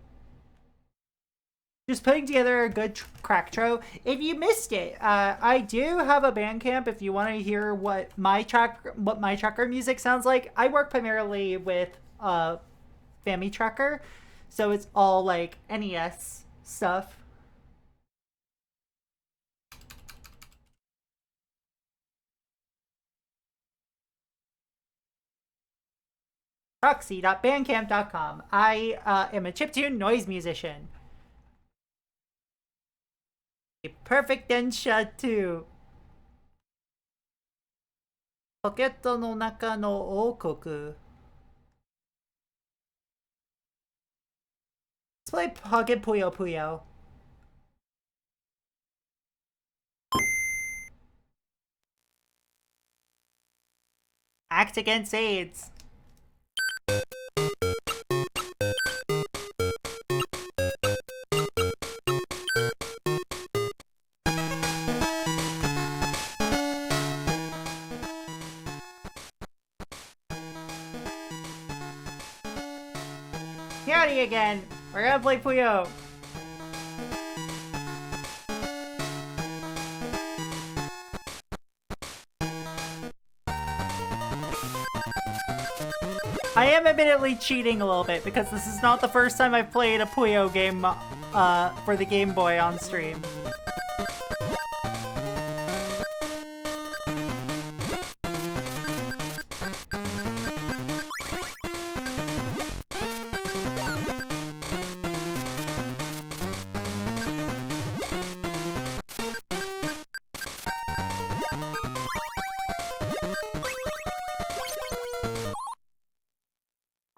Just putting together a good crack tro. If you missed it, I do have a Bandcamp if you want to hear what my tracker music sounds like. I work primarily with Family Tracker, so it's all like NES stuff. Proxy.bandcamp.com. I am a chiptune noise musician. A perfect Densha 2. ポケットの中の王国. Let's play Pocket Puyo Puyo. Act against AIDS. Howdy again. We're gonna play Puyo. I am admittedly cheating a little bit because this is not the first time I've played a Puyo game for the Game Boy on stream.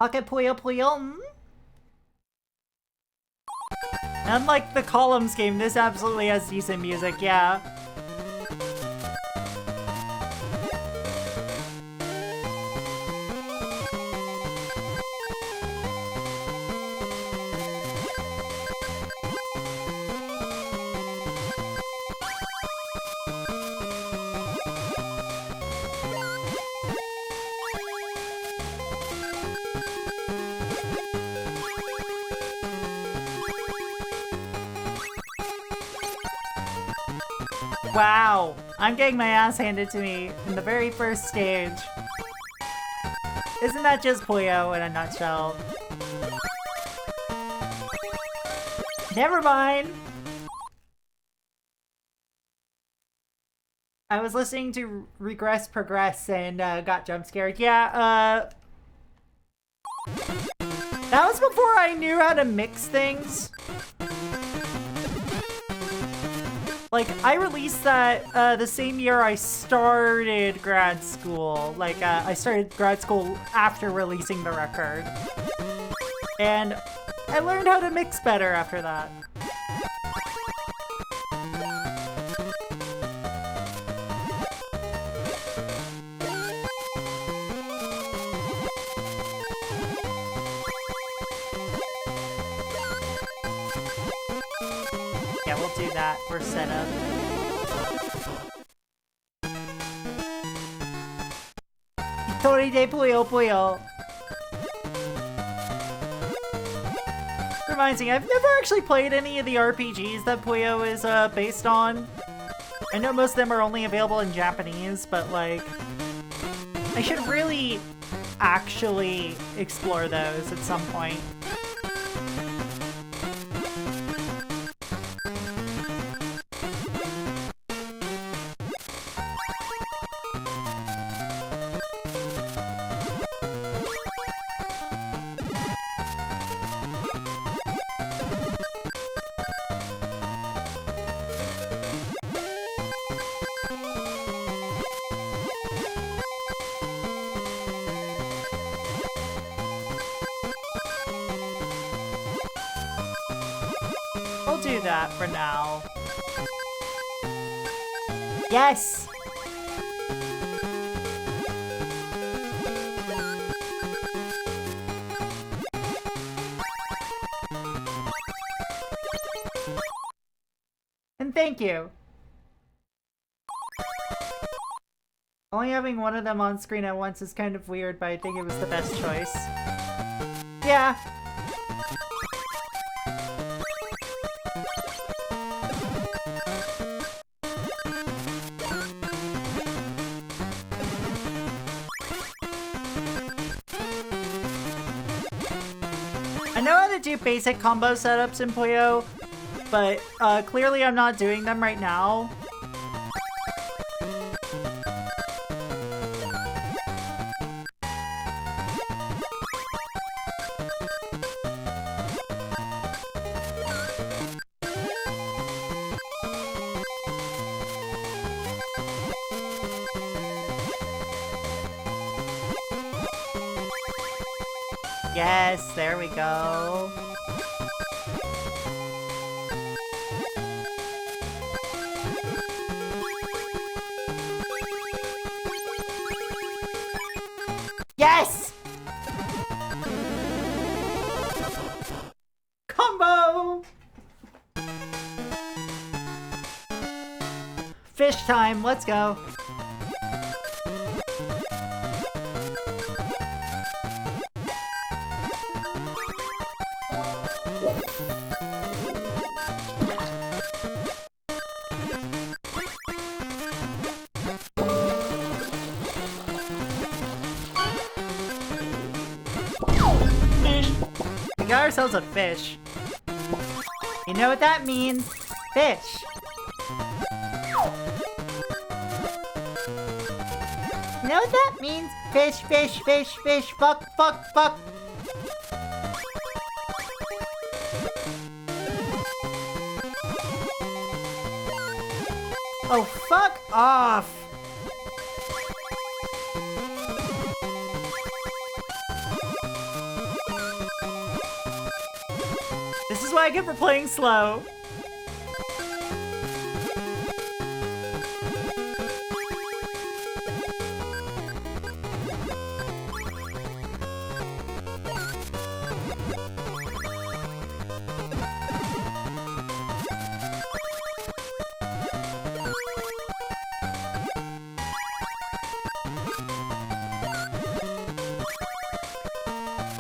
Okay, Puyo Puyo. Unlike the Columns game, this absolutely has decent music, yeah. Wow, I'm getting my ass handed to me in the very first stage. Isn't that just Puyo in a nutshell? Never mind! I was listening to Regress Progress and got jump scared. Yeah, that was before I knew how to mix things. Like, I released that the same year I started grad school. Like, I started grad school after releasing the record. And I learned how to mix better after that. Yeah, we'll do that for setup. Hitori de Puyo Puyo. Reminds me, I've never actually played any of the RPGs that Puyo is based on. I know most of them are only available in Japanese, but like, I should really actually explore those at some point. We'll do that for now. Yes! And thank you. Only having one of them on screen at once is kind of weird, but I think it was the best choice. Yeah. I know how to do basic combo setups in Puyo, but clearly I'm not doing them right now. Yes, there we go. Yes! Combo! Fish time, let's go. We got ourselves a fish. You know what that means? Fish. You know what that means? Fish, fish, fish, fish, fuck, fuck, fuck. Oh, fuck off. is why I get for playing slow.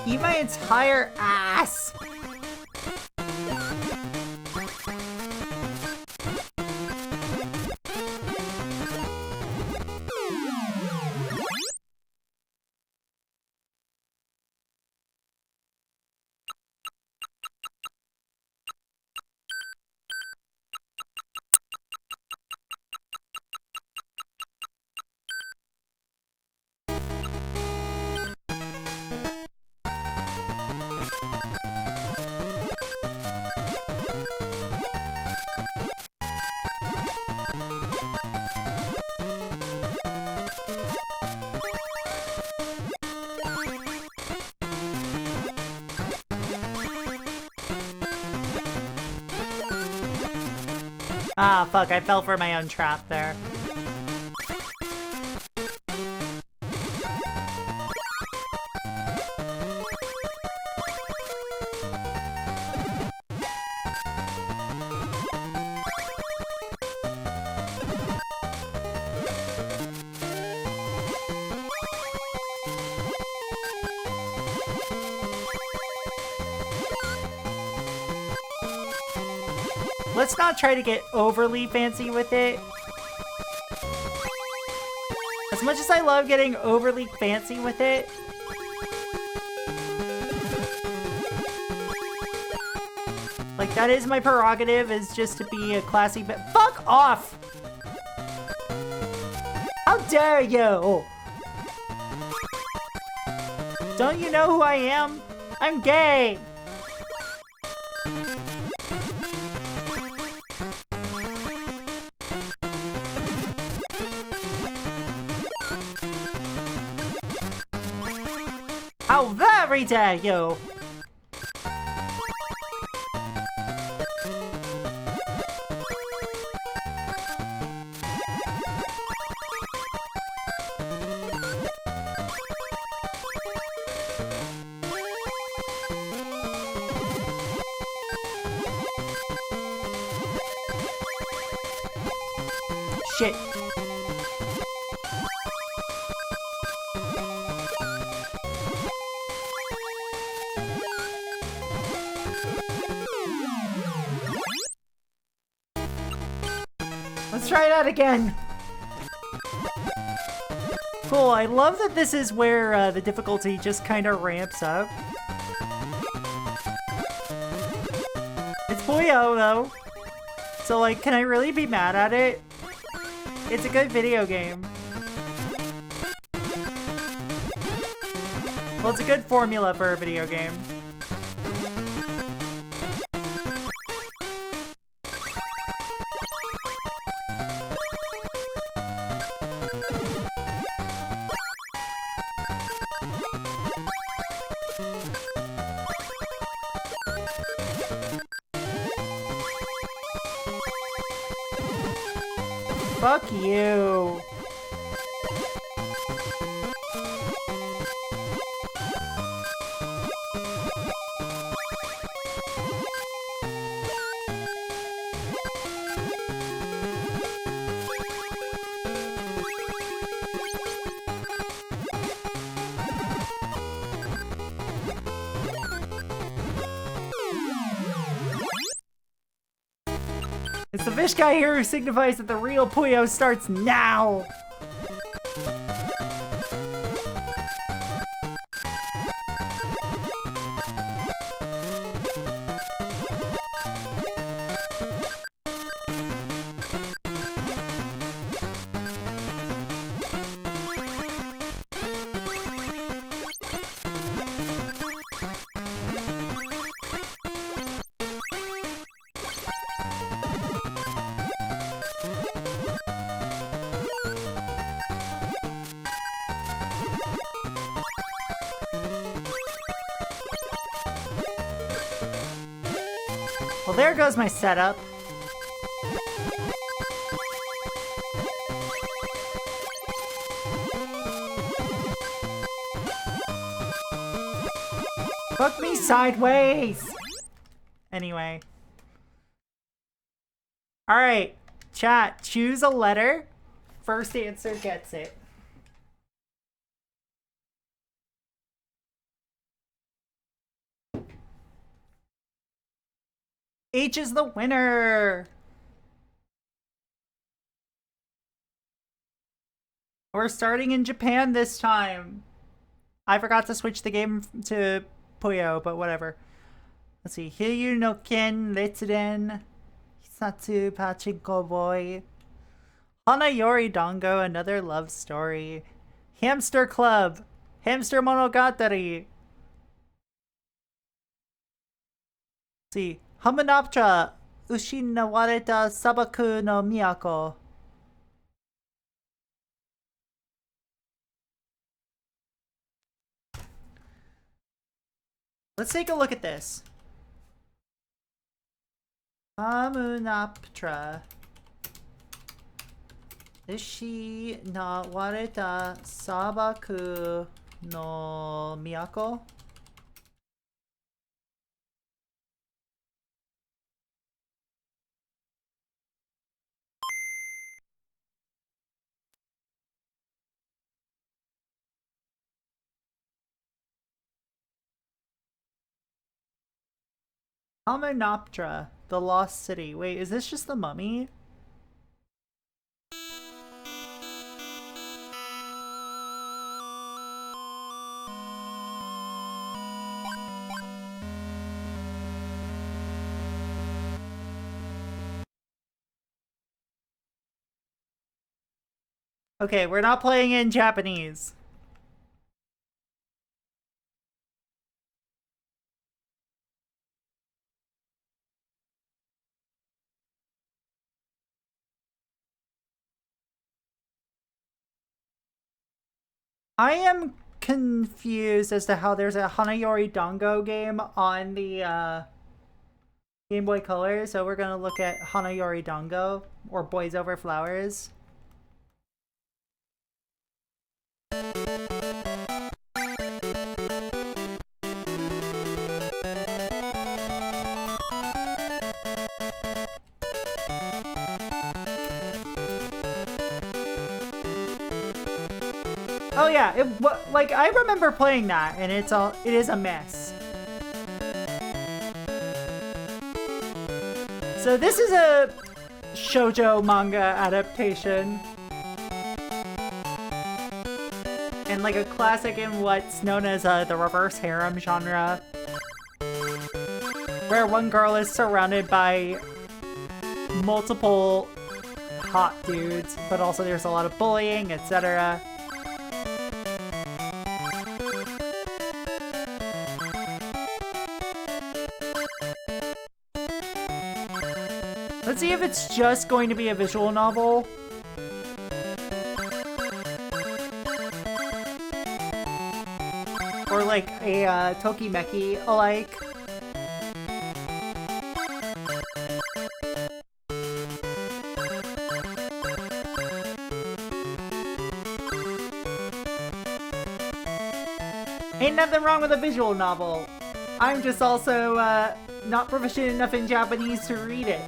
Eat my entire ass! Ah, fuck, I fell for my own trap there. Let's not try to get overly fancy with it. As much as I love getting overly fancy with it, like, that is my prerogative, is just to be a classy bit. Fuck off! How dare you! Don't you know who I am? I'm gay! How very dare you! Shit. Let's try that again. Cool, I love that this is where the difficulty just kind of ramps up. It's Puyo though. So like, can I really be mad at it? It's a good video game. Well, it's a good formula for a video game. Fuck you. It's the fish guy here who signifies that the real Puyo starts now! Well, there goes my setup. Fuck me sideways! Anyway. Alright, chat, choose a letter. First answer gets it. H is the winner! We're starting in Japan this time. I forgot to switch the game to Puyo, but whatever. Let's see. Hiryu no Ken, Retsuden, Hisatsu, Pachinko Boy, Hanayori Dango, Another Love Story, Hamster Club, Hamster Monogatari. Let's see. Hamunaptra, Ushinawareta Sabaku no Miyako. Let's take a look at this. Hamunaptra. Ushinawareta Sabaku no Miyako. Hamunaptra, the Lost City. Wait, is this just the mummy? Okay, we're not playing in Japanese. I am confused as to how there's a Hanayori Dango game on the Game Boy Color, so we're gonna look at Hanayori Dango, or Boys Over Flowers. Oh yeah, like I remember playing that, and it is a mess. So this is a shoujo manga adaptation, and like a classic in what's known as the reverse harem genre, where one girl is surrounded by multiple hot dudes, but also there's a lot of bullying, etc. Let's see if it's just going to be a visual novel. Or like a Tokimeki alike. Ain't nothing wrong with a visual novel. I'm just also not proficient enough in Japanese to read it.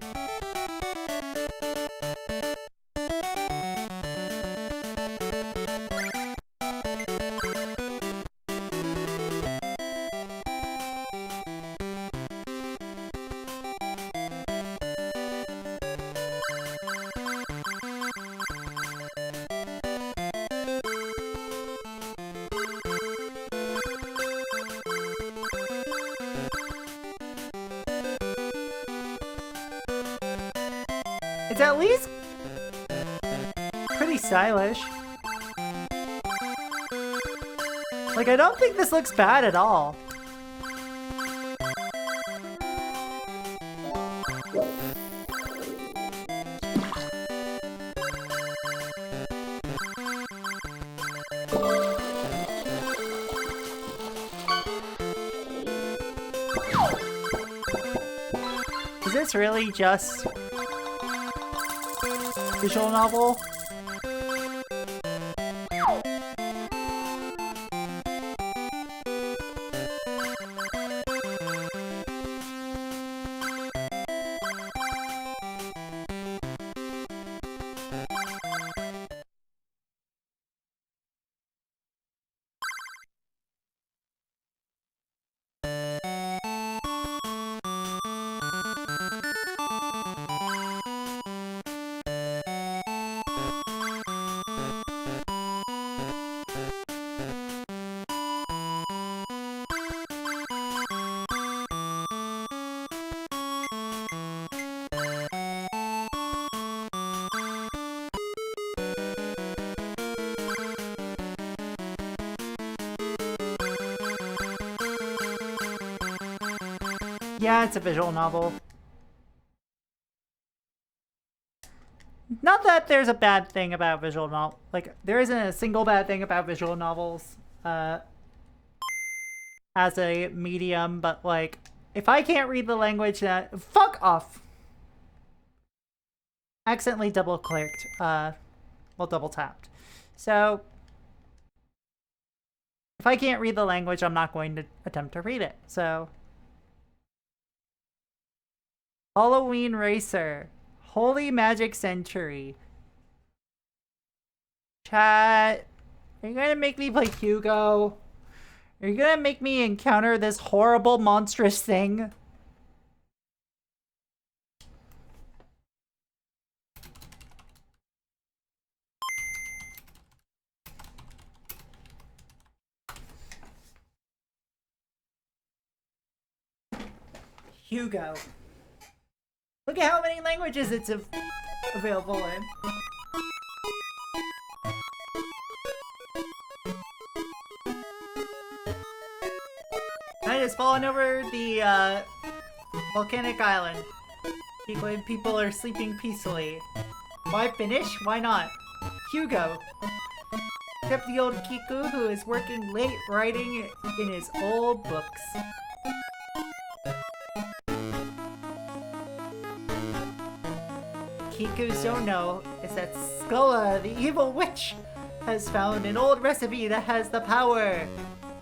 It's at least pretty stylish. Like, I don't think this looks bad at all. Is this really just visual novel? Yeah, it's a visual novel. Not that there's a bad thing about visual novel. Like, there isn't a single bad thing about visual novels as a medium, but like, if I can't read the language, that fuck off. Accidentally double clicked. Well, double tapped. So, if I can't read the language, I'm not going to attempt to read it. So, Halloween Racer. Holy Magic Century. Chat. Are you gonna make me play Hugo? Are you gonna make me encounter this horrible, monstrous thing? Hugo. Look at how many languages it's available in. Night has fallen over the volcanic island. People are sleeping peacefully. Why finish? Why not? Hugo. Except the old Kiku, who is working late writing in his old books. Kiku's don't know is that Skulla, the evil witch, has found an old recipe that has the power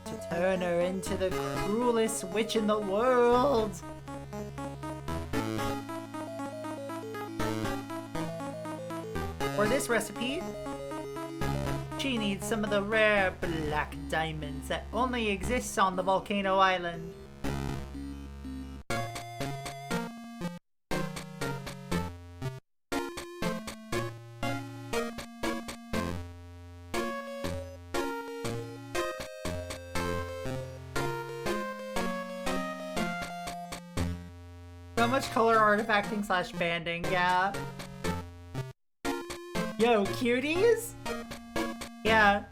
to turn her into the cruelest witch in the world. For this recipe, she needs some of the rare black diamonds that only exists on the volcano island. So much color artifacting slash banding, yeah. Yo, cuties? Yeah.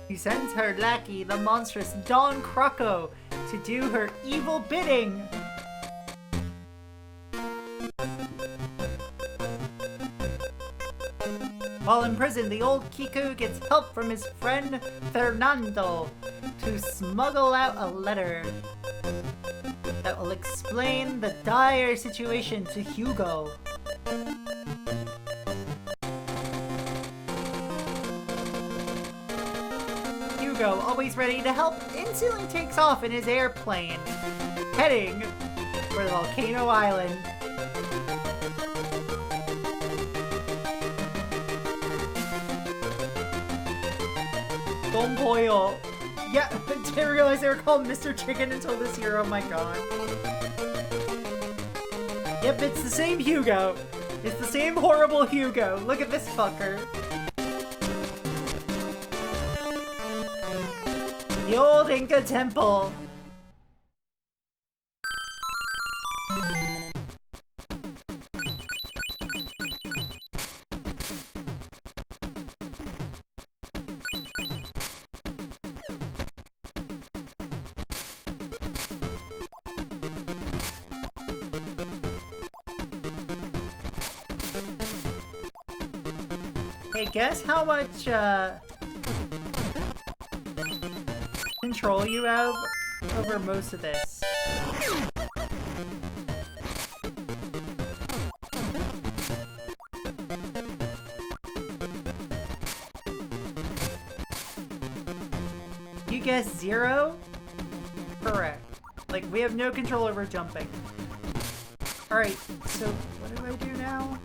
He sends her lackey, the monstrous Don Croco, to do her evil bidding. While in prison, the old Kiku gets help from his friend Fernando to smuggle out a letter that will explain the dire situation to Hugo. Hugo, always ready to help, instantly takes off in his airplane, heading for the volcano island. Don Pollo. Yeah, I didn't realize they were called Mr. Chicken until this year, oh my god. Yep, it's the same Hugo. It's the same horrible Hugo. Look at this fucker. The old Inca temple. Hey, guess how much, control you have over most of this. guess 0? Correct. Like, we have no control over jumping. Alright, so what do I do now?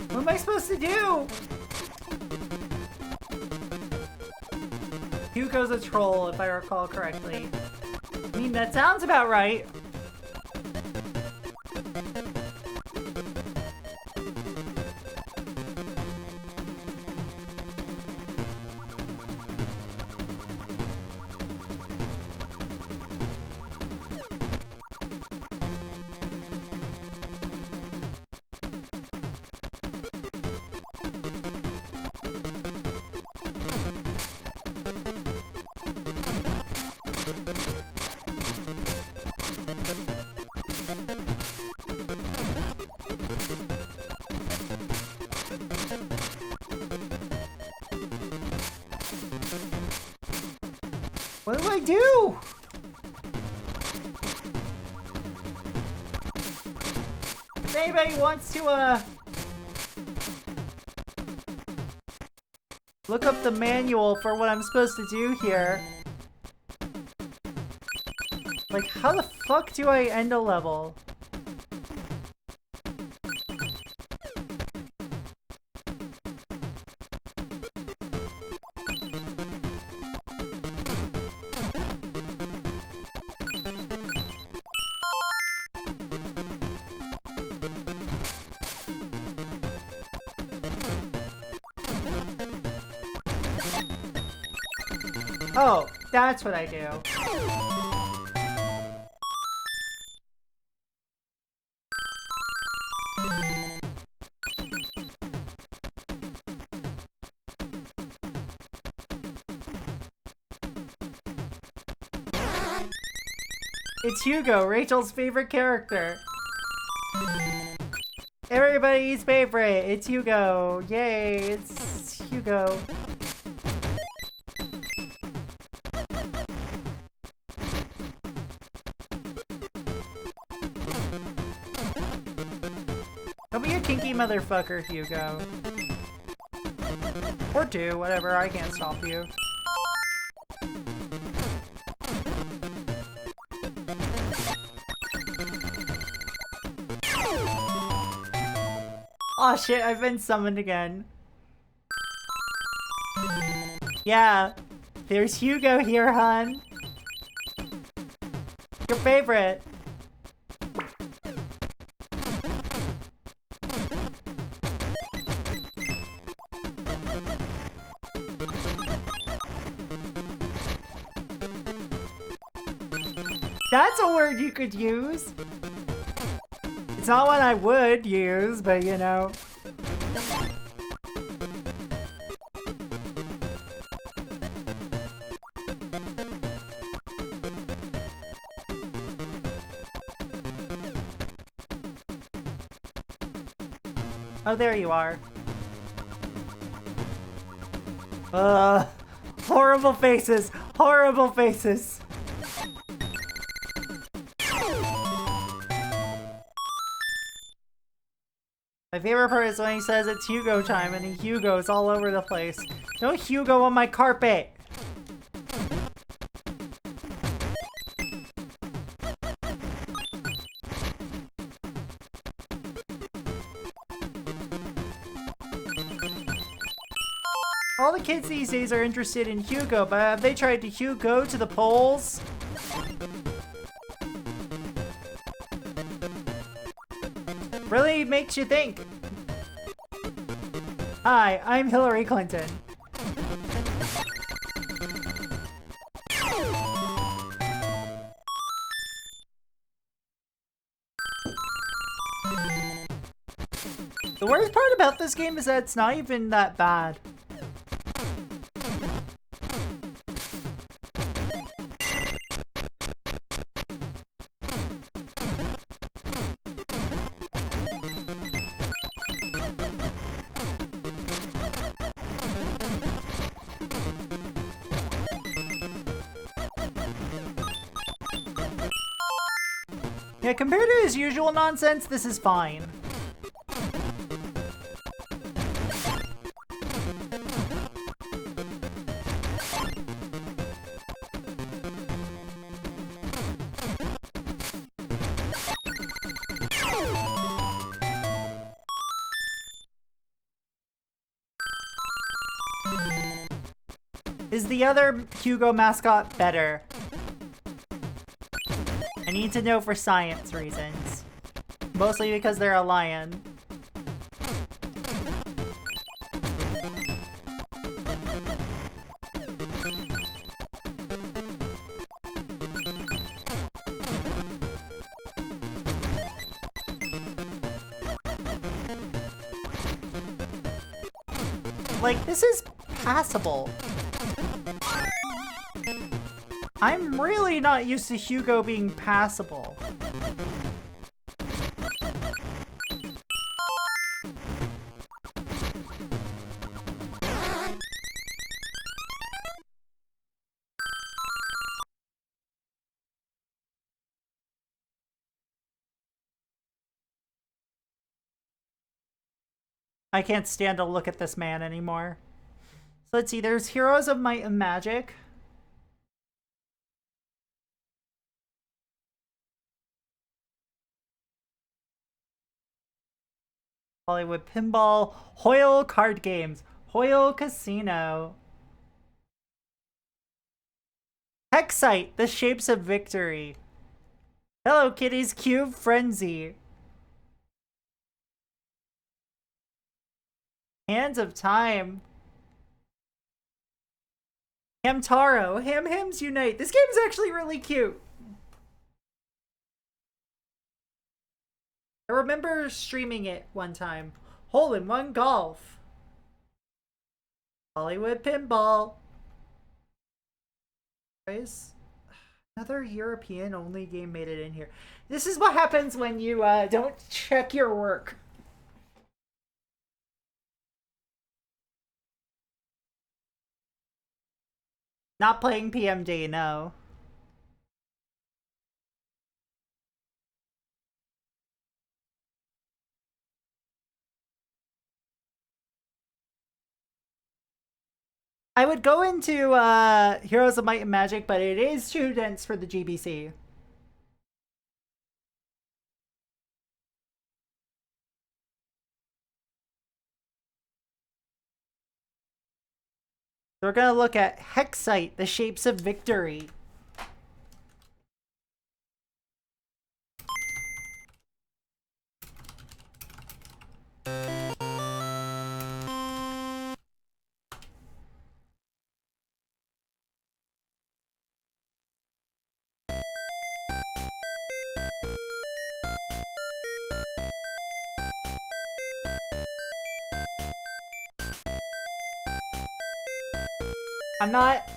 What am I supposed to do? Hugo's a troll, if I recall correctly. I mean, that sounds about right. What do I do? If anybody wants to, look up the manual for what I'm supposed to do here. Like, how the fuck do I end a level? Oh, that's what I do. It's Hugo, Rachel's favorite character. Everybody's favorite. It's Hugo. Yay, it's Hugo. Don't be a kinky motherfucker, Hugo. Or do, whatever, I can't stop you. Aw shit, I've been summoned again. Yeah, there's Hugo here, hun. Your favorite. That's a word you could use. It's not one I would use, but you know. Oh, there you are. Horrible faces! Horrible faces! My favorite part is when he says it's Hugo time and he Hugo's all over the place. Don't Hugo on my carpet! All the kids these days are interested in Hugo, but have they tried to Hugo to the polls? Really makes you think. Hi, I'm Hillary Clinton. The worst part about this game is that it's not even that bad. Yeah, compared to his usual nonsense, this is fine. Is the other Hugo mascot better? I need to know for science reasons. Mostly because they're a lion. Like, this is passable. I'm really not used to Hugo being passable. I can't stand to look at this man anymore. So let's see, there's Heroes of Might and Magic. Hollywood Pinball, Hoyle Card Games, Hoyle Casino. Hexite, The Shapes of Victory. Hello Kitty's Cube Frenzy. Hands of Time. Hamtaro, Ham Hams Unite. This game is actually really cute. I remember streaming it one time. Hole-in-One Golf. Hollywood Pinball. Guys, another European-only game made it in here. This is what happens when you don't check your work. Not playing PMD, no. I would go into Heroes of Might and Magic, but it is too dense for the GBC. So we're gonna look at Hexite, The Shapes of Victory. I'm not...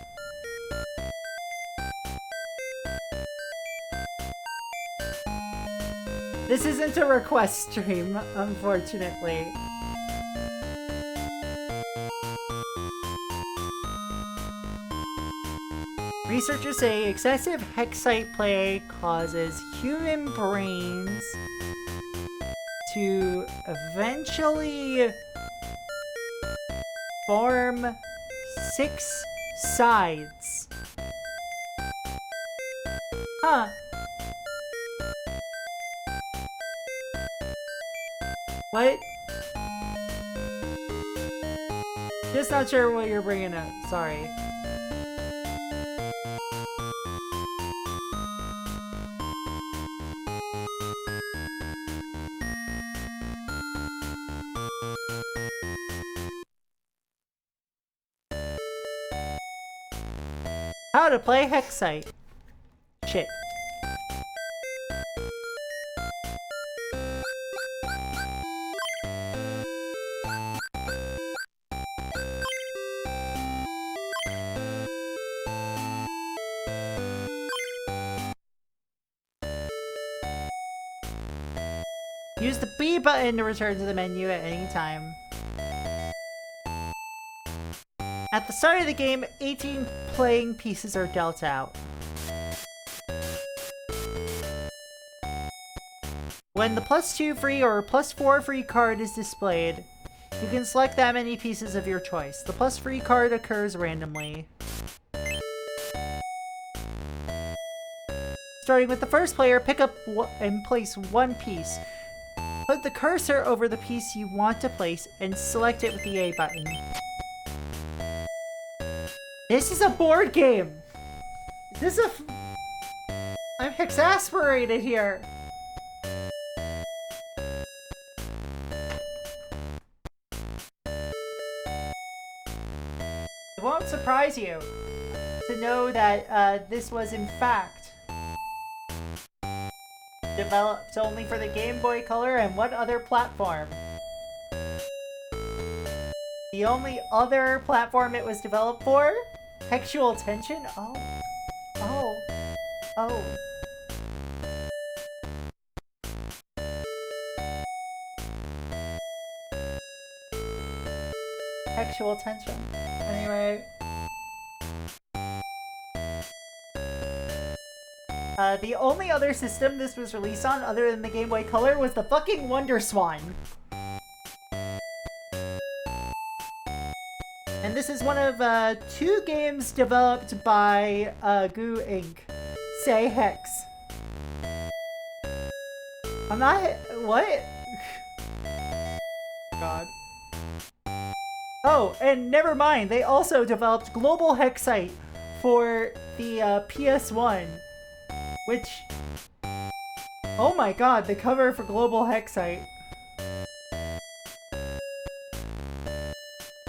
This isn't a request stream, unfortunately. Researchers say excessive Hexite play causes human brains to eventually form 6 sides. Huh. What? Just not sure what you're bringing up. Sorry. How to play Hexite. Shit. Use the B button to return to the menu at any time. At the start of the game, 18 playing pieces are dealt out. When the +2 free or +4 free card is displayed, you can select that many pieces of your choice. The + free card occurs randomly. Starting with the first player, pick up and place one piece. Put the cursor over the piece you want to place and select it with the A button. This is a board game! This is I'm exasperated here! It won't surprise you to know that this was in fact developed only for the Game Boy Color and what other platform? The only other platform it was developed for? Sexual tension? Oh. Sexual tension. Anyway. The only other system this was released on other than the Game Boy Color was the fucking Wonder Swan. And this is one of 2 games developed by Goo Inc. Say Hex. I'm not... What? God. Oh, and never mind. They also developed Global Hexite for the PS1. Which... Oh my god, the cover for Global Hexite.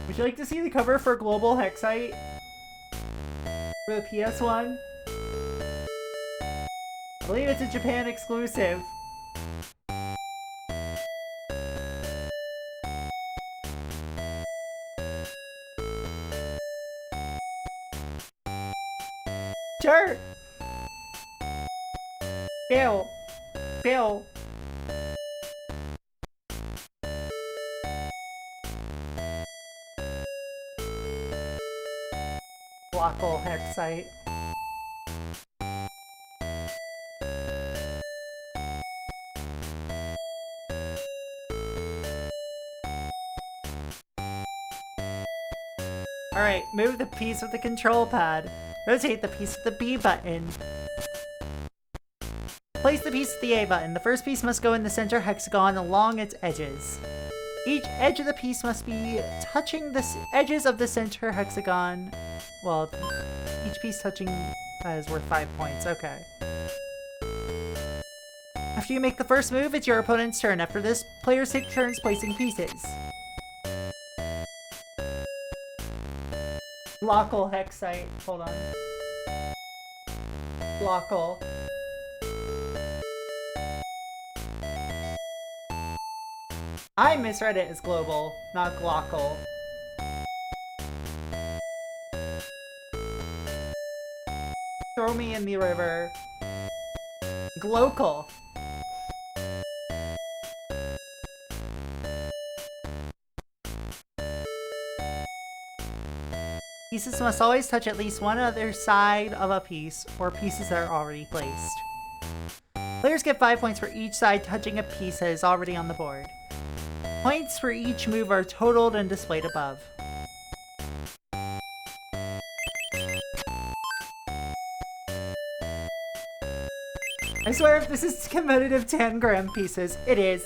Would you like to see the cover for Global Hexite? For the PS1? I believe it's a Japan exclusive. Sure! Bill. Blockle Hexite. Alright, move the piece with the control pad. Rotate the piece with the B button. Place the piece with the A button. The first piece must go in the center hexagon along its edges. Each edge of the piece must be touching the edges of the center hexagon. Well, each piece touching is worth 5 points. Okay. After you make the first move, it's your opponent's turn. After this, players take turns placing pieces. Blockle Hexite. Hold on. Blockle. I misread it as global, not glockle. Throw me in the river. Glocal. Pieces must always touch at least one other side of a piece, or pieces that are already placed. Players get 5 points for each side touching a piece that is already on the board. Points for each move are totaled and displayed above. I swear if this is competitive 10-gram pieces, it is.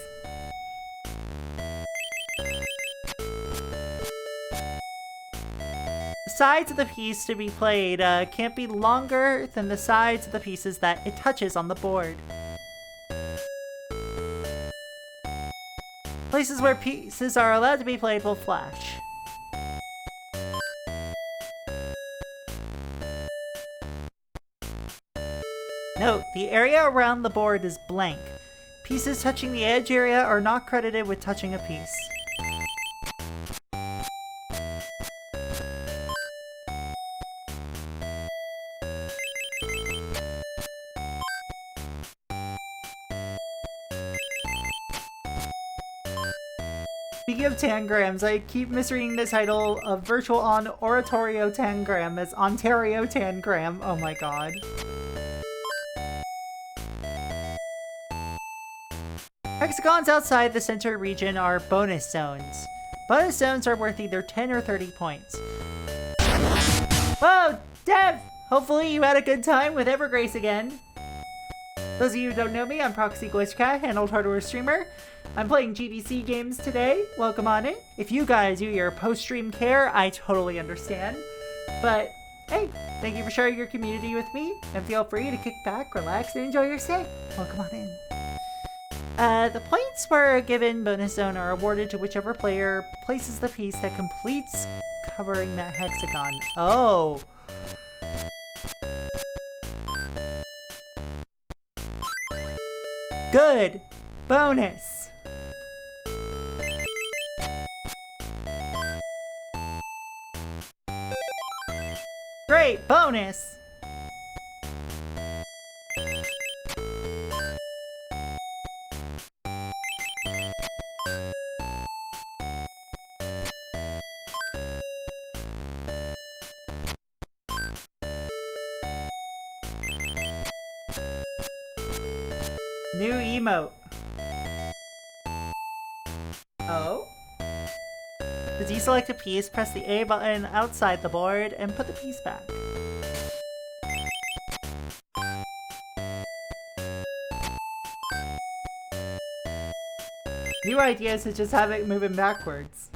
The sides of the piece to be played can't be longer than the sides of the pieces that it touches on the board. Places where pieces are allowed to be played will flash. Note, the area around the board is blank. Pieces touching the edge area are not credited with touching a piece. Speaking of tangrams, I keep misreading the title of Virtual on Oratorio Tangram as Ontario Tangram. Oh my god. Hexagons outside the center region are bonus zones. Bonus zones are worth either 10 or 30 points. Whoa, Dev! Hopefully you had a good time with Evergrace again. Those of you who don't know me, I'm Proxy Glitchcat, handled hardware streamer. I'm playing GBC games today. Welcome on in. If you guys do your post-stream care, I totally understand. But hey, thank you for sharing your community with me, and feel free to kick back, relax, and enjoy your stay. Welcome on in. The points for a given bonus zone are awarded to whichever player places the piece that completes covering that hexagon. Oh. Good. Bonus. Great. Bonus. New emote. Oh? To deselect a piece, press the A button outside the board and put the piece back. New idea is to just have it moving backwards.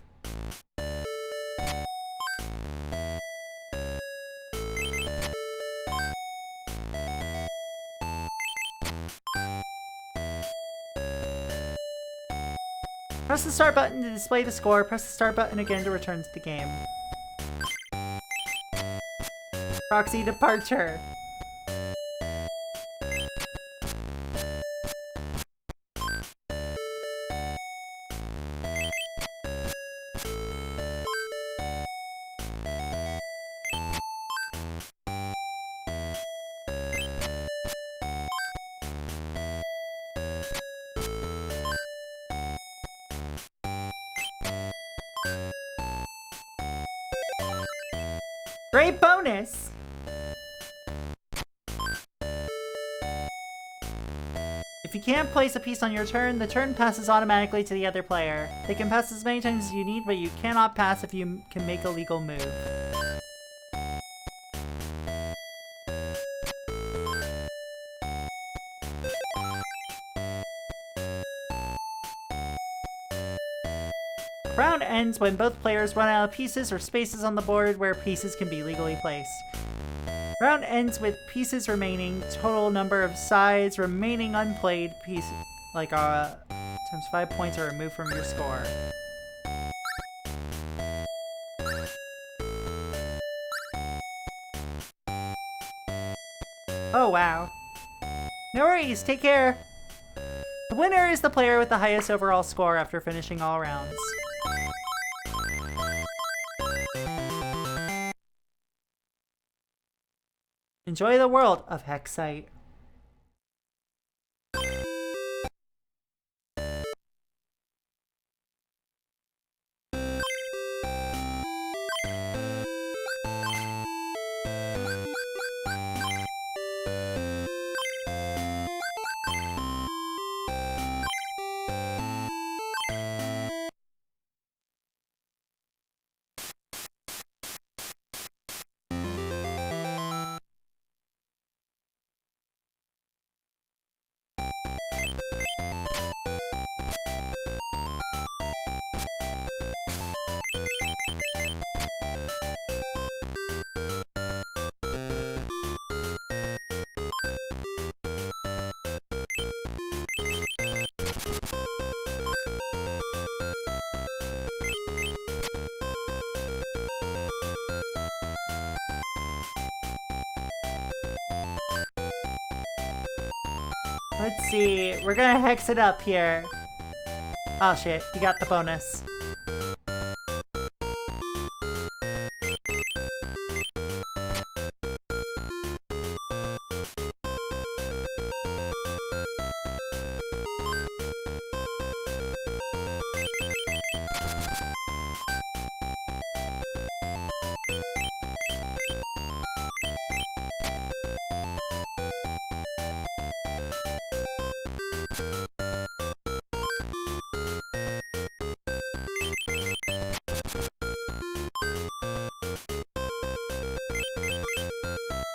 Press the start button to display the score. Press the start button again to return to the game. Proxy departure. Great bonus! If you can't place a piece on your turn, the turn passes automatically to the other player. They can pass as many times as you need, but you cannot pass if you can make a legal move. Round ends when both players run out of pieces or spaces on the board where pieces can be legally placed. Round ends with pieces remaining, total number of sides remaining unplayed pieces, like times 5 points are removed from your score. Oh wow. No worries, take care. The winner is the player with the highest overall score after finishing all rounds. Enjoy the world of Hexite. Let's see, we're gonna hex it up here. Oh shit, you got the bonus.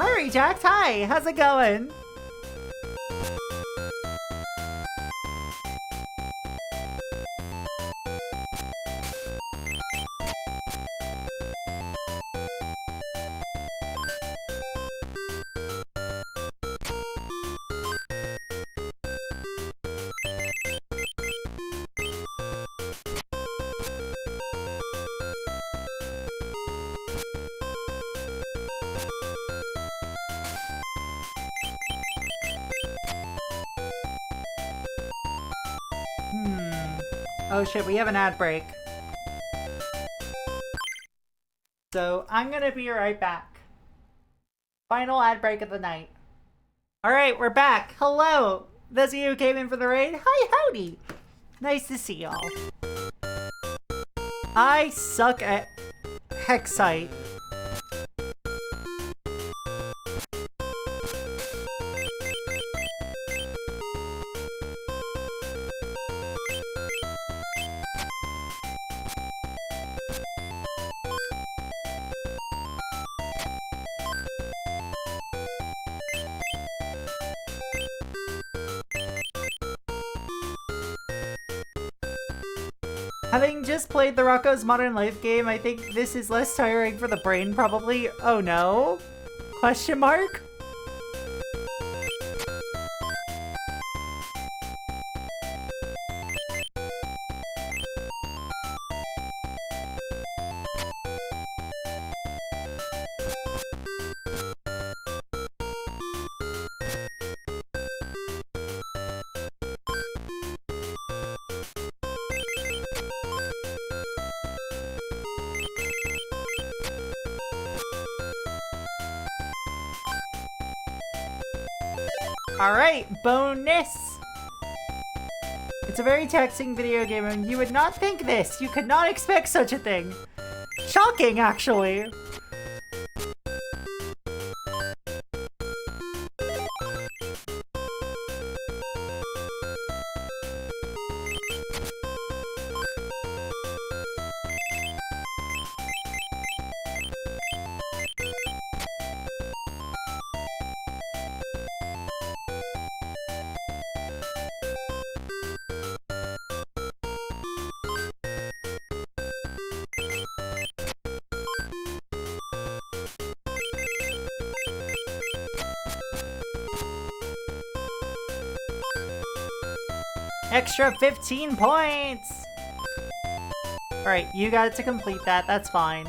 Alright, Jax, hi! How's it going? Oh shit, we have an ad break. So I'm gonna be right back. Final ad break of the night. Alright, we're back. Hello! Those of you who came in for the raid, hi howdy! Nice to see y'all. I suck at Hexite. Having just played the Rocco's Modern Life game, I think this is less tiring for the brain, probably. Oh no? Question mark? Alright, bonus! It's a very taxing video game and you would not think this. You could not expect such a thing. Shocking, actually. Extra 15 points! Alright, you got to complete that, that's fine.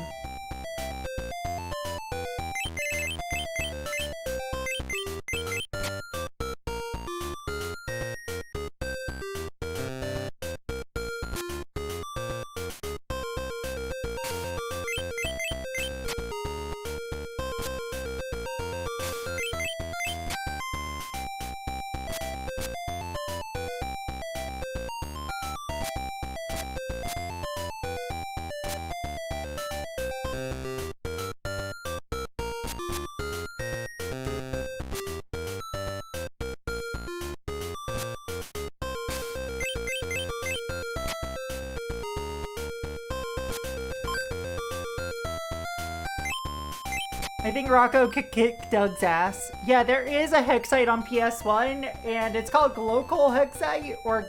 I think Rocco could kick Doug's ass. Yeah, there is a Hexite on PS1, and it's called Glocal Hexite, or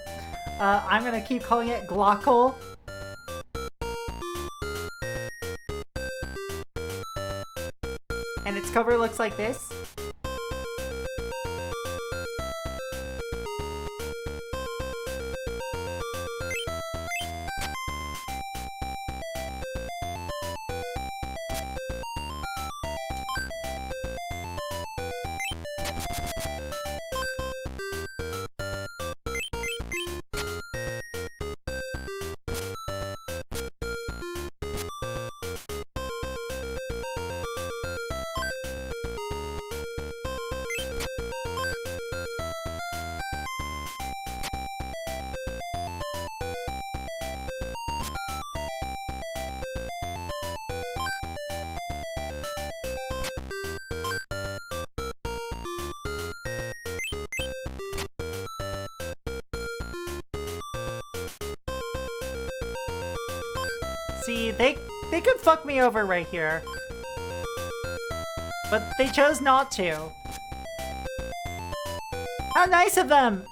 I'm gonna keep calling it Glockle. And its cover looks like this. See, they could fuck me over right here. But they chose not to. How nice of them!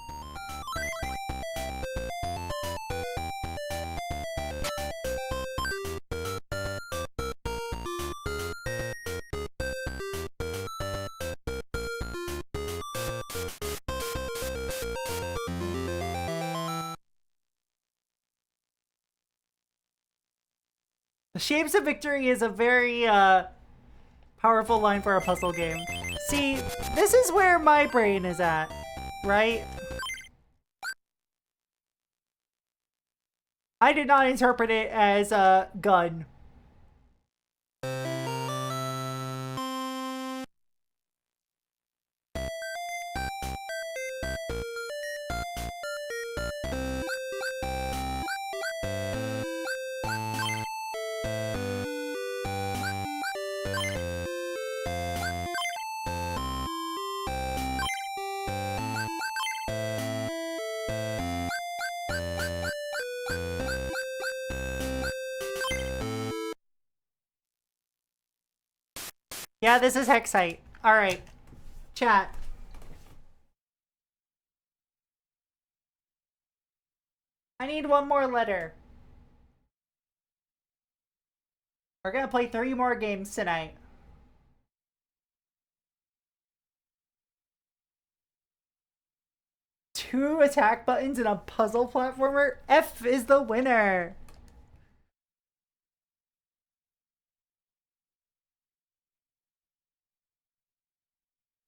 The Shapes of Victory is a very, powerful line for a puzzle game. See, this is where my brain is at, right? I did not interpret it as a gun. Yeah, this is Hexite. Alright. Chat. I need one more letter. We're gonna play 3 more games tonight. Two attack buttons in a puzzle platformer? F is the winner!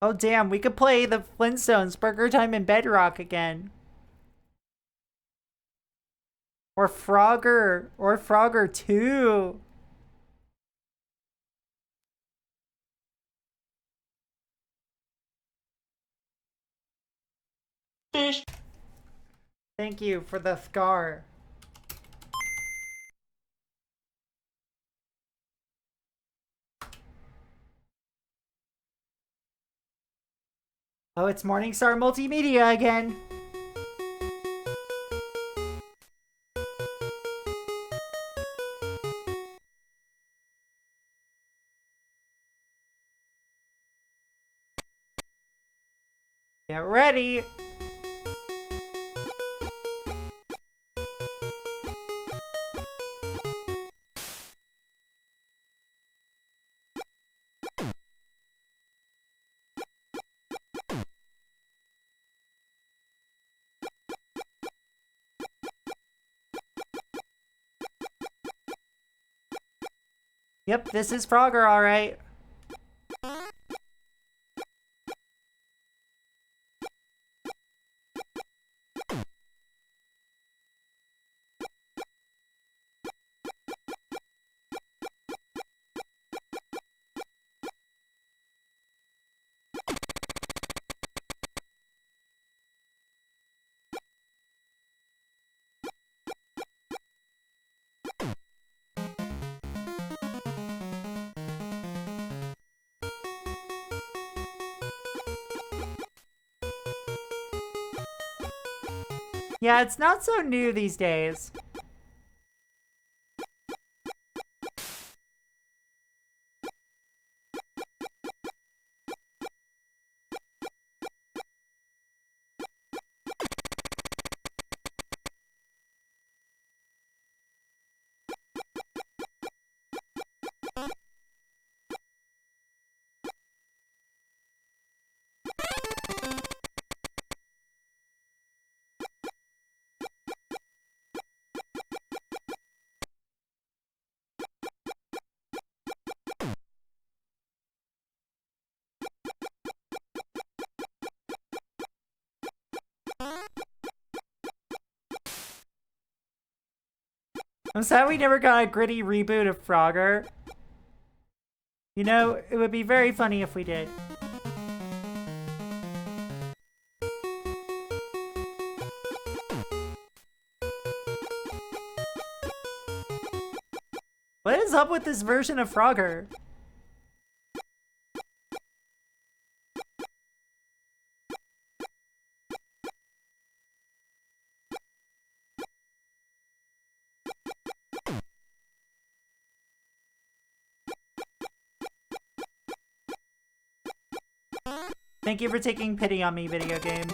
Oh damn, we could play the Flintstones, Burger Time and Bedrock again. Or Frogger 2. Fish. Thank you for the scar. Oh, it's Morningstar Multimedia again. Get ready. Yep, this is Frogger, alright. Yeah, it's not so new these days. I'm sad we never got a gritty reboot of Frogger. You know, it would be very funny if we did. What is up with this version of Frogger? Thank you for taking pity on me, video game.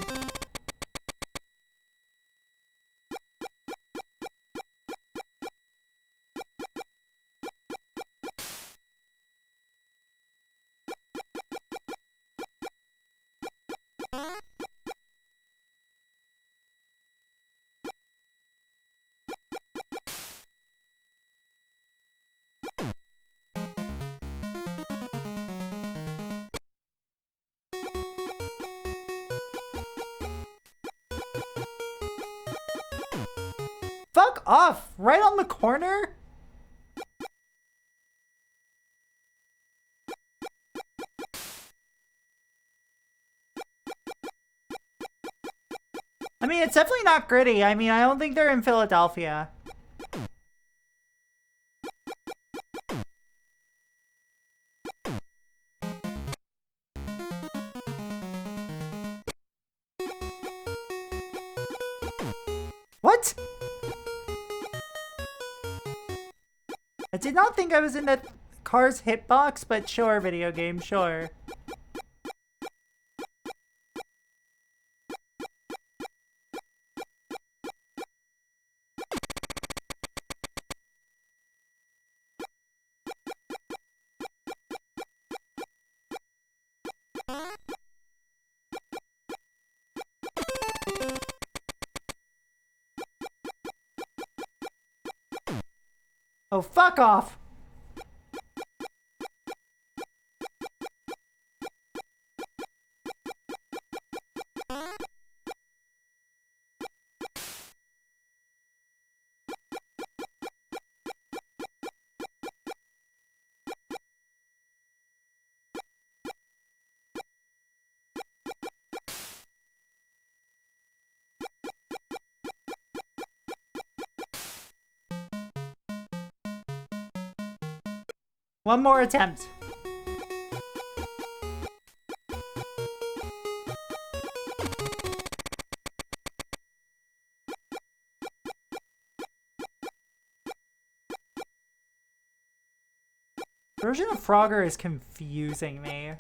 Fuck off! Right on the corner? I mean, it's definitely not gritty. I mean, I don't think they're in Philadelphia. What? I did not think I was in the car's hitbox, but sure, video game, sure. Oh, fuck off! One more attempt. Version of Frogger is confusing me.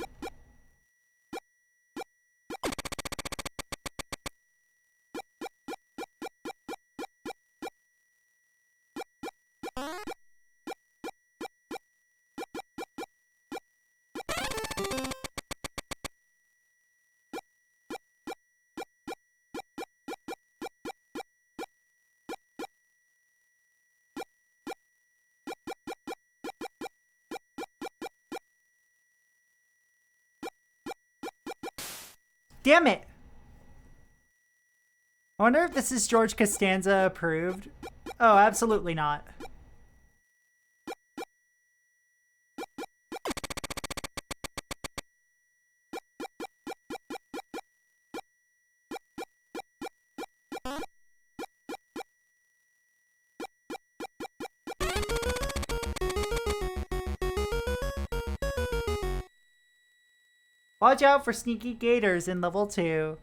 Damn it! I wonder if this is George Costanza approved. Oh, absolutely not. Watch out for sneaky gators in level 2.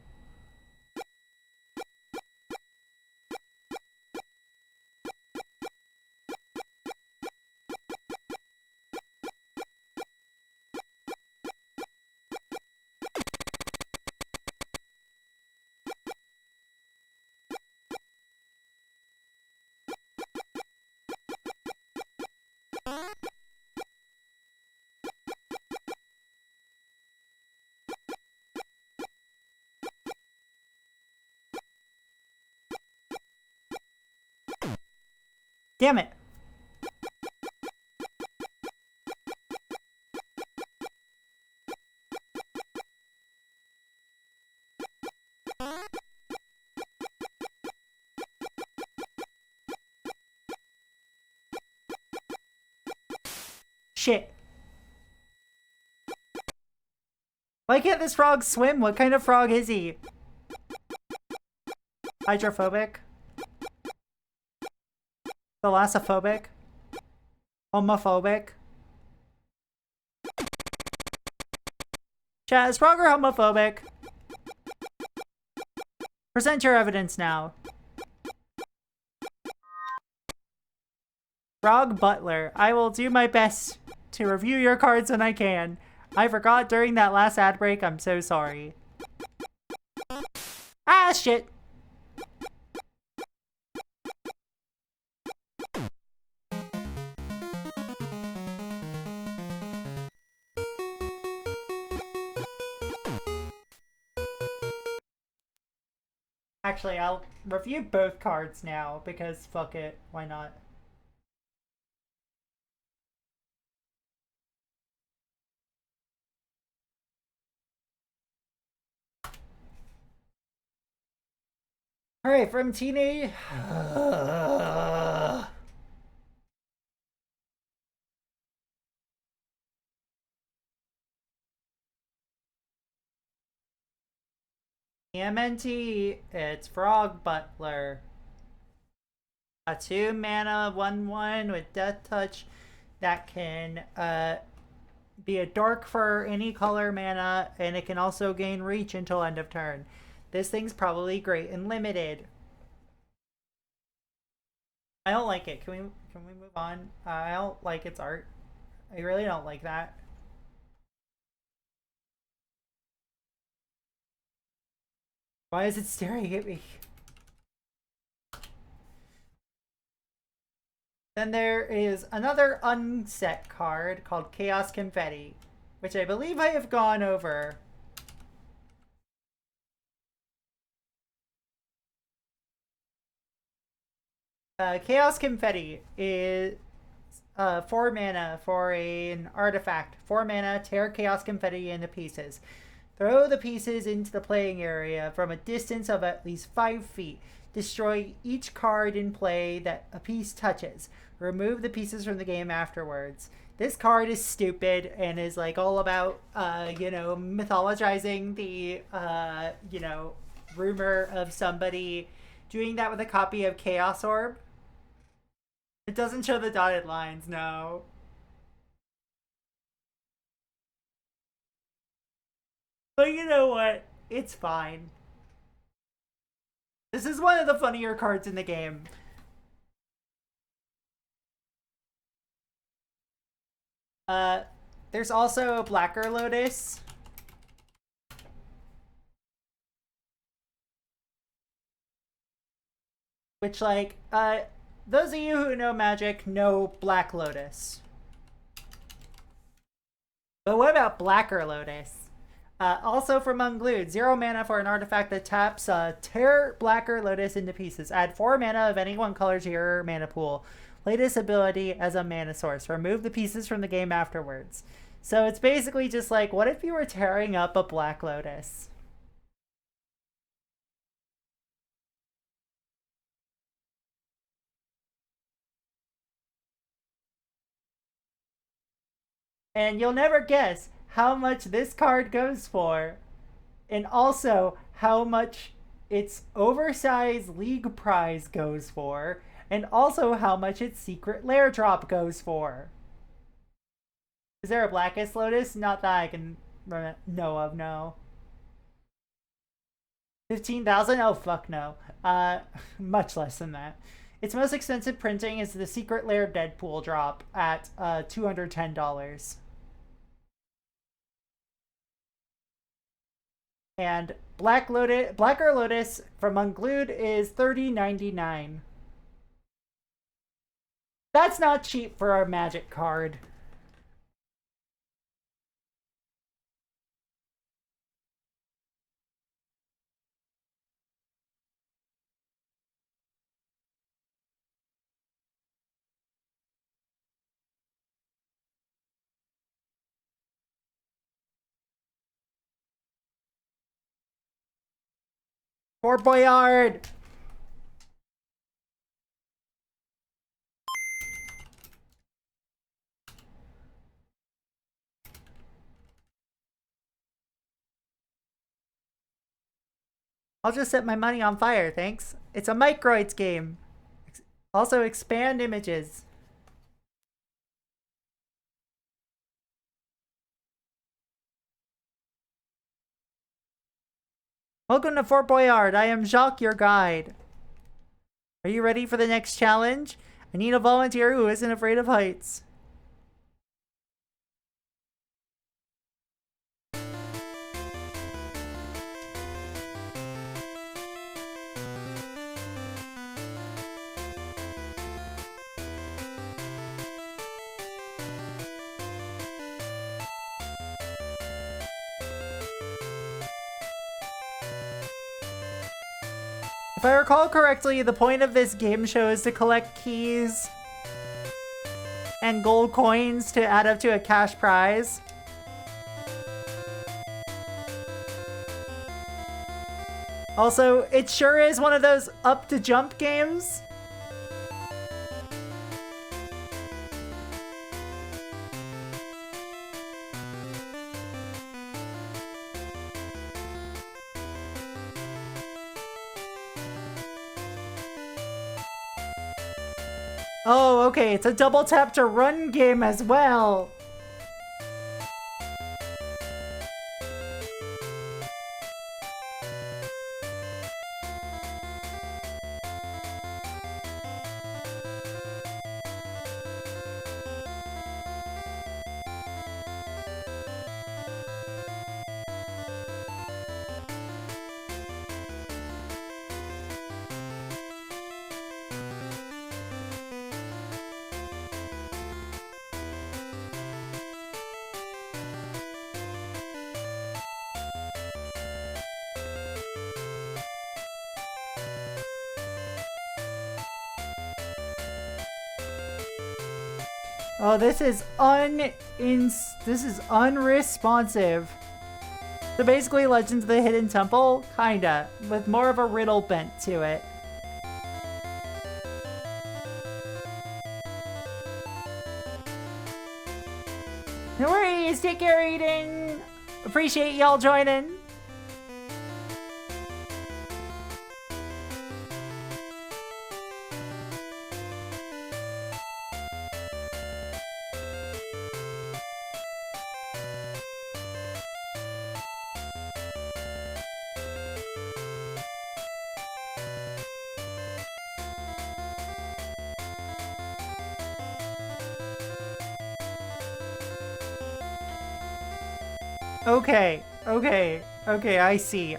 Damn it. Shit. Why can't this frog swim? What kind of frog is he? Hydrophobic? Thalassophobic? Homophobic? Chat, is Frogger homophobic? Present your evidence now. Frog Butler, I will do my best to review your cards when I can. I forgot during that last ad break. I'm so sorry. Ah, shit. Actually, I'll review both cards now because fuck it. Why not? Alright, from Teenage... TMNT, it's Frog Butler. A 2 mana 1/1 with Death Touch that can be a dark for any color mana, and it can also gain reach until end of turn. This thing's probably great and limited. I don't like it. Can we move on? I don't like its art. I really don't like that. Why is it staring at me? Then there is another unset card called Chaos Confetti, which I believe I have gone over. Chaos Confetti is 4 mana for an artifact. 4 mana, tear Chaos Confetti into pieces. Throw the pieces into the playing area from a distance of at least 5 feet. Destroy each card in play that a piece touches. Remove the pieces from the game afterwards. This card is stupid and is like all about, mythologizing the, rumor of somebody doing that with a copy of Chaos Orb. It doesn't show the dotted lines, no. But you know what? It's fine. This is one of the funnier cards in the game. There's also Blacker Lotus. Which, those of you who know Magic know Black Lotus. But what about Blacker Lotus? Also from Unglued, 0 mana for an artifact that taps tear Blacker Lotus into pieces. Add 4 mana of any one color to your mana pool. Play this ability as a mana source. Remove the pieces from the game afterwards. So it's basically just like, what if you were tearing up a Black Lotus? And you'll never guess how much this card goes for. And also how much its oversized league prize goes for. And also how much its secret lair drop goes for. Is there a Blackest Lotus? Not that I can know of, no. 15,000? Oh, fuck no. Much less than that. Its most expensive printing is the Secret Lair Deadpool drop at $210. And Blacker Lotus from Unglued is $30.99. That's not cheap for a Magic card. Fort Boyard! I'll just set my money on fire, thanks. It's a Microids game. Also, expand images. Welcome to Fort Boyard. I am Jacques, your guide. Are you ready for the next challenge? I need a volunteer who isn't afraid of heights. If I recall correctly, the point of this game show is to collect keys and gold coins to add up to a cash prize. Also, it sure is one of those up to jump games. Oh, okay, it's a double tap to run game as well. Oh, this is unresponsive. So basically Legends of the Hidden Temple, kinda, with more of a riddle bent to it. No worries, take care, Eden. Appreciate y'all joining. Okay, I see.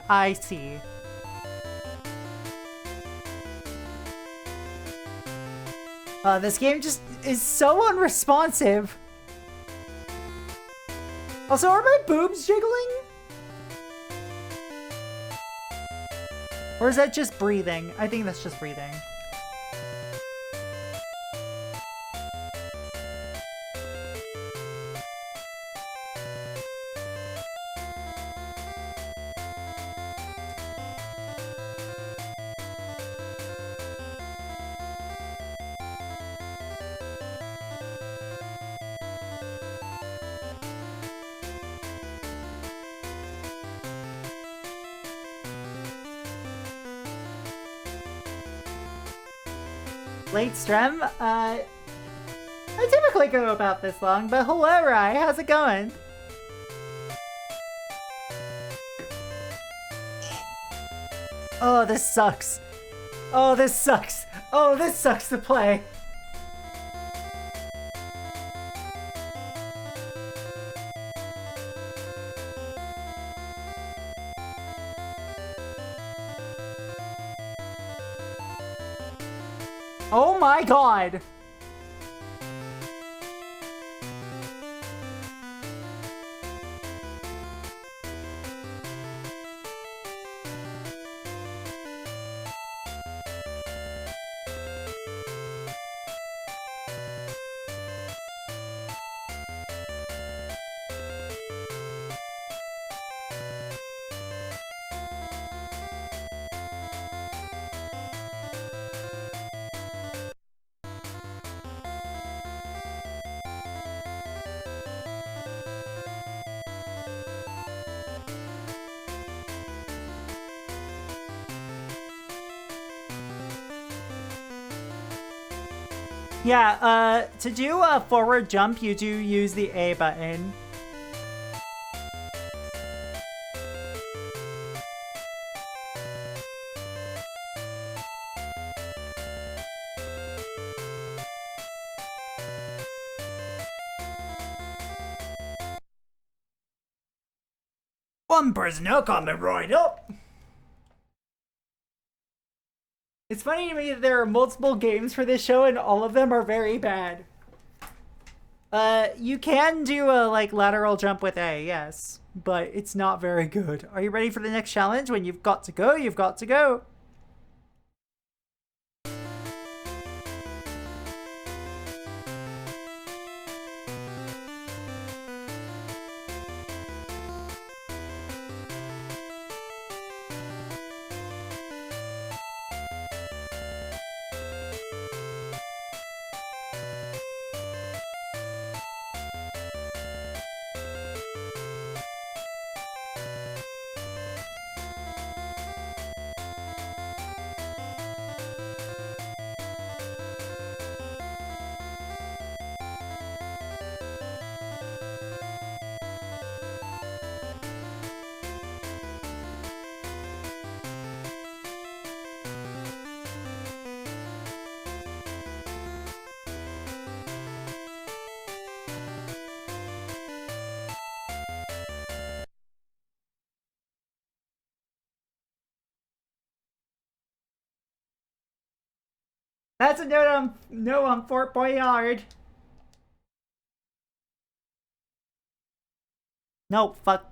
This game just is so unresponsive. Also, are my boobs jiggling? Or is that just breathing? I think that's just breathing. Late stream? I typically go about this long, but hello, Rai, how's it going? Oh, this sucks. Oh, this sucks. Oh, this sucks to play. Oh my god! Yeah, to do a forward jump, you do use the A button. One prisoner coming right up! It's funny to me that there are multiple games for this show and all of them are very bad. You can do a, lateral jump with A, yes. But it's not very good. Are you ready for the next challenge? When you've got to go, you've got to go. That's a no on Fort Boyard. No, fuck.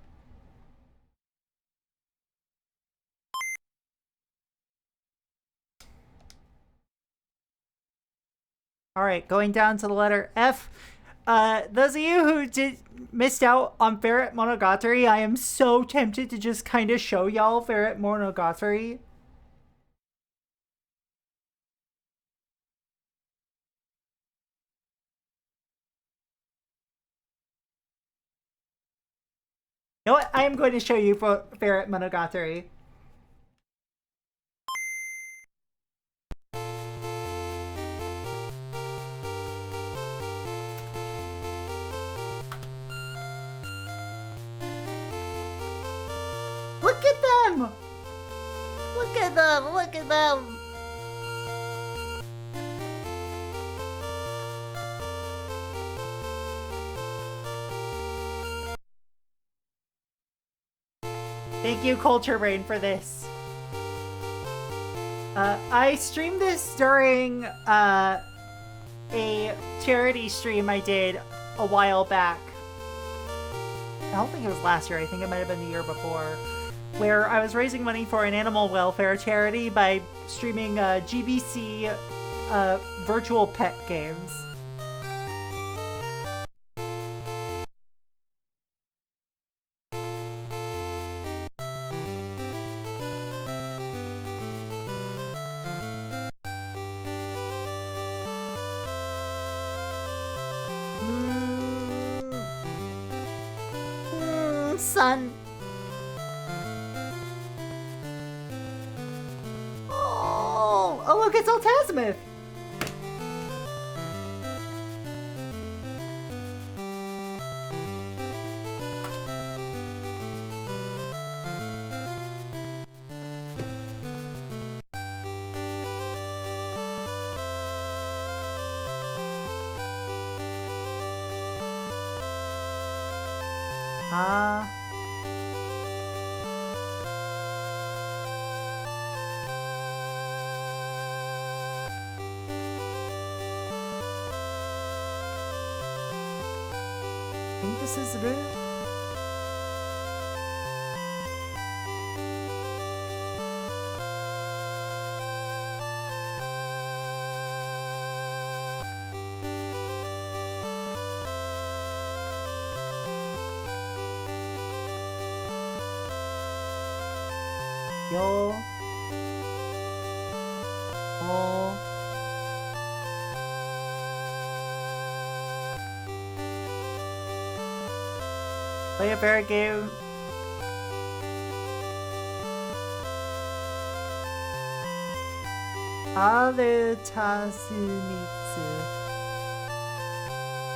Alright, going down to the letter F. Those of you who missed out on Ferret Monogatari, I am so tempted to just kind of show y'all Ferret Monogatari. You know what? I am going to show you Ferret Monogatari. Look at them! Look at them! Look at them! Thank you, Culture Brain, for this. I streamed this during a charity stream I did a while back. I don't think it was last year. I think it might have been the year before. Where I was raising money for an animal welfare charity by streaming GBC virtual pet games. Son. Oh, look, it's Altasmith. I think this is Ru. Yo. Oh. Play a fair game. Aru Tatsumitsu.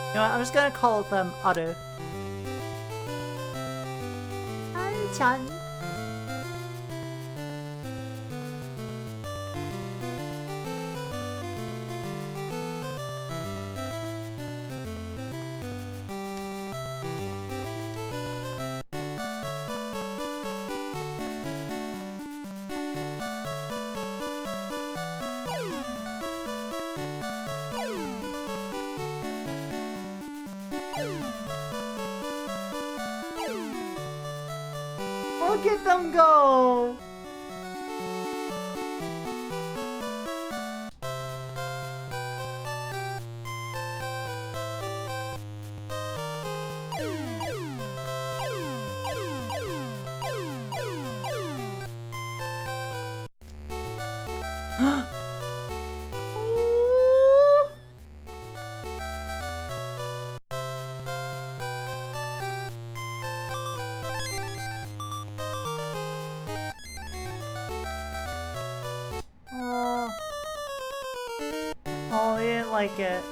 You know what? I'm just gonna call them Aru. Aru-chan. Look at them go! Oh, I didn't like it.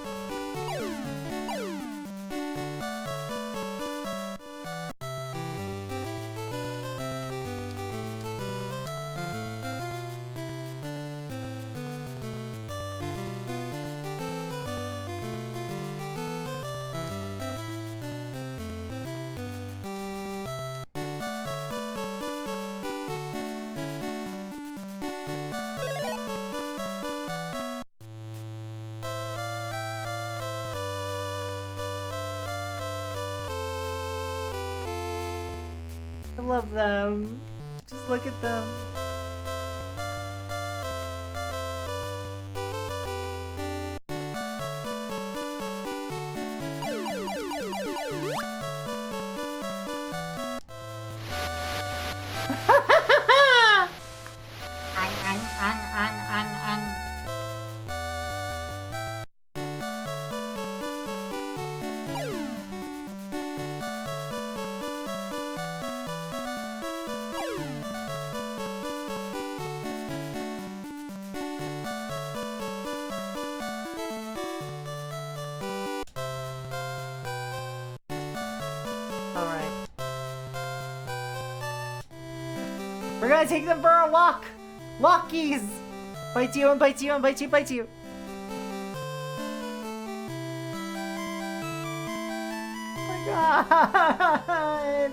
I love them. Just look at them. We're gonna take them for a walk! Walkies! Bite you and bite you and bite you, bite you! Oh my god!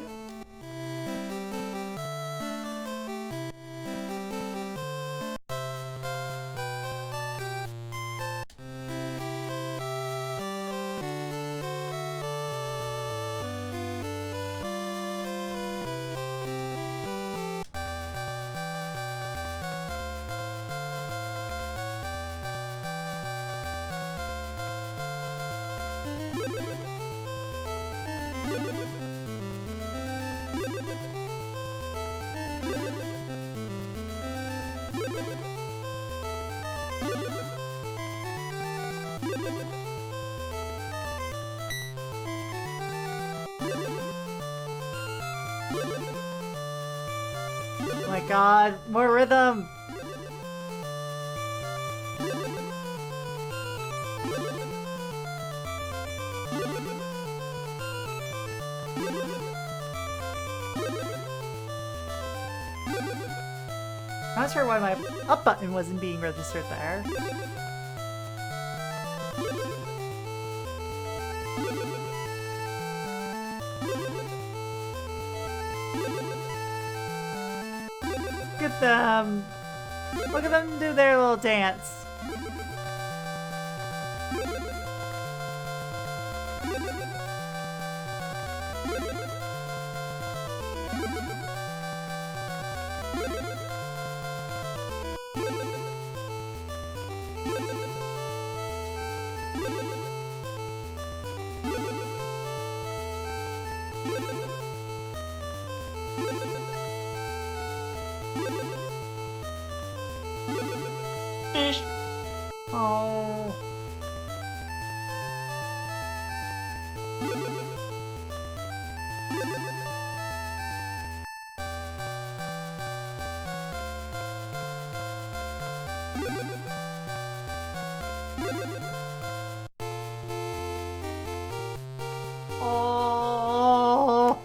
Oh my god, more rhythm! Not sure why my up button wasn't being registered there. Look at them! Look at them do their little dance. Oh. Oh.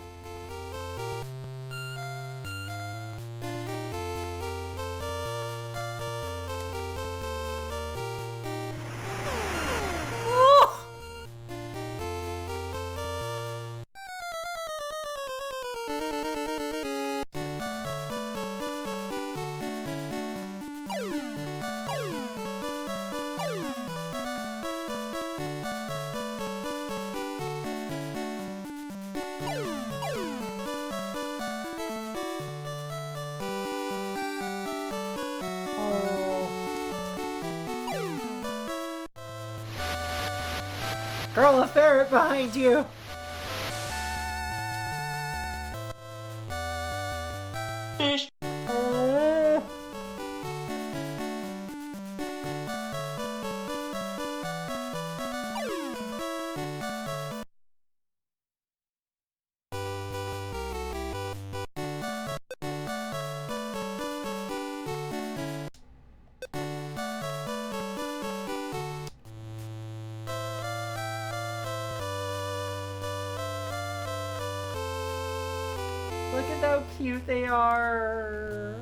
Girl, a ferret behind you! Oh. Look at how cute they are.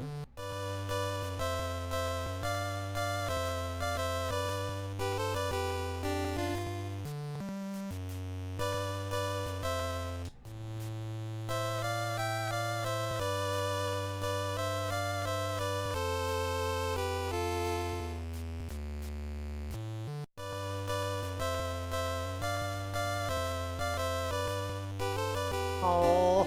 Oh.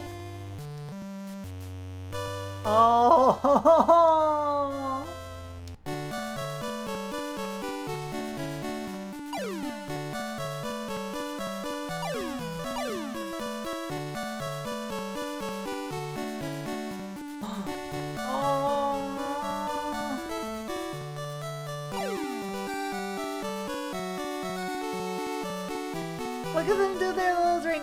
Look at them do their little drink.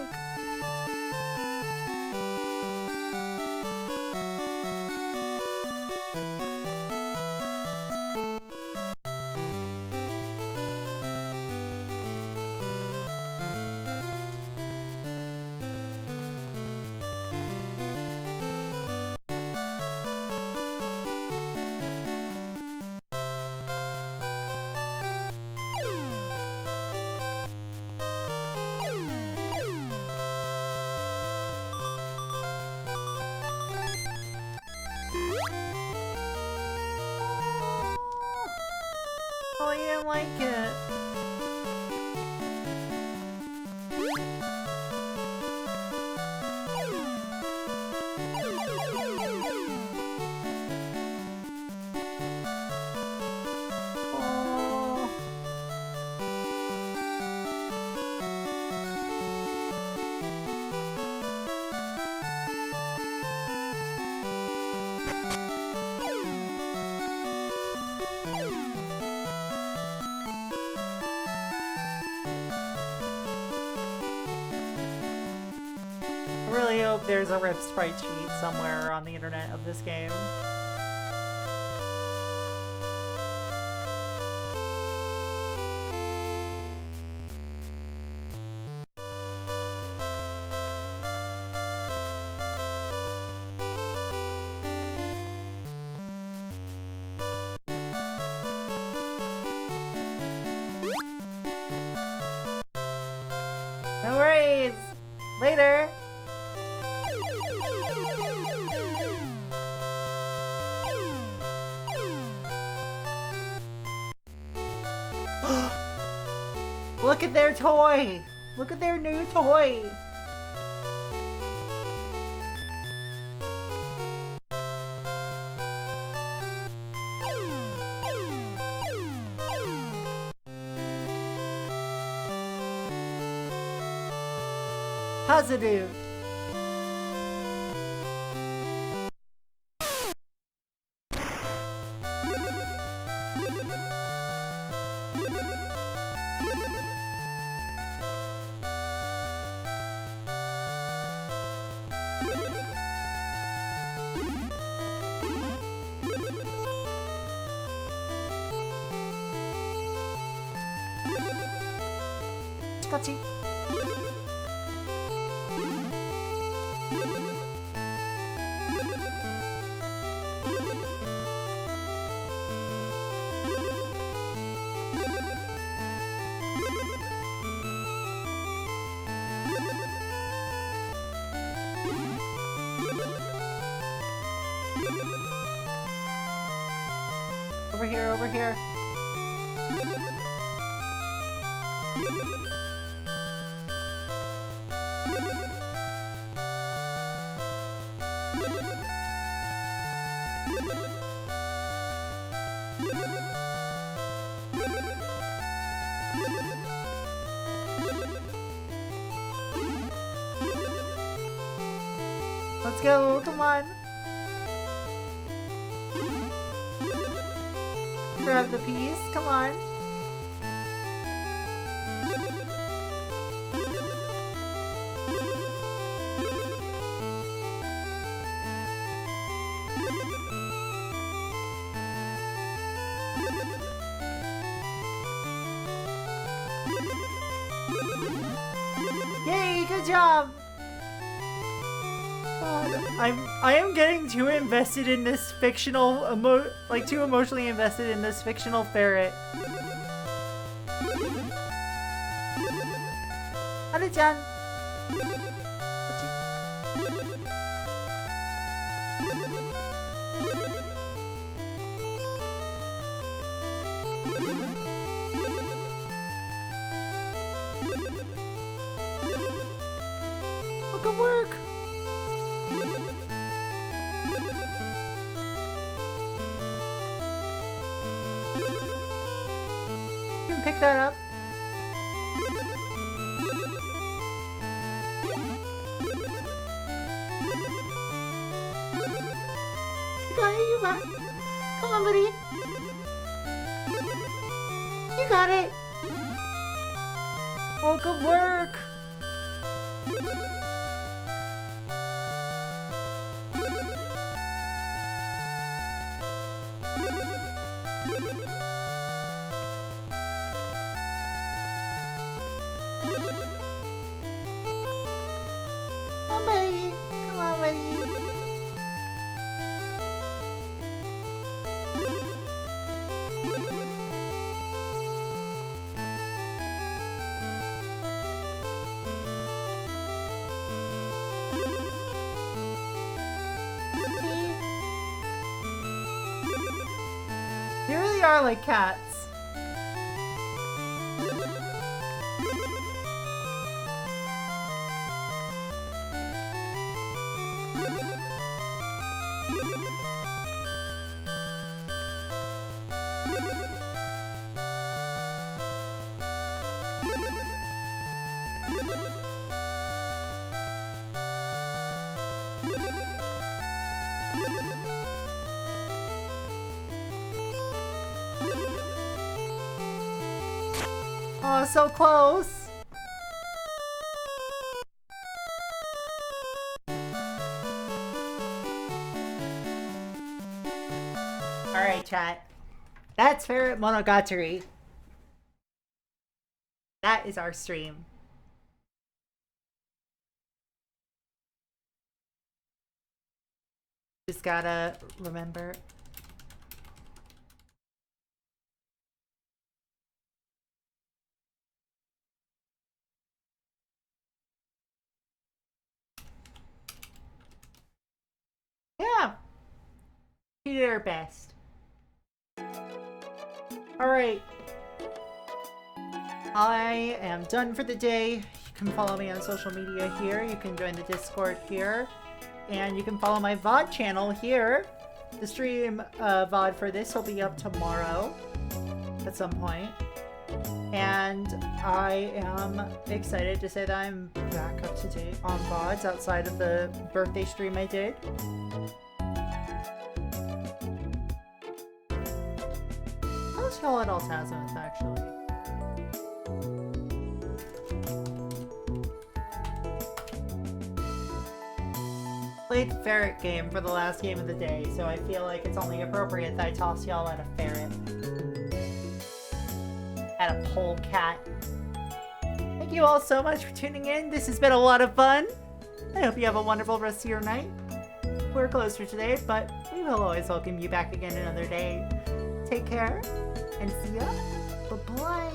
Oh, you didn't like it. Oh. I really hope there's a rip sprite sheet somewhere on the internet of this game. No worries! Later! Look at their toy! Look at their new toy! Positive! Scotchy. Over here, over here. Let's go, come on. Grab the piece, come on. Yay, good job! I am getting too invested in this fictional too emotionally invested in this fictional ferret. Haru-chan. Oh, good work. You can pick that up. You got it, you got it. Come on, buddy. You got it. Oh, good work! Come on, buddy. Come on, buddy. They really are like cats. Oh, so close. Alright, chat. That's Ferret Monogatari. That is our stream. Just gotta remember. Yeah. She did her best. Alright. I am done for the day. You can follow me on social media here. You can join the Discord here. And you can follow my VOD channel here. The stream VOD for this will be up tomorrow at some point. And I am excited to say that I'm back up to date on VODs outside of the birthday stream I did. How's y'all at Altazimuth, actually? Played ferret game for the last game of the day, so I feel like it's only appropriate that I toss y'all at a ferret. At a polecat. Thank you all so much for tuning in. This has been a lot of fun. I hope you have a wonderful rest of your night. We're closed for today, but we will always welcome you back again another day. Take care, and see ya. Bye-bye.